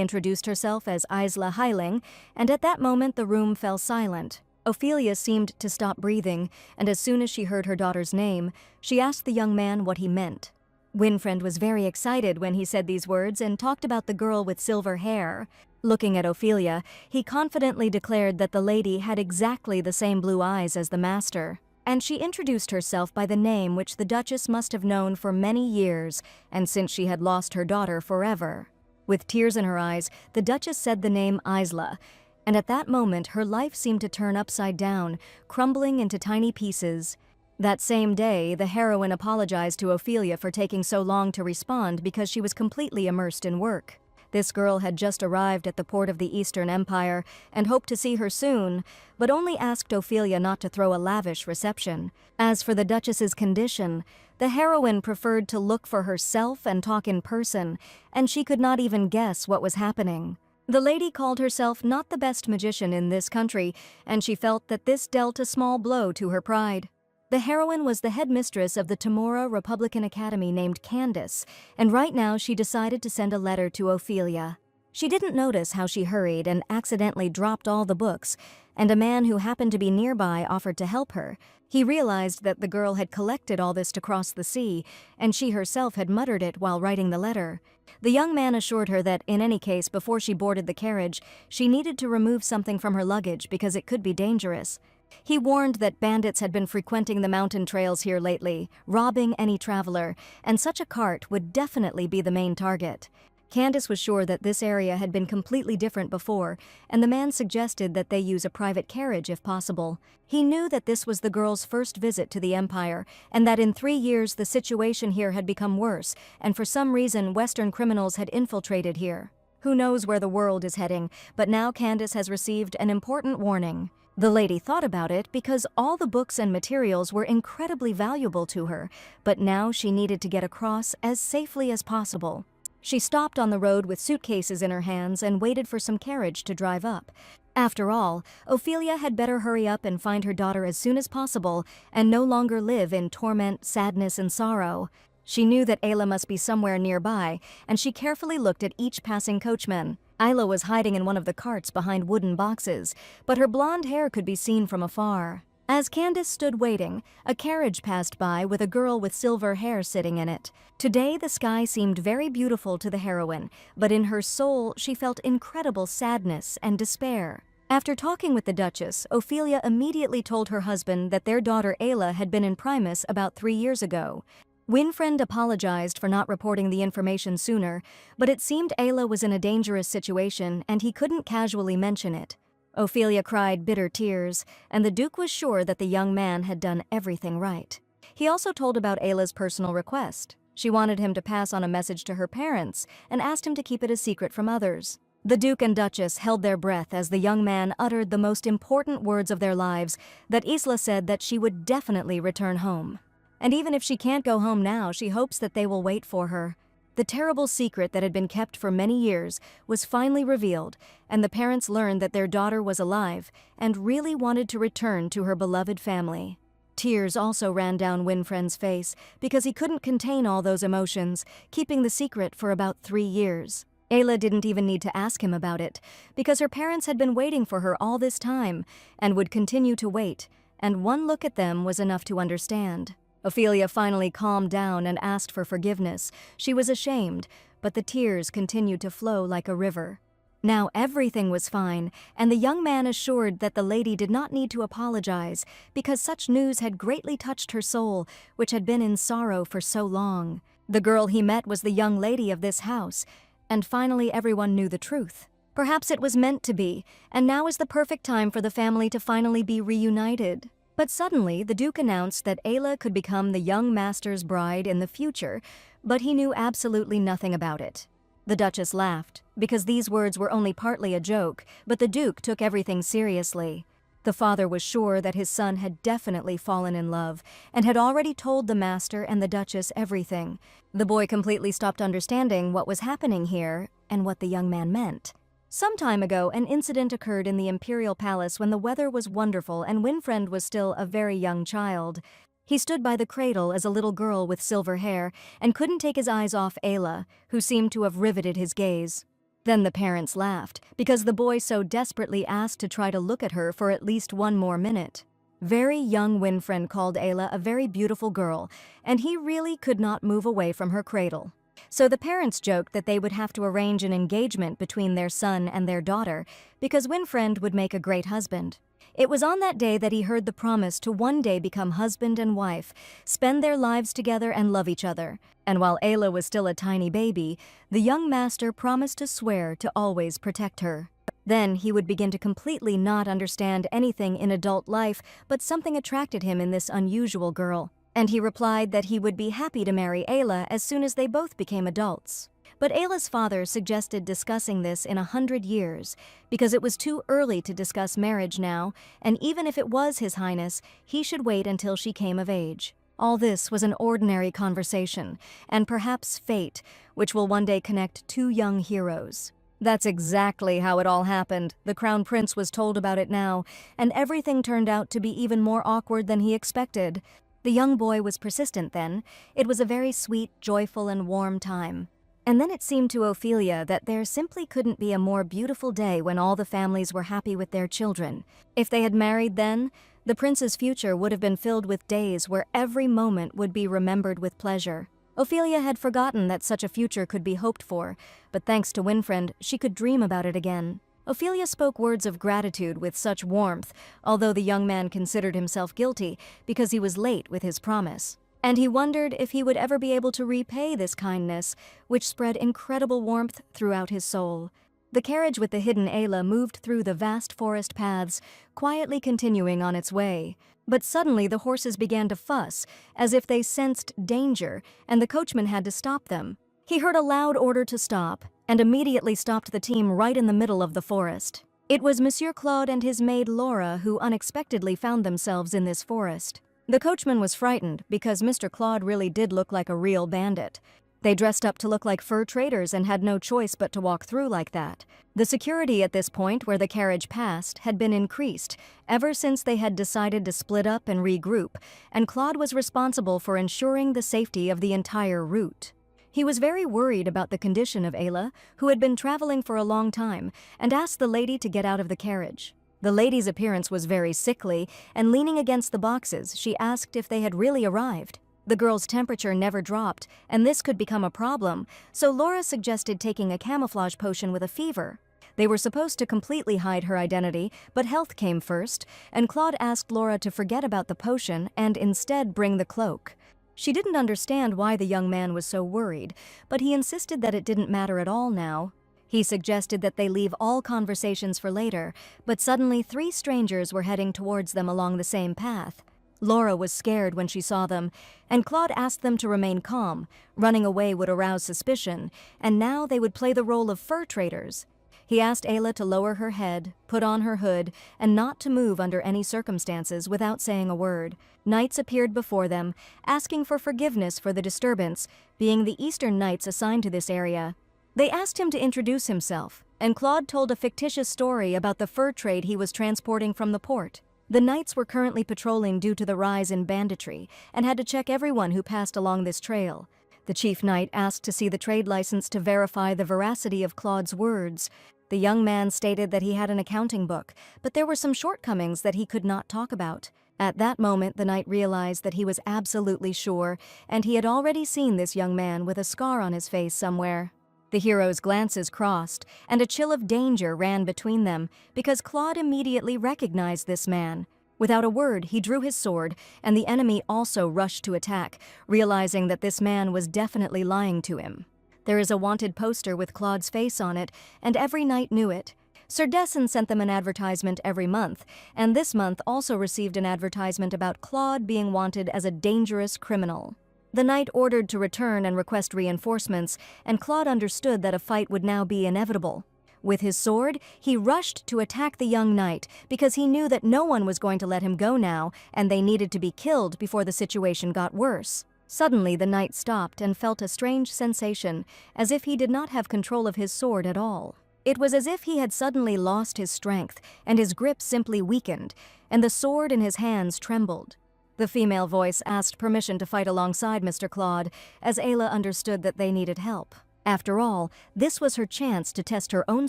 introduced herself as Isla Hyling, and at that moment the room fell silent. Ophelia seemed to stop breathing, and as soon as she heard her daughter's name, she asked the young man what he meant. Winfriend was very excited when he said these words and talked about the girl with silver hair. Looking at Ophelia, he confidently declared that the lady had exactly the same blue eyes as the master. And she introduced herself by the name which the Duchess must have known for many years, and since she had lost her daughter forever. With tears in her eyes, the Duchess said the name Isla, and at that moment her life seemed to turn upside down, crumbling into tiny pieces. That same day, the heroine apologized to Ophelia for taking so long to respond because she was completely immersed in work. This girl had just arrived at the port of the Eastern Empire and hoped to see her soon, but only asked Ophelia not to throw a lavish reception. As for the Duchess's condition, the heroine preferred to look for herself and talk in person, and she could not even guess what was happening. The lady called herself not the best magician in this country, and she felt that this dealt a small blow to her pride. The heroine was the headmistress of the Tamora Republican Academy named Candace, and right now she decided to send a letter to Ophelia. She didn't notice how she hurried and accidentally dropped all the books, and a man who happened to be nearby offered to help her. He realized that the girl had collected all this to cross the sea, and she herself had muttered it while writing the letter. The young man assured her that, in any case, before she boarded the carriage, she needed to remove something from her luggage because it could be dangerous. He warned that bandits had been frequenting the mountain trails here lately, robbing any traveler, and such a cart would definitely be the main target. Candace was sure that this area had been completely different before, and the man suggested that they use a private carriage if possible. He knew that this was the girl's first visit to the Empire, and that in 3 years the situation here had become worse, and for some reason Western criminals had infiltrated here. Who knows where the world is heading, but now Candace has received an important warning. The lady thought about it because all the books and materials were incredibly valuable to her, but now she needed to get across as safely as possible. She stopped on the road with suitcases in her hands and waited for some carriage to drive up. After all, Ophelia had better hurry up and find her daughter as soon as possible and no longer live in torment, sadness, and sorrow. She knew that Ayla must be somewhere nearby, and she carefully looked at each passing coachman. Ayla was hiding in one of the carts behind wooden boxes, but her blonde hair could be seen from afar. As Candace stood waiting, a carriage passed by with a girl with silver hair sitting in it. Today the sky seemed very beautiful to the heroine, but in her soul she felt incredible sadness and despair. After talking with the Duchess, Ophelia immediately told her husband that their daughter Ayla had been in Primus about 3 years ago. Winfriend apologized for not reporting the information sooner, but it seemed Ayla was in a dangerous situation and he couldn't casually mention it. Ophelia cried bitter tears, and the Duke was sure that the young man had done everything right. He also told about Ayla's personal request. She wanted him to pass on a message to her parents and asked him to keep it a secret from others. The Duke and Duchess held their breath as the young man uttered the most important words of their lives, that Isla said that she would definitely return home. And even if she can't go home now, she hopes that they will wait for her. The terrible secret that had been kept for many years was finally revealed, and the parents learned that their daughter was alive and really wanted to return to her beloved family. Tears also ran down Winfriend's face because he couldn't contain all those emotions, keeping the secret for about 3 years. Ayla didn't even need to ask him about it, because her parents had been waiting for her all this time and would continue to wait, and one look at them was enough to understand. Ophelia finally calmed down and asked for forgiveness. She was ashamed, but the tears continued to flow like a river. Now everything was fine, and the young man assured that the lady did not need to apologize because such news had greatly touched her soul, which had been in sorrow for so long. The girl he met was the young lady of this house, and finally everyone knew the truth. Perhaps it was meant to be, and now is the perfect time for the family to finally be reunited. But suddenly, the Duke announced that Ayla could become the young master's bride in the future, but he knew absolutely nothing about it. The Duchess laughed, because these words were only partly a joke, but the Duke took everything seriously. The father was sure that his son had definitely fallen in love, and had already told the master and the Duchess everything. The boy completely stopped understanding what was happening here, and what the young man meant. Some time ago, an incident occurred in the Imperial Palace when the weather was wonderful and Winfriend was still a very young child. He stood by the cradle as a little girl with silver hair and couldn't take his eyes off Ayla, who seemed to have riveted his gaze. Then the parents laughed, because the boy so desperately asked to try to look at her for at least 1 more minute. Very young Winfriend called Ayla a very beautiful girl, and he really could not move away from her cradle. So the parents joked that they would have to arrange an engagement between their son and their daughter, because Winfriend would make a great husband. It was on that day that he heard the promise to one day become husband and wife, spend their lives together and love each other. And while Ayla was still a tiny baby, the young master promised to swear to always protect her. Then he would begin to completely not understand anything in adult life, but something attracted him in this unusual girl. And he replied that he would be happy to marry Ayla as soon as they both became adults. But Ayla's father suggested discussing this in 100 years, because it was too early to discuss marriage now, and even if it was His Highness, he should wait until she came of age. All this was an ordinary conversation, and perhaps fate, which will one day connect 2 young heroes. That's exactly how it all happened. The Crown Prince was told about it now, and everything turned out to be even more awkward than he expected. The young boy was persistent then. It was a very sweet, joyful, and warm time. And then it seemed to Ophelia that there simply couldn't be a more beautiful day when all the families were happy with their children. If they had married then, the prince's future would have been filled with days where every moment would be remembered with pleasure. Ophelia had forgotten that such a future could be hoped for, but thanks to Winfriend, she could dream about it again. Ophelia spoke words of gratitude with such warmth, although the young man considered himself guilty because he was late with his promise. And he wondered if he would ever be able to repay this kindness, which spread incredible warmth throughout his soul. The carriage with the hidden Ayla moved through the vast forest paths, quietly continuing on its way. But suddenly the horses began to fuss, as if they sensed danger, and the coachman had to stop them. He heard a loud order to stop, and immediately stopped the team right in the middle of the forest. It was Monsieur Claude and his maid Laura who unexpectedly found themselves in this forest. The coachman was frightened because Mr. Claude really did look like a real bandit. They dressed up to look like fur traders and had no choice but to walk through like that. The security at this point where the carriage passed had been increased ever since they had decided to split up and regroup, and Claude was responsible for ensuring the safety of the entire route. He was very worried about the condition of Ayla, who had been traveling for a long time, and asked the lady to get out of the carriage. The lady's appearance was very sickly, and leaning against the boxes, she asked if they had really arrived. The girl's temperature never dropped, and this could become a problem, so Laura suggested taking a camouflage potion with a fever. They were supposed to completely hide her identity, but health came first, and Claude asked Laura to forget about the potion and instead bring the cloak. She didn't understand why the young man was so worried, but he insisted that it didn't matter at all now. He suggested that they leave all conversations for later, but suddenly 3 strangers were heading towards them along the same path. Laura was scared when she saw them, and Claude asked them to remain calm. Running away would arouse suspicion, and now they would play the role of fur traders. He asked Ayla to lower her head, put on her hood, and not to move under any circumstances without saying a word. Knights appeared before them, asking for forgiveness for the disturbance, being the Eastern Knights assigned to this area. They asked him to introduce himself, and Claude told a fictitious story about the fur trade he was transporting from the port. The Knights were currently patrolling due to the rise in banditry, and had to check everyone who passed along this trail. The chief knight asked to see the trade license to verify the veracity of Claude's words. The young man stated that he had an accounting book, but there were some shortcomings that he could not talk about. At that moment, the knight realized that he was absolutely sure, and he had already seen this young man with a scar on his face somewhere. The hero's glances crossed, and a chill of danger ran between them, because Claude immediately recognized this man. Without a word, he drew his sword, and the enemy also rushed to attack, realizing that this man was definitely lying to him. There is a wanted poster with Claude's face on it, and every knight knew it. Sir Desson sent them an advertisement every month, and this month also received an advertisement about Claude being wanted as a dangerous criminal. The knight ordered to return and request reinforcements, and Claude understood that a fight would now be inevitable. With his sword, he rushed to attack the young knight because he knew that no one was going to let him go now, and they needed to be killed before the situation got worse. Suddenly, the knight stopped and felt a strange sensation, as if he did not have control of his sword at all. It was as if he had suddenly lost his strength, and his grip simply weakened, and the sword in his hands trembled. The female voice asked permission to fight alongside Mr. Claude, as Ayla understood that they needed help. After all, this was her chance to test her own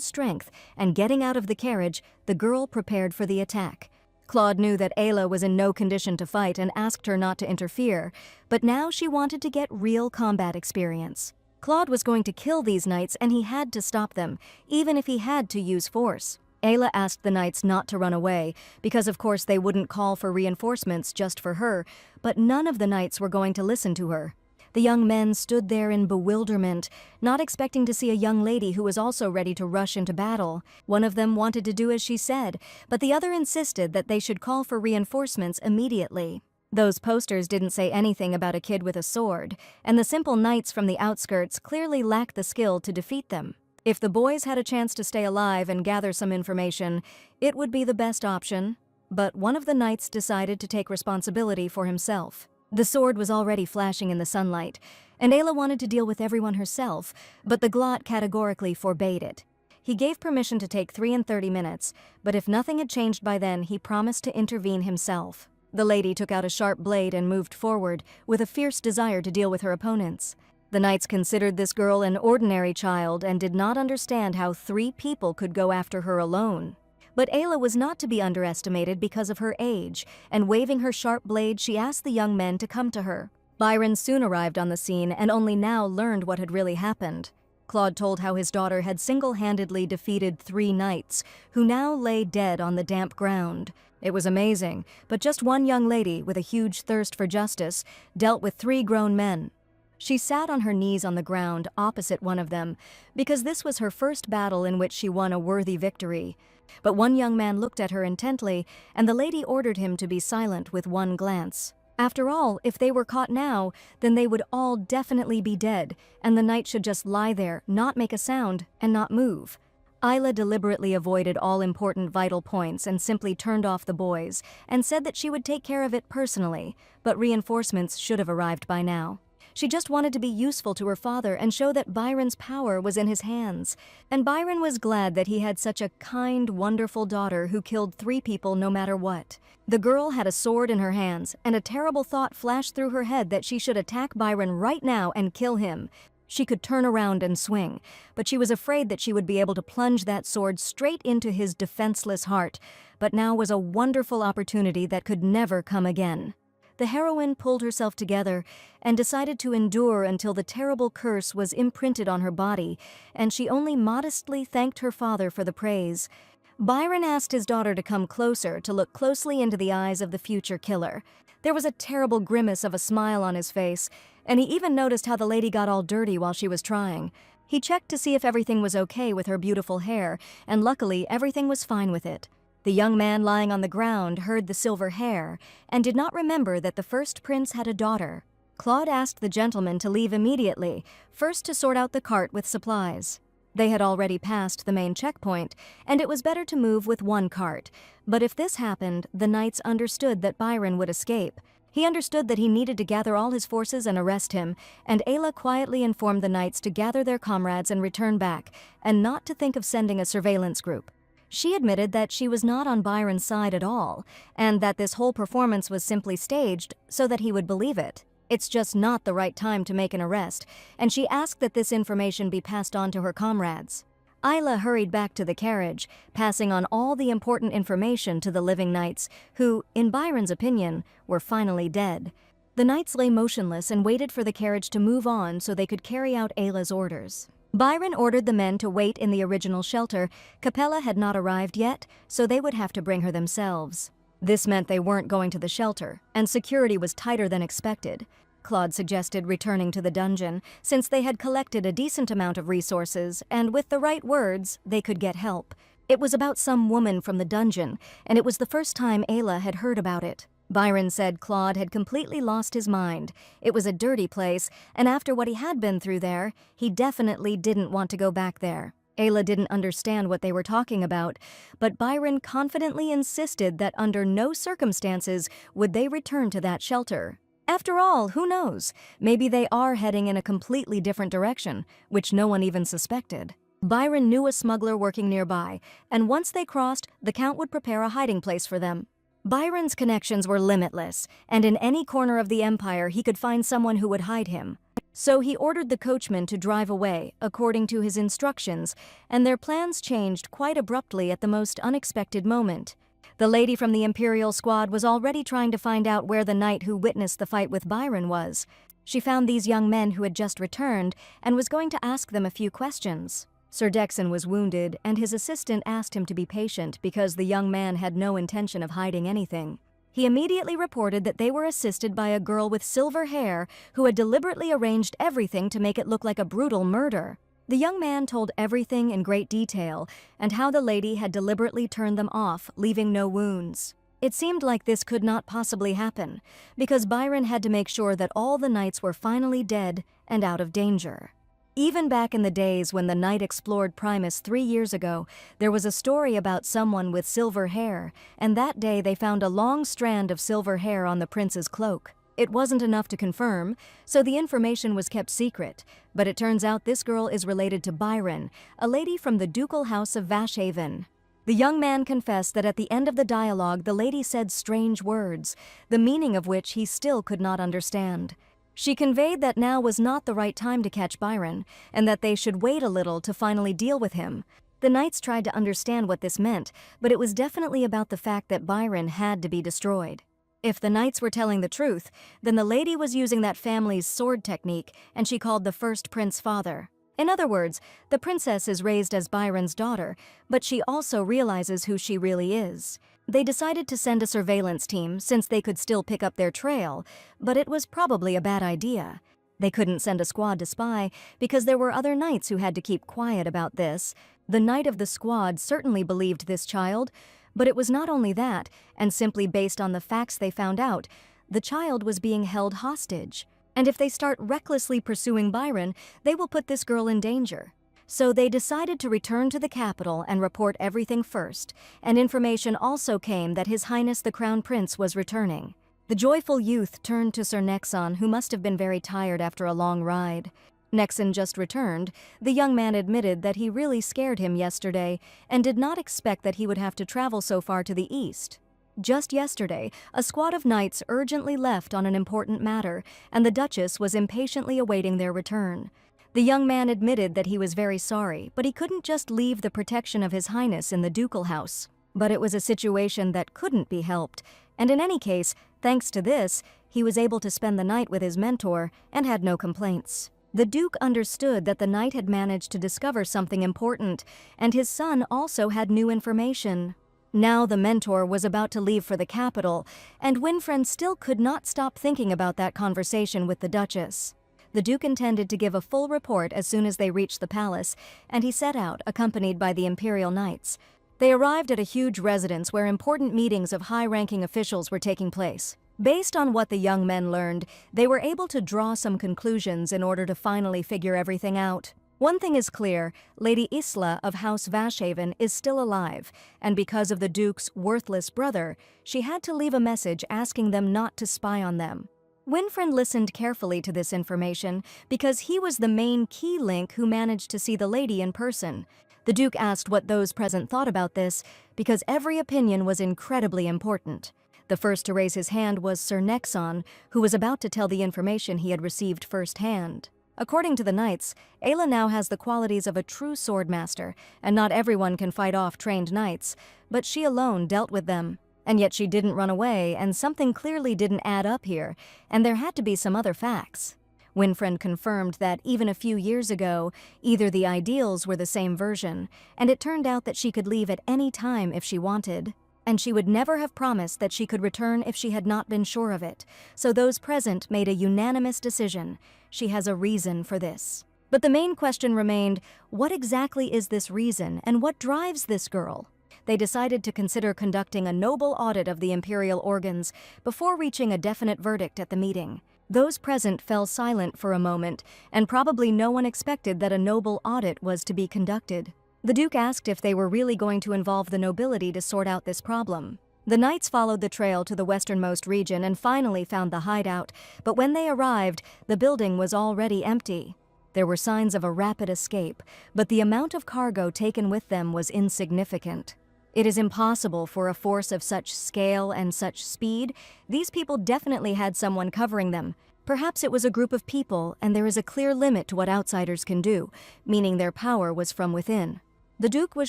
strength, and getting out of the carriage, the girl prepared for the attack. Claude knew that Ayla was in no condition to fight and asked her not to interfere, but now she wanted to get real combat experience. Claude was going to kill these knights, and he had to stop them, even if he had to use force. Ayla asked the knights not to run away, because of course they wouldn't call for reinforcements just for her, but none of the knights were going to listen to her. The young men stood there in bewilderment, not expecting to see a young lady who was also ready to rush into battle. One of them wanted to do as she said, but the other insisted that they should call for reinforcements immediately. Those posters didn't say anything about a kid with a sword, and the simple knights from the outskirts clearly lacked the skill to defeat them. If the boys had a chance to stay alive and gather some information, it would be the best option, but one of the knights decided to take responsibility for himself. The sword was already flashing in the sunlight, and Ayla wanted to deal with everyone herself, but the Glot categorically forbade it. He gave permission to take 3 and 30 minutes, but if nothing had changed by then, he promised to intervene himself. The lady took out a sharp blade and moved forward, with a fierce desire to deal with her opponents. The knights considered this girl an ordinary child and did not understand how 3 people could go after her alone. But Ayla was not to be underestimated because of her age, and waving her sharp blade, she asked the young men to come to her. Byron soon arrived on the scene and only now learned what had really happened. Claude told how his daughter had single-handedly defeated 3 knights, who now lay dead on the damp ground. It was amazing, but just one young lady, with a huge thirst for justice, dealt with 3 grown men. She sat on her knees on the ground opposite one of them, because this was her first battle in which she won a worthy victory. But one young man looked at her intently, and the lady ordered him to be silent with one glance. After all, if they were caught now, then they would all definitely be dead, and the knight should just lie there, not make a sound, and not move. Isla deliberately avoided all important vital points and simply turned off the boys, and said that she would take care of it personally, but reinforcements should have arrived by now. She just wanted to be useful to her father and show that Byron's power was in his hands. And Byron was glad that he had such a kind, wonderful daughter who killed 3 people no matter what. The girl had a sword in her hands, and a terrible thought flashed through her head that she should attack Byron right now and kill him. She could turn around and swing, but she was afraid that she would be able to plunge that sword straight into his defenseless heart. But now was a wonderful opportunity that could never come again. The heroine pulled herself together and decided to endure until the terrible curse was imprinted on her body, and she only modestly thanked her father for the praise. Byron asked his daughter to come closer to look closely into the eyes of the future killer. There was a terrible grimace of a smile on his face, and he even noticed how the lady got all dirty while she was trying. He checked to see if everything was okay with her beautiful hair, and luckily everything was fine with it. The young man lying on the ground heard the silver hair and did not remember that the first prince had a daughter. Claude asked the gentleman to leave immediately, first to sort out the cart with supplies. They had already passed the main checkpoint, and it was better to move with one cart. But if this happened, the knights understood that Byron would escape. He understood that he needed to gather all his forces and arrest him, and Ayla quietly informed the knights to gather their comrades and return back, and not to think of sending a surveillance group. She admitted that she was not on Byron's side at all, and that this whole performance was simply staged so that he would believe it. It's just not the right time to make an arrest, and she asked that this information be passed on to her comrades. Isla hurried back to the carriage, passing on all the important information to the living knights, who, in Byron's opinion, were finally dead. The knights lay motionless and waited for the carriage to move on so they could carry out Ayla's orders. Byron ordered the men to wait in the original shelter. Capella had not arrived yet, so they would have to bring her themselves. This meant they weren't going to the shelter, and security was tighter than expected. Claude suggested returning to the dungeon, since they had collected a decent amount of resources, and with the right words, they could get help. It was about some woman from the dungeon, and it was the first time Ayla had heard about it. Byron said Claude had completely lost his mind. It was a dirty place, and after what he had been through there, he definitely didn't want to go back there. Ayla didn't understand what they were talking about, but Byron confidently insisted that under no circumstances would they return to that shelter. After all, who knows? Maybe they are heading in a completely different direction, which no one even suspected. Byron knew a smuggler working nearby, and once they crossed, the Count would prepare a hiding place for them. Byron's connections were limitless, and in any corner of the empire he could find someone who would hide him. So he ordered the coachman to drive away, according to his instructions, and their plans changed quite abruptly at the most unexpected moment. The lady from the Imperial squad was already trying to find out where the knight who witnessed the fight with Byron was. She found these young men who had just returned and was going to ask them a few questions. Sir Dexon was wounded, and his assistant asked him to be patient because the young man had no intention of hiding anything. He immediately reported that they were assisted by a girl with silver hair who had deliberately arranged everything to make it look like a brutal murder. The young man told everything in great detail, and how the lady had deliberately turned them off, leaving no wounds. It seemed like this could not possibly happen, because Byron had to make sure that all the knights were finally dead and out of danger. Even back in the days when the knight explored Primus 3 years ago, there was a story about someone with silver hair, and that day they found a long strand of silver hair on the prince's cloak. It wasn't enough to confirm, so the information was kept secret, but it turns out this girl is related to Byron, a lady from the ducal house of Vashhaven. The young man confessed that at the end of the dialogue the lady said strange words, the meaning of which he still could not understand. She conveyed that now was not the right time to catch Byron, and that they should wait a little to finally deal with him. The knights tried to understand what this meant, but it was definitely about the fact that Byron had to be destroyed. If the knights were telling the truth, then the lady was using that family's sword technique, and she called the first prince father. In other words, the princess is raised as Byron's daughter, but she also realizes who she really is. They decided to send a surveillance team since they could still pick up their trail, but it was probably a bad idea. They couldn't send a squad to spy because there were other knights who had to keep quiet about this. The knight of the squad certainly believed this child, but it was not only that, and simply based on the facts they found out, the child was being held hostage. And if they start recklessly pursuing Byron, they will put this girl in danger. So they decided to return to the capital and report everything first, and information also came that His Highness the Crown Prince was returning. The joyful youth turned to Sir Nexon, who must have been very tired after a long ride. Nexon just returned. The young man admitted that he really scared him yesterday and did not expect that he would have to travel so far to the east. Just yesterday, a squad of knights urgently left on an important matter, and the Duchess was impatiently awaiting their return. The young man admitted that he was very sorry, but he couldn't just leave the protection of His Highness in the ducal house. But it was a situation that couldn't be helped, and in any case, thanks to this, he was able to spend the night with his mentor and had no complaints. The Duke understood that the knight had managed to discover something important, and his son also had new information. Now the mentor was about to leave for the capital, and Winfried still could not stop thinking about that conversation with the Duchess. The Duke intended to give a full report as soon as they reached the palace, and he set out, accompanied by the Imperial Knights. They arrived at a huge residence where important meetings of high-ranking officials were taking place. Based on what the young men learned, they were able to draw some conclusions in order to finally figure everything out. One thing is clear, Lady Isla of House Vashhaven is still alive, and because of the Duke's worthless brother, she had to leave a message asking them not to spy on them. Winfried listened carefully to this information because he was the main key link who managed to see the lady in person. The Duke asked what those present thought about this because every opinion was incredibly important. The first to raise his hand was Sir Nexon, who was about to tell the information he had received firsthand. According to the knights, Ayla now has the qualities of a true swordmaster, and not everyone can fight off trained knights, but she alone dealt with them. And yet she didn't run away, and something clearly didn't add up here, and there had to be some other facts. Winfried confirmed that even a few years ago, either the ideals were the same version, and it turned out that she could leave at any time if she wanted. And she would never have promised that she could return if she had not been sure of it, so those present made a unanimous decision. She has a reason for this. But the main question remained, what exactly is this reason, and what drives this girl? They decided to consider conducting a noble audit of the imperial organs before reaching a definite verdict at the meeting. Those present fell silent for a moment, and probably no one expected that a noble audit was to be conducted. The Duke asked if they were really going to involve the nobility to sort out this problem. The knights followed the trail to the westernmost region and finally found the hideout, but when they arrived, the building was already empty. There were signs of a rapid escape, but the amount of cargo taken with them was insignificant. It is impossible for a force of such scale and such speed. These people definitely had someone covering them. Perhaps it was a group of people, and there is a clear limit to what outsiders can do, meaning their power was from within. The Duke was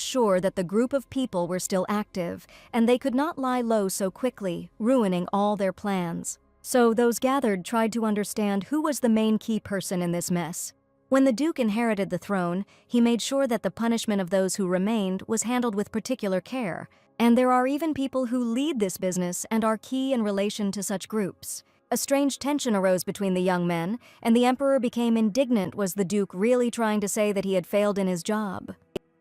sure that the group of people were still active, and they could not lie low so quickly, ruining all their plans. So those gathered tried to understand who was the main key person in this mess. When the Duke inherited the throne, he made sure that the punishment of those who remained was handled with particular care, and there are even people who lead this business and are key in relation to such groups. A strange tension arose between the young men, and the Emperor became indignant. Was the Duke really trying to say that he had failed in his job?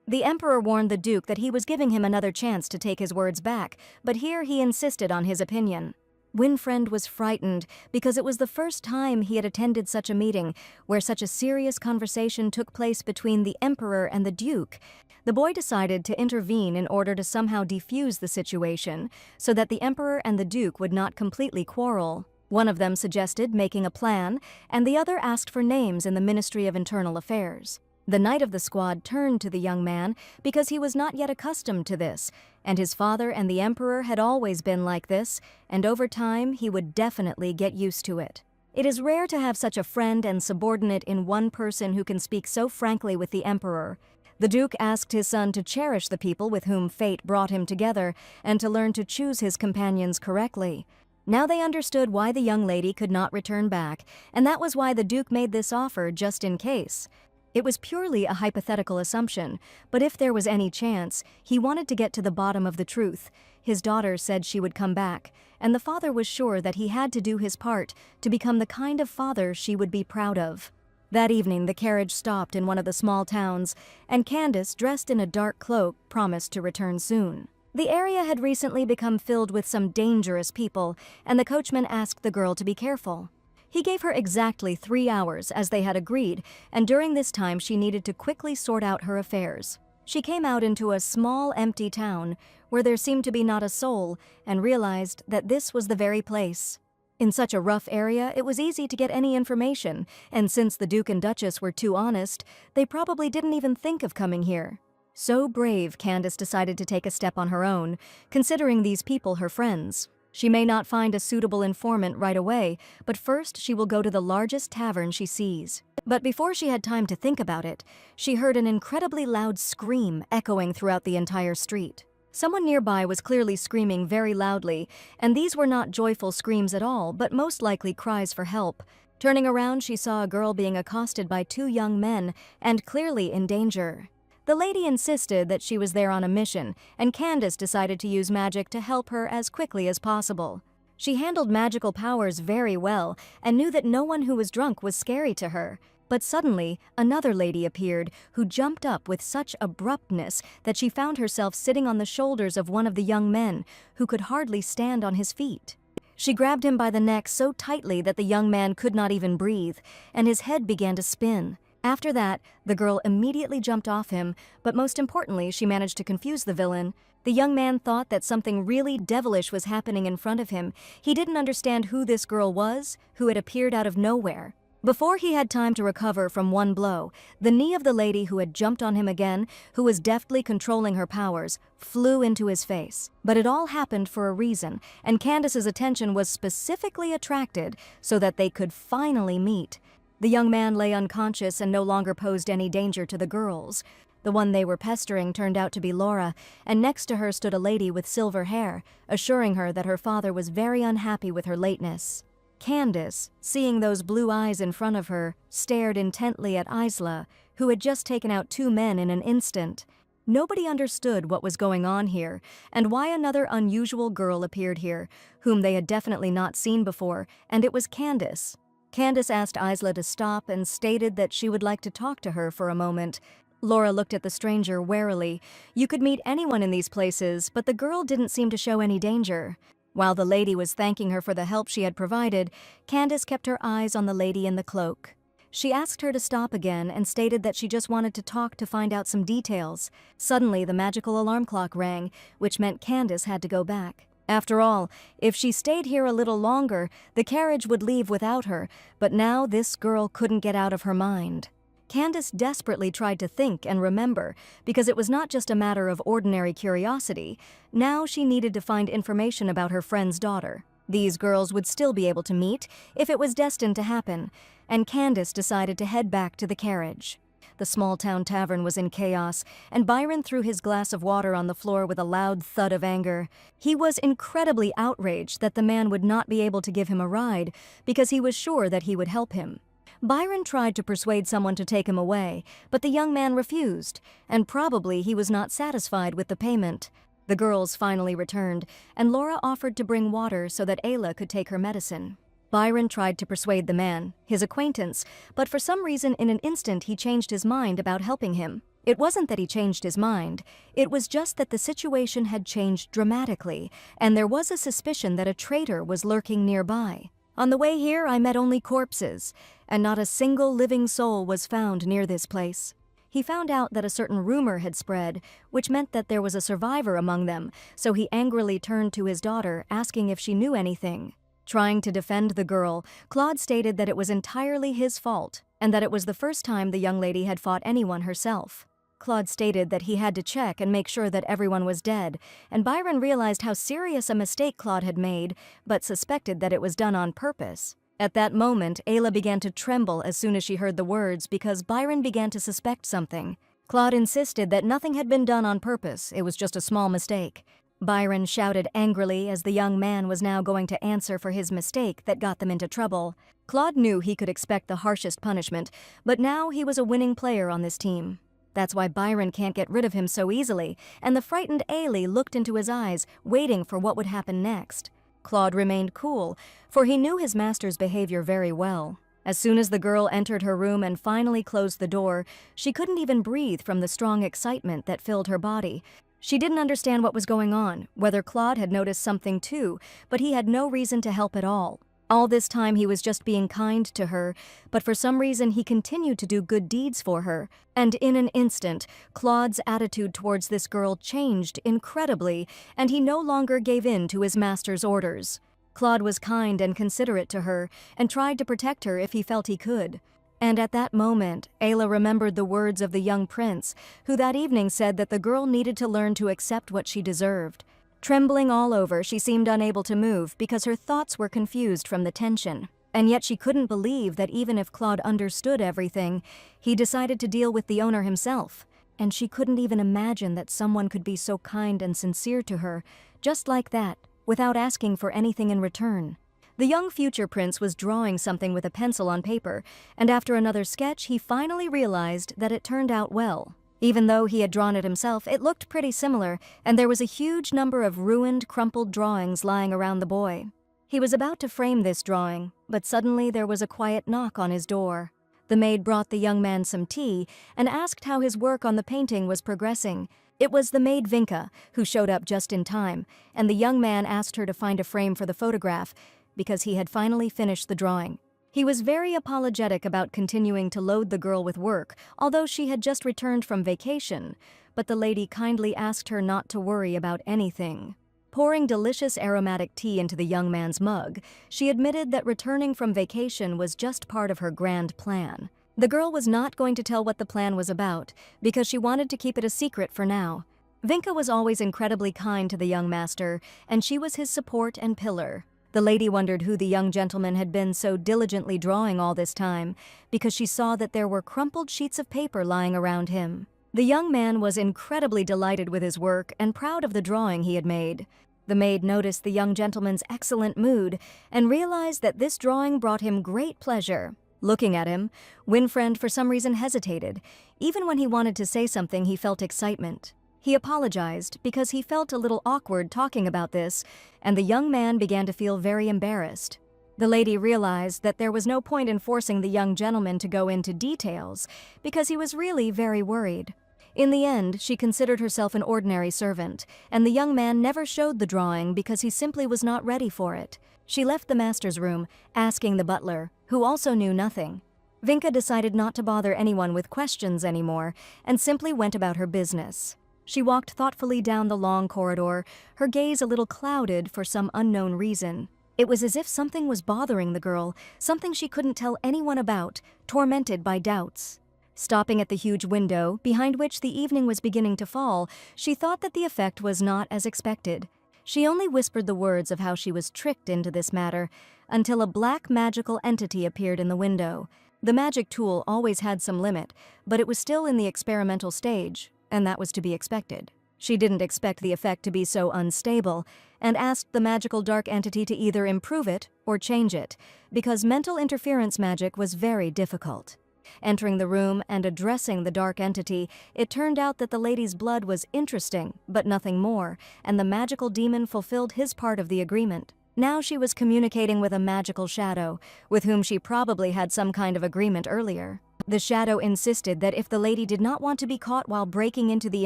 The Emperor warned the Duke that he was giving him another chance to take his words back, but here he insisted on his opinion. Winfried was frightened because it was the first time he had attended such a meeting where such a serious conversation took place between the Emperor and the Duke. The boy decided to intervene in order to somehow defuse the situation so that the Emperor and the Duke would not completely quarrel. One of them suggested making a plan, and the other asked for names in the Ministry of Internal Affairs. The knight of the squad turned to the young man because he was not yet accustomed to this, and his father and the Emperor had always been like this, and over time he would definitely get used to it. It is rare to have such a friend and subordinate in one person who can speak so frankly with the Emperor. The Duke asked his son to cherish the people with whom fate brought him together and to learn to choose his companions correctly. Now they understood why the young lady could not return back, and that was why the Duke made this offer just in case. It was purely a hypothetical assumption, but if there was any chance, he wanted to get to the bottom of the truth. His daughter said she would come back, and the father was sure that he had to do his part to become the kind of father she would be proud of. That evening, the carriage stopped in one of the small towns, and Candace, dressed in a dark cloak, promised to return soon. The area had recently become filled with some dangerous people, and the coachman asked the girl to be careful. He gave her exactly 3 hours, as they had agreed, and during this time she needed to quickly sort out her affairs. She came out into a small, empty town, where there seemed to be not a soul, and realized that this was the very place. In such a rough area, it was easy to get any information, and since the Duke and Duchess were too honest, they probably didn't even think of coming here. So brave, Candace decided to take a step on her own, considering these people her friends. She may not find a suitable informant right away, but first she will go to the largest tavern she sees. But before she had time to think about it, she heard an incredibly loud scream echoing throughout the entire street. Someone nearby was clearly screaming very loudly, and these were not joyful screams at all, but most likely cries for help. Turning around, she saw a girl being accosted by 2 young men, and clearly in danger. The lady insisted that she was there on a mission, and Candace decided to use magic to help her as quickly as possible. She handled magical powers very well, and knew that no one who was drunk was scary to her. But suddenly, another lady appeared, who jumped up with such abruptness that she found herself sitting on the shoulders of one of the young men, who could hardly stand on his feet. She grabbed him by the neck so tightly that the young man could not even breathe, and his head began to spin. After that, the girl immediately jumped off him, but most importantly, she managed to confuse the villain. The young man thought that something really devilish was happening in front of him. He didn't understand who this girl was, who had appeared out of nowhere. Before he had time to recover from one blow, the knee of the lady who had jumped on him again, who was deftly controlling her powers, flew into his face. But it all happened for a reason, and Candace's attention was specifically attracted so that they could finally meet. The young man lay unconscious and no longer posed any danger to the girls. The one they were pestering turned out to be Laura, and next to her stood a lady with silver hair, assuring her that her father was very unhappy with her lateness. Candace, seeing those blue eyes in front of her, stared intently at Isla, who had just taken out 2 men in an instant. Nobody understood what was going on here, and why another unusual girl appeared here, whom they had definitely not seen before, and it was Candace. Candace asked Isla to stop and stated that she would like to talk to her for a moment. Laura looked at the stranger warily. You could meet anyone in these places, but the girl didn't seem to show any danger. While the lady was thanking her for the help she had provided, Candace kept her eyes on the lady in the cloak. She asked her to stop again and stated that she just wanted to talk to find out some details. Suddenly, the magical alarm clock rang, which meant Candace had to go back. After all, if she stayed here a little longer, the carriage would leave without her, but now this girl couldn't get out of her mind. Candace desperately tried to think and remember, because it was not just a matter of ordinary curiosity. Now she needed to find information about her friend's daughter. These girls would still be able to meet, if it was destined to happen, and Candace decided to head back to the carriage. The small-town tavern was in chaos, and Byron threw his glass of water on the floor with a loud thud of anger. He was incredibly outraged that the man would not be able to give him a ride, because he was sure that he would help him. Byron tried to persuade someone to take him away, but the young man refused, and probably he was not satisfied with the payment. The girls finally returned, and Laura offered to bring water so that Ayla could take her medicine. Byron tried to persuade the man, his acquaintance, but for some reason in an instant he changed his mind about helping him. It wasn't that he changed his mind, it was just that the situation had changed dramatically, and there was a suspicion that a traitor was lurking nearby. On the way here, I met only corpses, and not a single living soul was found near this place. He found out that a certain rumor had spread, which meant that there was a survivor among them, so he angrily turned to his daughter, asking if she knew anything. Trying to defend the girl, Claude stated that it was entirely his fault, and that it was the first time the young lady had fought anyone herself. Claude stated that he had to check and make sure that everyone was dead, and Byron realized how serious a mistake Claude had made, but suspected that it was done on purpose. At that moment, Ayla began to tremble as soon as she heard the words because Byron began to suspect something. Claude insisted that nothing had been done on purpose, it was just a small mistake. Byron shouted angrily as the young man was now going to answer for his mistake that got them into trouble. Claude knew he could expect the harshest punishment, but now he was a winning player on this team. That's why Byron can't get rid of him so easily, and the frightened Ailey looked into his eyes, waiting for what would happen next. Claude remained cool, for he knew his master's behavior very well. As soon as the girl entered her room and finally closed the door, she couldn't even breathe from the strong excitement that filled her body. She didn't understand what was going on, whether Claude had noticed something too, but he had no reason to help at all. All this time he was just being kind to her, but for some reason he continued to do good deeds for her. And in an instant, Claude's attitude towards this girl changed incredibly, and he no longer gave in to his master's orders. Claude was kind and considerate to her, and tried to protect her if he felt he could. And at that moment, Ayla remembered the words of the young prince, who that evening said that the girl needed to learn to accept what she deserved. Trembling all over, she seemed unable to move because her thoughts were confused from the tension. And yet she couldn't believe that even if Claude understood everything, he decided to deal with the owner himself. And she couldn't even imagine that someone could be so kind and sincere to her, just like that, without asking for anything in return. The young future prince was drawing something with a pencil on paper, and after another sketch, he finally realized that it turned out well. Even though he had drawn it himself, it looked pretty similar, and there was a huge number of ruined, crumpled drawings lying around the boy. He was about to frame this drawing, but suddenly there was a quiet knock on his door. The maid brought the young man some tea and asked how his work on the painting was progressing. It was the maid Vinka, who showed up just in time, and the young man asked her to find a frame for the photograph, because he had finally finished the drawing. He was very apologetic about continuing to load the girl with work, although she had just returned from vacation, but the lady kindly asked her not to worry about anything. Pouring delicious aromatic tea into the young man's mug, she admitted that returning from vacation was just part of her grand plan. The girl was not going to tell what the plan was about, because she wanted to keep it a secret for now. Vinka was always incredibly kind to the young master, and she was his support and pillar. The lady wondered who the young gentleman had been so diligently drawing all this time, because she saw that there were crumpled sheets of paper lying around him. The young man was incredibly delighted with his work and proud of the drawing he had made. The maid noticed the young gentleman's excellent mood and realized that this drawing brought him great pleasure. Looking at him, Winfriend for some reason hesitated. Even when he wanted to say something, he felt excitement. He apologized because he felt a little awkward talking about this, and the young man began to feel very embarrassed. The lady realized that there was no point in forcing the young gentleman to go into details, because he was really very worried. In the end, she considered herself an ordinary servant, and the young man never showed the drawing because he simply was not ready for it. She left the master's room, asking the butler, who also knew nothing. Vinka decided not to bother anyone with questions anymore, and simply went about her business. She walked thoughtfully down the long corridor, her gaze a little clouded for some unknown reason. It was as if something was bothering the girl, something she couldn't tell anyone about, tormented by doubts. Stopping at the huge window, behind which the evening was beginning to fall, she thought that the effect was not as expected. She only whispered the words of how she was tricked into this matter, until a black magical entity appeared in the window. The magic tool always had some limit, but it was still in the experimental stage, and that was to be expected. She didn't expect the effect to be so unstable, and asked the magical dark entity to either improve it or change it, because mental interference magic was very difficult. Entering the room and addressing the dark entity, it turned out that the lady's blood was interesting, but nothing more, and the magical demon fulfilled his part of the agreement. Now she was communicating with a magical shadow, with whom she probably had some kind of agreement earlier. The shadow insisted that if the lady did not want to be caught while breaking into the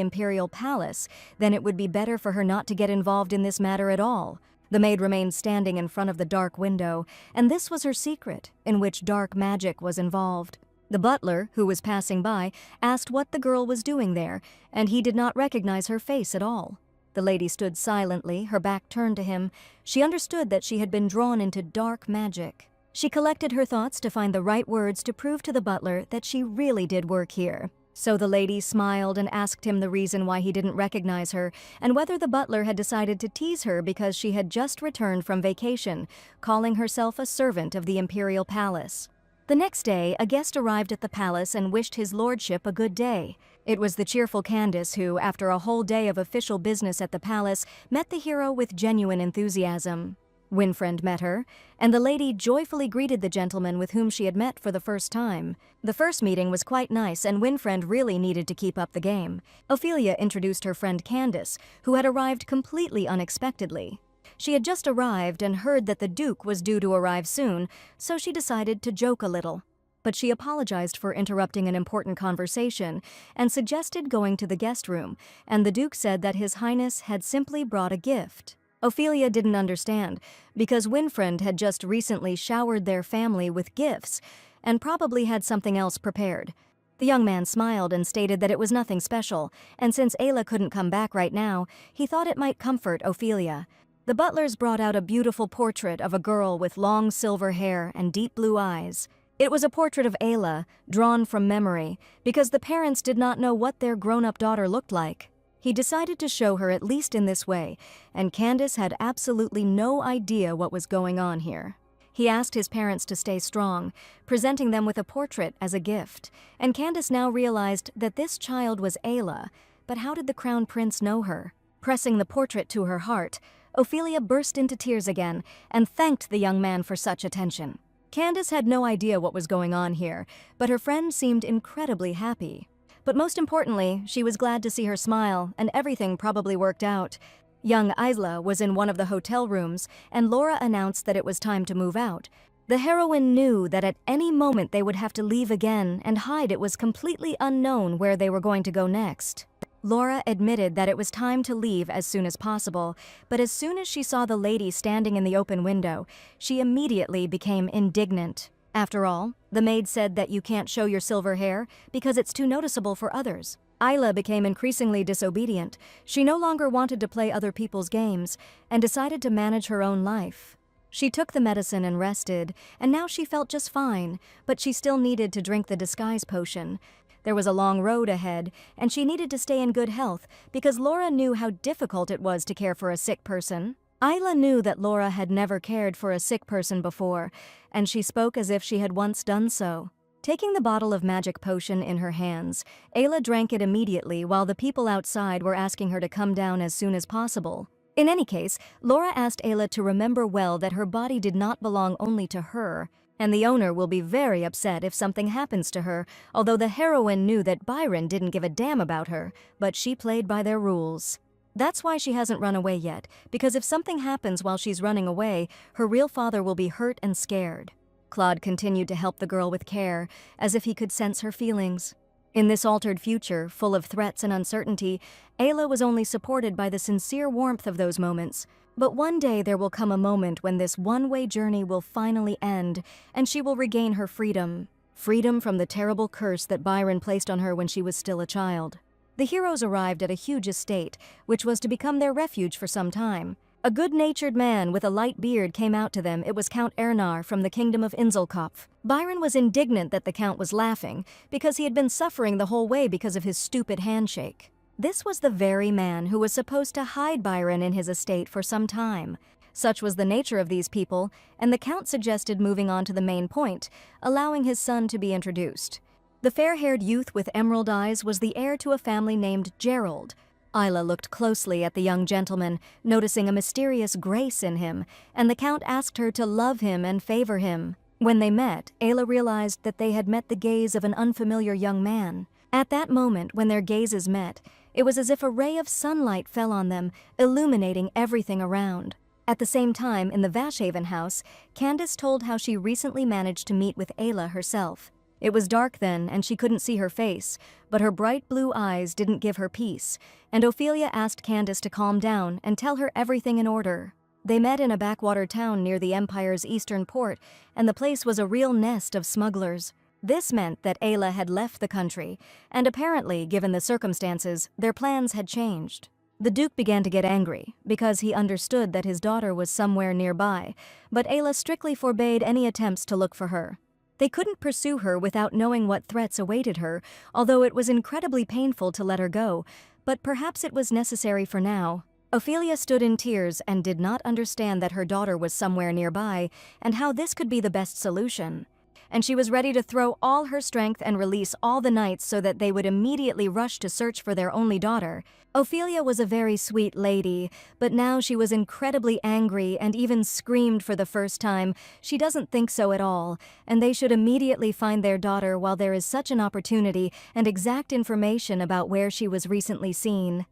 imperial palace, then it would be better for her not to get involved in this matter at all. The maid remained standing in front of the dark window, and this was her secret, in which dark magic was involved. The butler, who was passing by, asked what the girl was doing there, and he did not recognize her face at all. The lady stood silently, her back turned to him. She understood that she had been drawn into dark magic. She collected her thoughts to find the right words to prove to the butler that she really did work here. So the lady smiled and asked him the reason why he didn't recognize her, and whether the butler had decided to tease her because she had just returned from vacation, calling herself a servant of the imperial palace. The next day, a guest arrived at the palace and wished his lordship a good day. It was the cheerful Candace who, after a whole day of official business at the palace, met the hero with genuine enthusiasm. Winfriend met her, and the lady joyfully greeted the gentleman with whom she had met for the first time. The first meeting was quite nice, and Winfriend really needed to keep up the game. Ophelia introduced her friend Candace, who had arrived completely unexpectedly. She had just arrived and heard that the Duke was due to arrive soon, so she decided to joke a little. But she apologized for interrupting an important conversation and suggested going to the guest room, and the Duke said that His Highness had simply brought a gift. Ophelia didn't understand, because Winfriend had just recently showered their family with gifts and probably had something else prepared. The young man smiled and stated that it was nothing special, and since Ayla couldn't come back right now, he thought it might comfort Ophelia. The butlers brought out a beautiful portrait of a girl with long silver hair and deep blue eyes. It was a portrait of Ayla, drawn from memory, because the parents did not know what their grown-up daughter looked like. He decided to show her at least in this way, and Candace had absolutely no idea what was going on here. He asked his parents to stay strong, presenting them with a portrait as a gift, and Candace now realized that this child was Ayla, but how did the crown prince know her? Pressing the portrait to her heart, Ophelia burst into tears again and thanked the young man for such attention. Candace had no idea what was going on here, but her friend seemed incredibly happy. But most importantly, she was glad to see her smile, and everything probably worked out. Young Isla was in one of the hotel rooms, and Laura announced that it was time to move out. The heroine knew that at any moment they would have to leave again and hide. It was completely unknown where they were going to go next. Laura admitted that it was time to leave as soon as possible, but as soon as she saw the lady standing in the open window, she immediately became indignant. After all, the maid said that you can't show your silver hair because it's too noticeable for others. Isla became increasingly disobedient. She no longer wanted to play other people's games and decided to manage her own life. She took the medicine and rested, and now she felt just fine, but she still needed to drink the disguise potion. There was a long road ahead, and she needed to stay in good health because Laura knew how difficult it was to care for a sick person. Isla knew that Laura had never cared for a sick person before, and she spoke as if she had once done so. Taking the bottle of magic potion in her hands, Ayla drank it immediately while the people outside were asking her to come down as soon as possible. In any case, Laura asked Ayla to remember well that her body did not belong only to her, and the owner will be very upset if something happens to her, although the heroine knew that Byron didn't give a damn about her, but she played by their rules. That's why she hasn't run away yet, because if something happens while she's running away, her real father will be hurt and scared. Claude continued to help the girl with care, as if he could sense her feelings. In this altered future, full of threats and uncertainty, Ayla was only supported by the sincere warmth of those moments. But one day there will come a moment when this one-way journey will finally end, and she will regain her freedom. Freedom from the terrible curse that Byron placed on her when she was still a child. The heroes arrived at a huge estate, which was to become their refuge for some time. A good-natured man with a light beard came out to them. It was Count Ernar from the kingdom of Inselkopf. Byron was indignant that the Count was laughing, because he had been suffering the whole way because of his stupid handshake. This was the very man who was supposed to hide Byron in his estate for some time. Such was the nature of these people, and the Count suggested moving on to the main point, allowing his son to be introduced. The fair-haired youth with emerald eyes was the heir to a family named Gerald. Isla looked closely at the young gentleman, noticing a mysterious grace in him, and the Count asked her to love him and favor him. When they met, Ayla realized that they had met the gaze of an unfamiliar young man. At that moment, when their gazes met, it was as if a ray of sunlight fell on them, illuminating everything around. At the same time, in the Vashhaven house, Candace told how she recently managed to meet with Ayla herself. It was dark then, and she couldn't see her face, but her bright blue eyes didn't give her peace, and Ophelia asked Candace to calm down and tell her everything in order. They met in a backwater town near the Empire's eastern port, and the place was a real nest of smugglers. This meant that Ayla had left the country, and apparently, given the circumstances, their plans had changed. The Duke began to get angry, because he understood that his daughter was somewhere nearby, but Ayla strictly forbade any attempts to look for her. They couldn't pursue her without knowing what threats awaited her, although it was incredibly painful to let her go, but perhaps it was necessary for now. Ophelia stood in tears and did not understand that her daughter was somewhere nearby, and how this could be the best solution. and she was ready to throw all her strength and release all the knights so that they would immediately rush to search for their only daughter. Ophelia was a very sweet lady, but now she was incredibly angry and even screamed for the first time. She doesn't think so at all, and they should immediately find their daughter while there is such an opportunity and exact information about where she was recently seen.